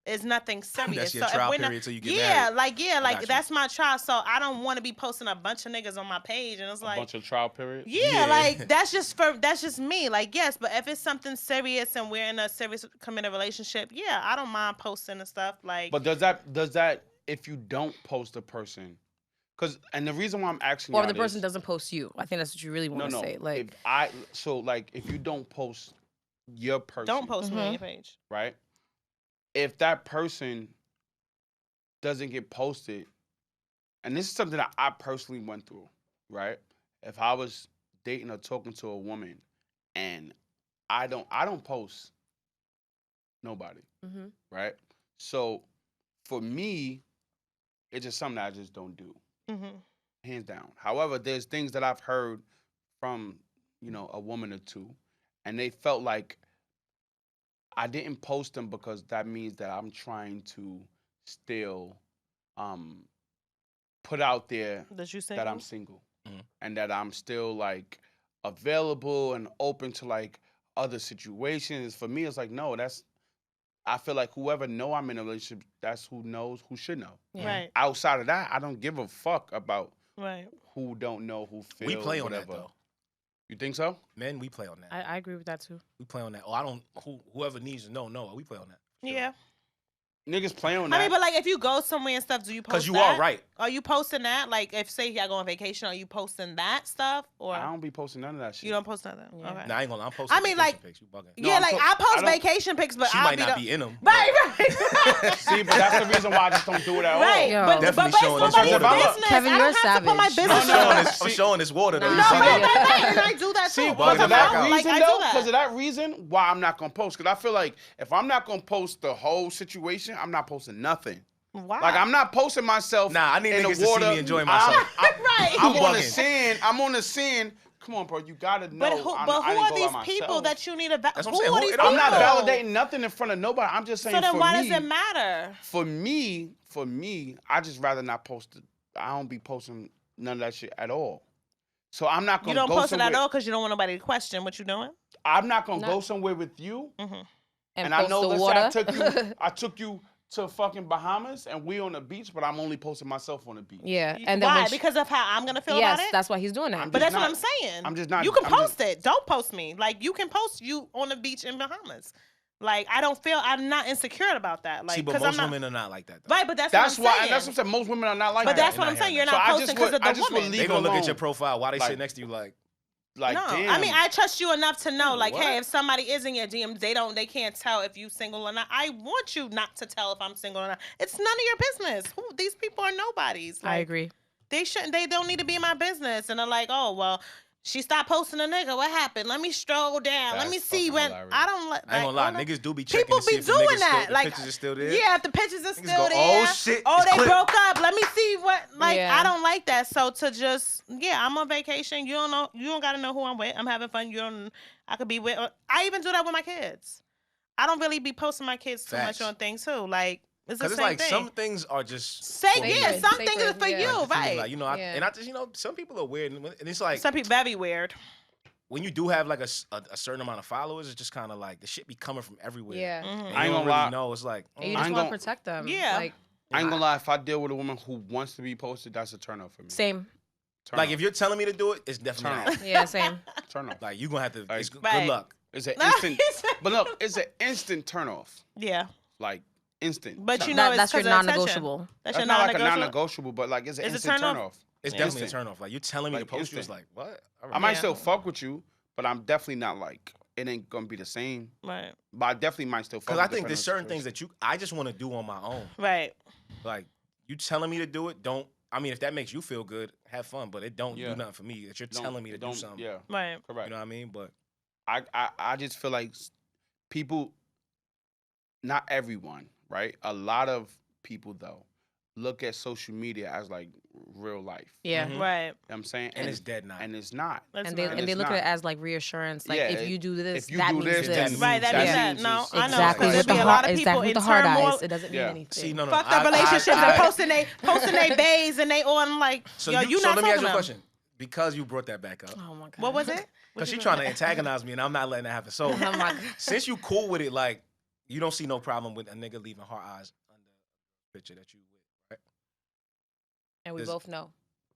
It's nothing serious. That's your trial period till you get married. That's my trial. So I don't want to be posting a bunch of niggas on my page, and it's a bunch of trial period. Yeah, that's just me. Yes, but if it's something serious and we're in a serious committed relationship, yeah, I don't mind posting and stuff. But does that if you don't post a person? And the reason why I'm asking, or if the person doesn't post you, I think that's what you really want to say. If you don't post your person, don't post me on your page, right? If that person doesn't get posted, and this is something that I personally went through, right? If I was dating or talking to a woman, and I don't post nobody, right? So for me, it's just something that I just don't do. Hands down. However, there's things that I've heard from, a woman or two, and they felt like I didn't post them because that means that I'm trying to still put out there that I'm single and that I'm still available and open to other situations. For me, it's no, I feel like whoever know I'm in a relationship, that's who knows who should know. Yeah. Right. Outside of that, I don't give a fuck about right. who don't know, who feel. We play whatever. on that though. You think so? Men, we play on that. I agree with that too. We play on that. Whoever needs to know, we play on that. Sure. Yeah. Niggas play on that. I mean, but if you go somewhere and stuff, do you post that? Because you are right. Are you posting that? If say y'all go on vacation, are you posting that stuff? Or I don't be posting none of that shit. You don't post none of that? Yeah. Okay. Nah, I ain't gonna. I'm posting. Pics. You bugging. Yeah, I post vacation pics, but she I'll might not be in them. Right. See, but that's the reason why I just don't do it at all. Right. But definitely based showing on this my water. business, Kevin, I you're don't have to put my savage. business. I'm showing this water though. No, and I do that too. See, because of that reason, I though, do that. because of that reason, why I'm not gonna post. Because I feel like if I'm not gonna post the whole situation, I'm not posting nothing. Wow. I'm not posting myself. Nah, I need in niggas the water. to see me enjoying myself. Right. I'm on the sand. I'm on the sand Come on, bro. You gotta know. But who are these people that you need to validate? Who are these people? I'm not validating nothing in front of nobody. I'm just saying. So then, why does it matter? For me, I just rather not post it. I don't be posting none of that shit at all. So I'm not gonna. You don't post it at all because you don't want nobody to question what you're doing. I'm not gonna go somewhere with you. And I know. let's say I took you to fucking Bahamas and we on the beach, but I'm only posting myself on the beach. Yeah, and then why? Because of how I'm gonna feel about it. Yes, that's why he's doing that. But that's what I'm saying. I'm just not. You can post it. Don't post me. Like you can post you on the beach in Bahamas. Like I'm not insecure about that. Like, see, but most women are not like that. Though. Right, but that's what I'm why. saying. That's what I'm saying. Most women are not like that. But that's what I'm saying. You're not posting because of the woman. They gonna look at your profile while they sit next to you like. Like, no, damn. I mean, I trust you enough to know, like, hey, if somebody is in your DMs, they can't tell if you single or not. I want you not to tell if I'm single or not. It's none of your business. These people are nobodies. Like, I agree. They don't need to be in my business. And they're like, oh, well, she stopped posting a nigga. What happened? Let me stroll down. Let me see when hilarious. I don't like. I ain't gonna lie, niggas do be checking people to see be if the doing niggas that. still, Like, the pictures are still there. Yeah, if the pictures are niggas still go, there. oh shit. Oh, they clip. broke up. Let me see what. Like, Yeah. I don't like that. So to just I'm on vacation. You don't know. You don't gotta know who I'm with. I'm having fun. I could be with. I even do that with my kids. I don't really be posting my kids too much on things too. Like. It's the same like thing. some things are just some things are for you, right? Like, and I just some people are weird, and it's like some people very weird. When you do have like a certain amount of followers, it's just kind of like the shit be coming from everywhere. Yeah, I ain't gonna lie. No, it's like you just want to protect them. Yeah, like I ain't gonna lie. If I deal with a woman who wants to be posted, that's a turn off for me. Same. If you're telling me to do it, it's definitely turn off. Yeah, same. Turn off. Like you gonna have to. Like, good luck. It's an instant. But look, it's an instant turn off. Yeah. Like. Instant. But you know, that's your non-negotiable. That's not like a non-negotiable, but like it's an instant turn off. It's definitely a turn off. Like you're telling me to post you, it's like what? I might still fuck with you, but I'm definitely not like it ain't gonna be the same. Right. But I definitely might still fuck. Because I think there's certain things that I just want to do on my own. Right. Like you telling me to do it, don't. I mean, if that makes you feel good, have fun. But it don't do nothing for me. That you're telling me to do something. Yeah. Right. Correct. You know what I mean? But I just feel like people, not everyone. Right? A lot of people, though, look at social media as like real life. Yeah. Right. You know what I'm saying? And it's dead now. And it's not. And they look at it as like reassurance. Like if you do this, that means this. Right, that means that. No, I know. Exactly Because there'll be a lot of people in hard turmoil. eyes. It doesn't mean anything. See, no. Fucked up relationships and posting they bays and they on like, so yo, you not let me ask you a them. question. Because you brought that back up. Oh my God. What was it? Because she's trying to antagonize me and I'm not letting that happen. So since you cool with it, like you don't see no problem with a nigga leaving hard eyes picture that you with, right? And we both know.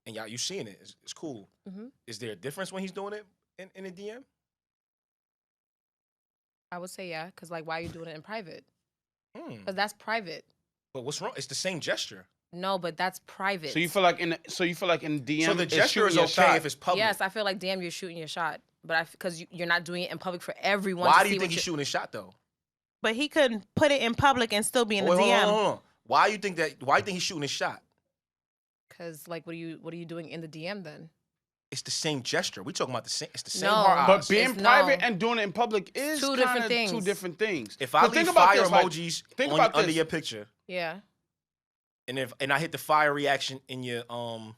And y'all, you seeing it? It's cool. Mm-hmm. Is there a difference when he's doing it in a DM? I would say yeah, because like, why are you doing it in private? Because that's private. But what's wrong? It's the same gesture. No, but that's private. So you feel like in DM. So the gesture is okay if it's public. Yes, I feel like damn, you're shooting your shot, but because you're not doing it in public for everyone. Why do you think he's shooting his shot though? But he couldn't put it in public and still be in the DM. Hold on. Why do you think he's shooting his shot? Because like, what are you doing in the DM then? It's the same gesture. We talking about the same. It's the same No, hard eyes. But being private and doing it in public is two different things. Two different things. If I leave fire emojis under your picture, yeah, and I hit the fire reaction in your on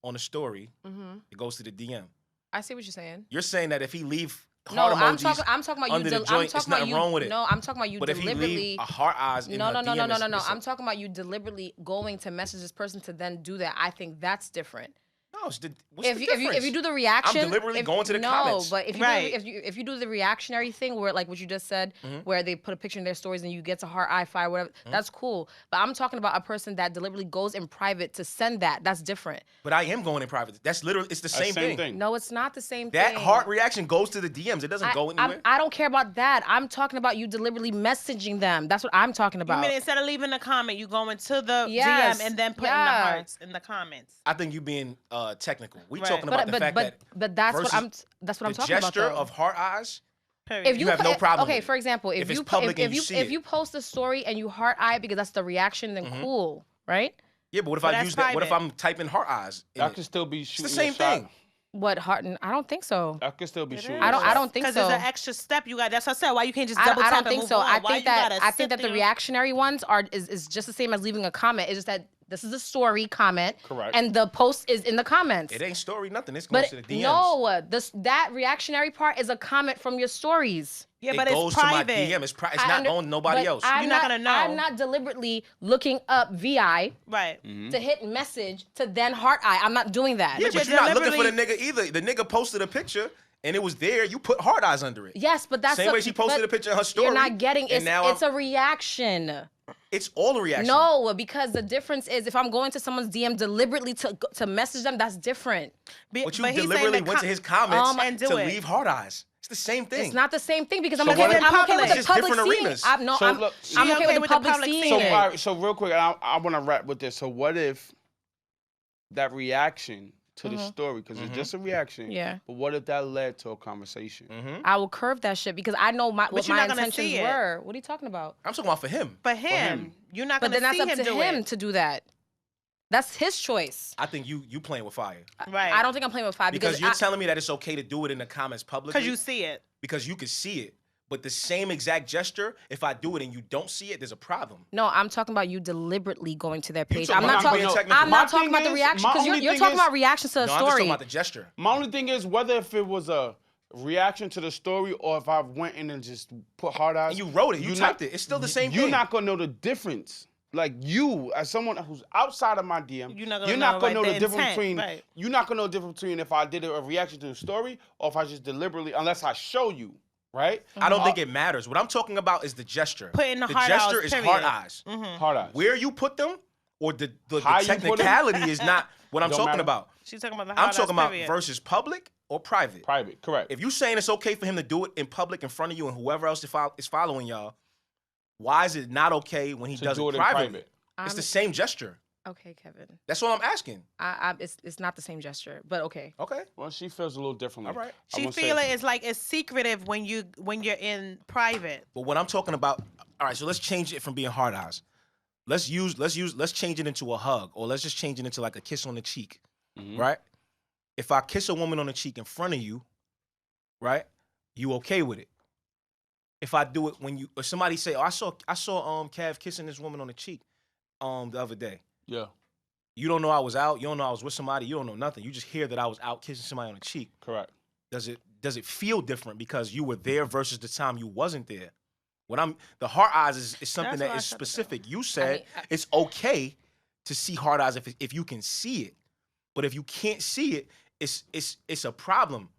the story, it goes to the DM. I see what you're saying. You're saying that if he leave heart emojis I'm talking about under you. the joint, there's nothing wrong with it. No, I'm talking about you but deliberately. If he leave a heart eyes in no. DM, I'm talking about you deliberately going to message this person to then do that. I think that's different. No, what's the difference? If you do the reaction, I'm deliberately going to the comments. No, but if you do the reactionary thing where like what you just said, where they put a picture in their stories and you get to heart eye fire whatever, that's cool. But I'm talking about a person that deliberately goes in private to send that. That's different. But I am going in private. That's literally it's the same thing. No, it's not the same thing. That heart reaction goes to the DMs. It doesn't go anywhere. I don't care about that. I'm talking about you deliberately messaging them. That's what I'm talking about. You mean instead of leaving a comment, you go into the DM and then putting the hearts in the comments? I think you being technical. We talking about the fact but that's what I'm talking about. The gesture of heart eyes. If you have no problem. Okay, for example, if you post a story and you heart eye because that's the reaction, then cool, right? Yeah, but what if I use that? What if I'm typing heart eyes? That could still be shooting. It's the same thing. What heart? I don't think so. That could still be shooting. I don't think so. Because there's an extra step you got. That's what I said. Why you can't just double tap I don't think so. I think that the reactionary ones is just the same as leaving a comment. It's just that This is a story comment. Correct. And the post is in the comments. It ain't story, nothing. It's going to the DMs. No, that reactionary part is a comment from your stories. Yeah, but it's private. To my DM. It's not on nobody else. You're not gonna know. I'm not deliberately looking up VI to hit message to then heart eye. I'm not doing that. Yeah, but you're not looking for the nigga either. The nigga posted a picture and it was there. You put heart eyes under it. Yes, but that's same way she posted a picture in her story. You're not getting it. It's a reaction. It's all a reaction. No, because the difference is if I'm going to someone's DM deliberately to message them, that's different. But you deliberately went to his comments to leave heart eyes. It's the same thing. It's not the same thing because I'm okay with the public seeing it. I'm okay with the public seeing it. So real quick, I want to wrap with this. So what if that reaction to the story, because it's just a reaction. Yeah. But what if that led to a conversation? I will curve that shit because I know what my intentions were. What are you talking about? I'm talking about for him. For him. You're not going to see him do it. But then that's up to him to do that. That's his choice. I think you playing with fire. Right. I don't think I'm playing with fire because you're telling me that it's okay to do it in the comments publicly. Because you see it. Because you can see it. But the same exact gesture, if I do it and you don't see it, there's a problem. No, I'm talking about you deliberately going to their page. I'm not talking about the reaction because you're talking about reactions to a story. I'm just talking about the gesture. My only thing is whether if it was a reaction to the story or if I went in and just put hard eyes. And you wrote it, you typed it. It's still the same thing. You're not going to know the difference. Like you, as someone who's outside of my DM, you're not gonna know the difference between. Right. You're not gonna know the difference between if I did a reaction to the story or if I just deliberately, unless I show you, right? I don't think it matters. What I'm talking about is the gesture. Putting the gesture eyes, is heart eyes. Heart eyes. Where you put them or the technicality is not what I'm talking about. She's talking about the heart eyes. I'm talking about versus public or private. Private, correct. If you saying it's okay for him to do it in public in front of you and whoever else is following y'all, why is it not okay when he does it privately? It's the same gesture. Okay, Kevin. That's what I'm asking. It's not the same gesture, but okay. Okay. Well, she feels a little differently. All right. She feel it's like it's secretive when you're in private. But what I'm talking about, all right, so let's change it from being hard eyes. Let's change it into a hug, or let's just change it into like a kiss on the cheek, right? If I kiss a woman on the cheek in front of you, right, you okay with it? If I do it when or somebody say, oh, I saw Cav kissing this woman on the cheek the other day. Yeah. You don't know I was out. You don't know I was with somebody. You don't know nothing. You just hear that I was out kissing somebody on the cheek. Correct. Does it feel different because you were there versus the time you wasn't there? The heart eyes is something that is specific. You said it's okay to see heart eyes if you can see it, but if you can't see it, it's a problem.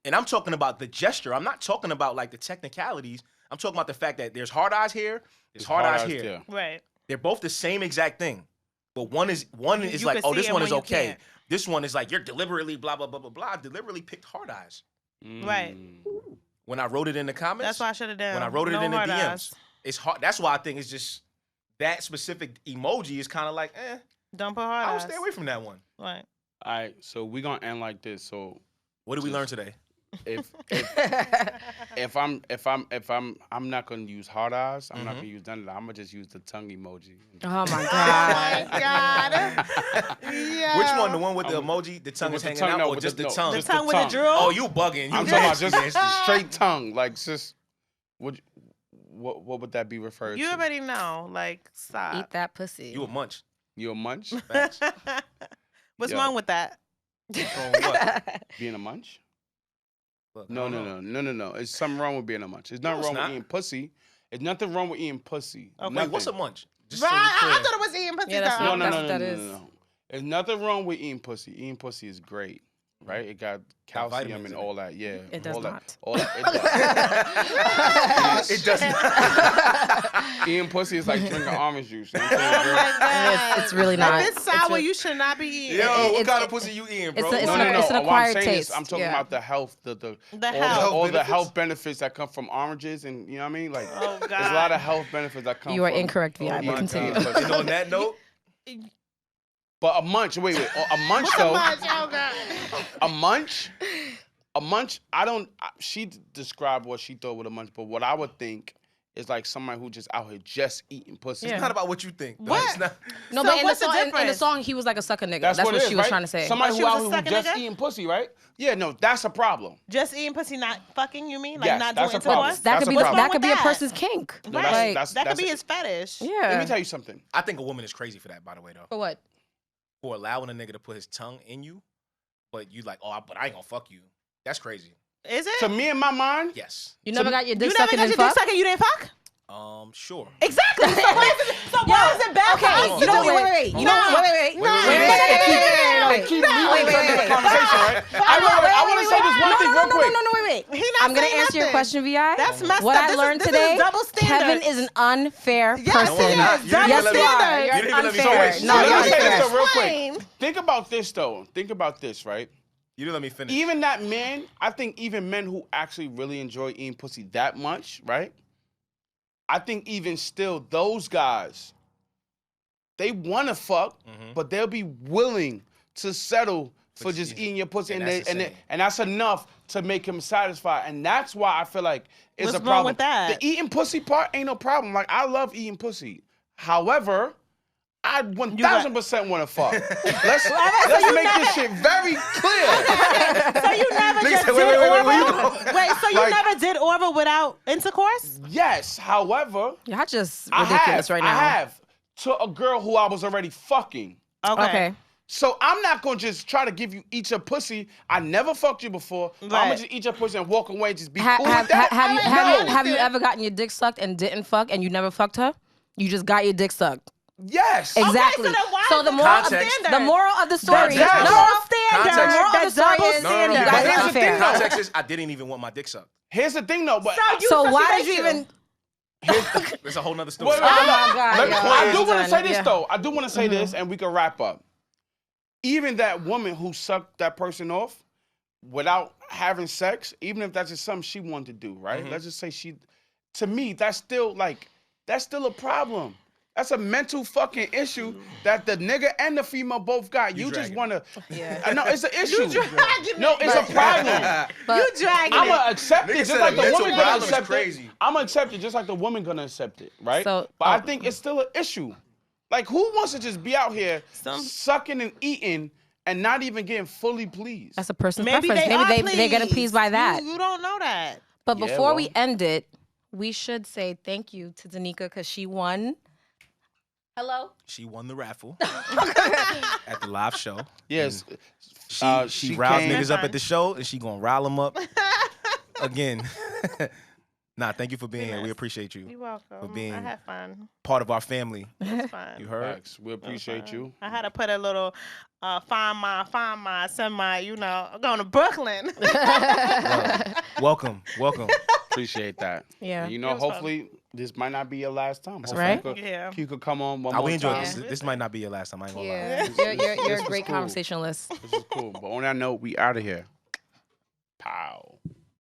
And I'm talking about the gesture. I'm not talking about like the technicalities. I'm talking about the fact that there's hard eyes here, there's hard eyes here. Yeah. Right. They're both the same exact thing. But one is like, oh, this one is okay. This one is like, you're deliberately blah, blah, blah, blah, blah. I deliberately picked hard eyes. Right. When I wrote it in the comments. That's what I should have done. When I wrote it in the DMs. It's hard. That's why I think it's just that specific emoji is kind of like, don't put hard eyes. I would stay away from that one. Right. All right, so we're going to end like this. So what did we learn today? If I'm not gonna use hard eyes, I'm not gonna use none of that. I'm gonna just use the tongue emoji. Oh my god! Oh my god! Yeah. Which one? The one with the emoji, the tongue is hanging out, or just the tongue? The tongue with the drool. Oh, you bugging? I'm talking about just straight tongue, like just what would that be referred to? You already know, like stop. Eat that pussy. You a munch? You a munch? What's wrong with that? What's wrong with what? Being a munch? Look, No. There's something wrong with being a munch. There's nothing wrong with eating pussy. There's nothing wrong with eating pussy. Okay. Wait, what's a munch? Right, I thought it was eating pussy. Yeah, No. There's nothing wrong with eating pussy. Eating pussy is great, right? It got calcium and all that. Yeah. It does not. All that. It does not. Eating pussy is like drinking orange juice. You know Oh my god. It's really not. If it's sour, you should not be eating. Yo, what kind of pussy you eating, bro? It's No. an What acquired I'm saying taste. is, I'm talking about the health, health. the health benefits that come from oranges, and you know what I mean. Like, Oh god. there's a lot of health benefits that come. You are from incorrect, Vi. eating But continue. pussy. And on that note, But a munch, wait, a munch What's though. a munch? Oh god. A munch. She described what she thought with a munch, but what I would think is like somebody who just out here just eating pussy. It's not about what you think. Though. What? It's not. No, So but what's the in the difference? song, he was like a sucker nigga. That's what she was trying to say. Somebody She who was out a here sucker who just nigga? eating pussy, right? Yeah, no, that's a problem. Just eating pussy, not fucking, you mean? Like Yes, not that's doing a problem. intercourse? That That's could a be problem. that could be a What's wrong with person's kink. No, Right. that's- that could that's be it. his fetish. Yeah. Let me tell you something. I think a woman is crazy for that. By the way, though, For what? for allowing a nigga to put his tongue in you, but you like, but I ain't gonna fuck you. That's crazy. Is it? To me, in my mind, Yes. You never got your you dick never sucked got and your then dick fuck? sucked and you didn't fuck? Sure. Exactly. So why is it bad for us? You know what? Wait. You know what? Wait. keep leading to the conversation, right? I want to say this one thing real quick. No, wait. He not I'm gonna saying answer your nothing. question, Vi. That's messed What up. I This learned is today, double standard. Kevin is an unfair Yes, person. he is. not. You Double didn't even let me- standard. You didn't even let me unfair. finish. No, Let you're me say this unfair. though, real quick. Explain. Think about this though. Think about this, right? You didn't let me finish. Even that man, I think even men who actually really enjoy eating pussy that much, right? I think even still, those guys, they want to fuck, but they'll be willing to settle for But just see, eating your pussy, and and that's the same. that's enough to make him satisfied. And that's why I feel like it's What's a wrong problem. with that? The eating pussy part ain't no problem. Like, I love eating pussy. However, I 1,000% want to fuck. Let's make this shit very clear. So you never Nigga just said, did wait, where you oral? going? Wait, so you Like- never did oral without intercourse? Yes, however, Y'all just I ridiculous right now. have to a girl who I was already fucking. Okay. So I'm not gonna just try to give you eat your pussy. I never fucked you before. I'm Right. gonna just eat your pussy and walk away and just be Have cool with that. you ever gotten your dick sucked and didn't fuck and you never fucked her? You just got your dick sucked. Yes. Exactly. so then why So is the it moral, context? the moral of the story. Context. No, Double standard. Context. the moral of the That's story double is standard. you But guys here's are the unfair. thing, though. Context is I didn't even want my dick sucked. Here's the thing though, but So why did you even? There's a whole nother story. Wait, Oh my God! Let me- yo, I do I'm want to done. say this Yeah. though. I do want to say this, and we can wrap up. Even that woman who sucked that person off without having sex, even if that's just something she wanted to do, right? Let's just say to me, that's still a problem. That's a mental fucking issue that the nigga and the female both got. You just dragging want to. Yeah. No, it's an issue. dragging No, it's a problem. But You dragging I'm it. gonna accept it Nigga just said like a the mental woman gonna problem is accept crazy. it. I'm gonna accept it just like the woman gonna accept it, right? So- but I think it's still an issue. Like, who wants to just be out here sucking and eating and not even getting fully pleased? That's a person's Maybe preference. they are Maybe they're getting pleased by that. You don't know that. But Yeah, before we well. end it, we should say thank you to Danica because she won. Hello. She won the raffle at the live show. Yes. She riles came- niggas up at the show, and she gonna rile them up again. Nah, thank you for being here. We appreciate you. You're welcome. For being- I had fun. Part of our family. It's fun. You heard? Facts. We appreciate you. I had to put a little find my, send my, I'm going to Brooklyn. Welcome. Appreciate that. Yeah. And, you know, It was fun. hopefully this might not be your last time. Hopefully right. Yeah. You could come on one I more we enjoyed time. this. This might not be your last time. I ain't gonna lie. Yeah. You're a was great cool. conversationalist. This is cool. But on that note, we out of here. Pow.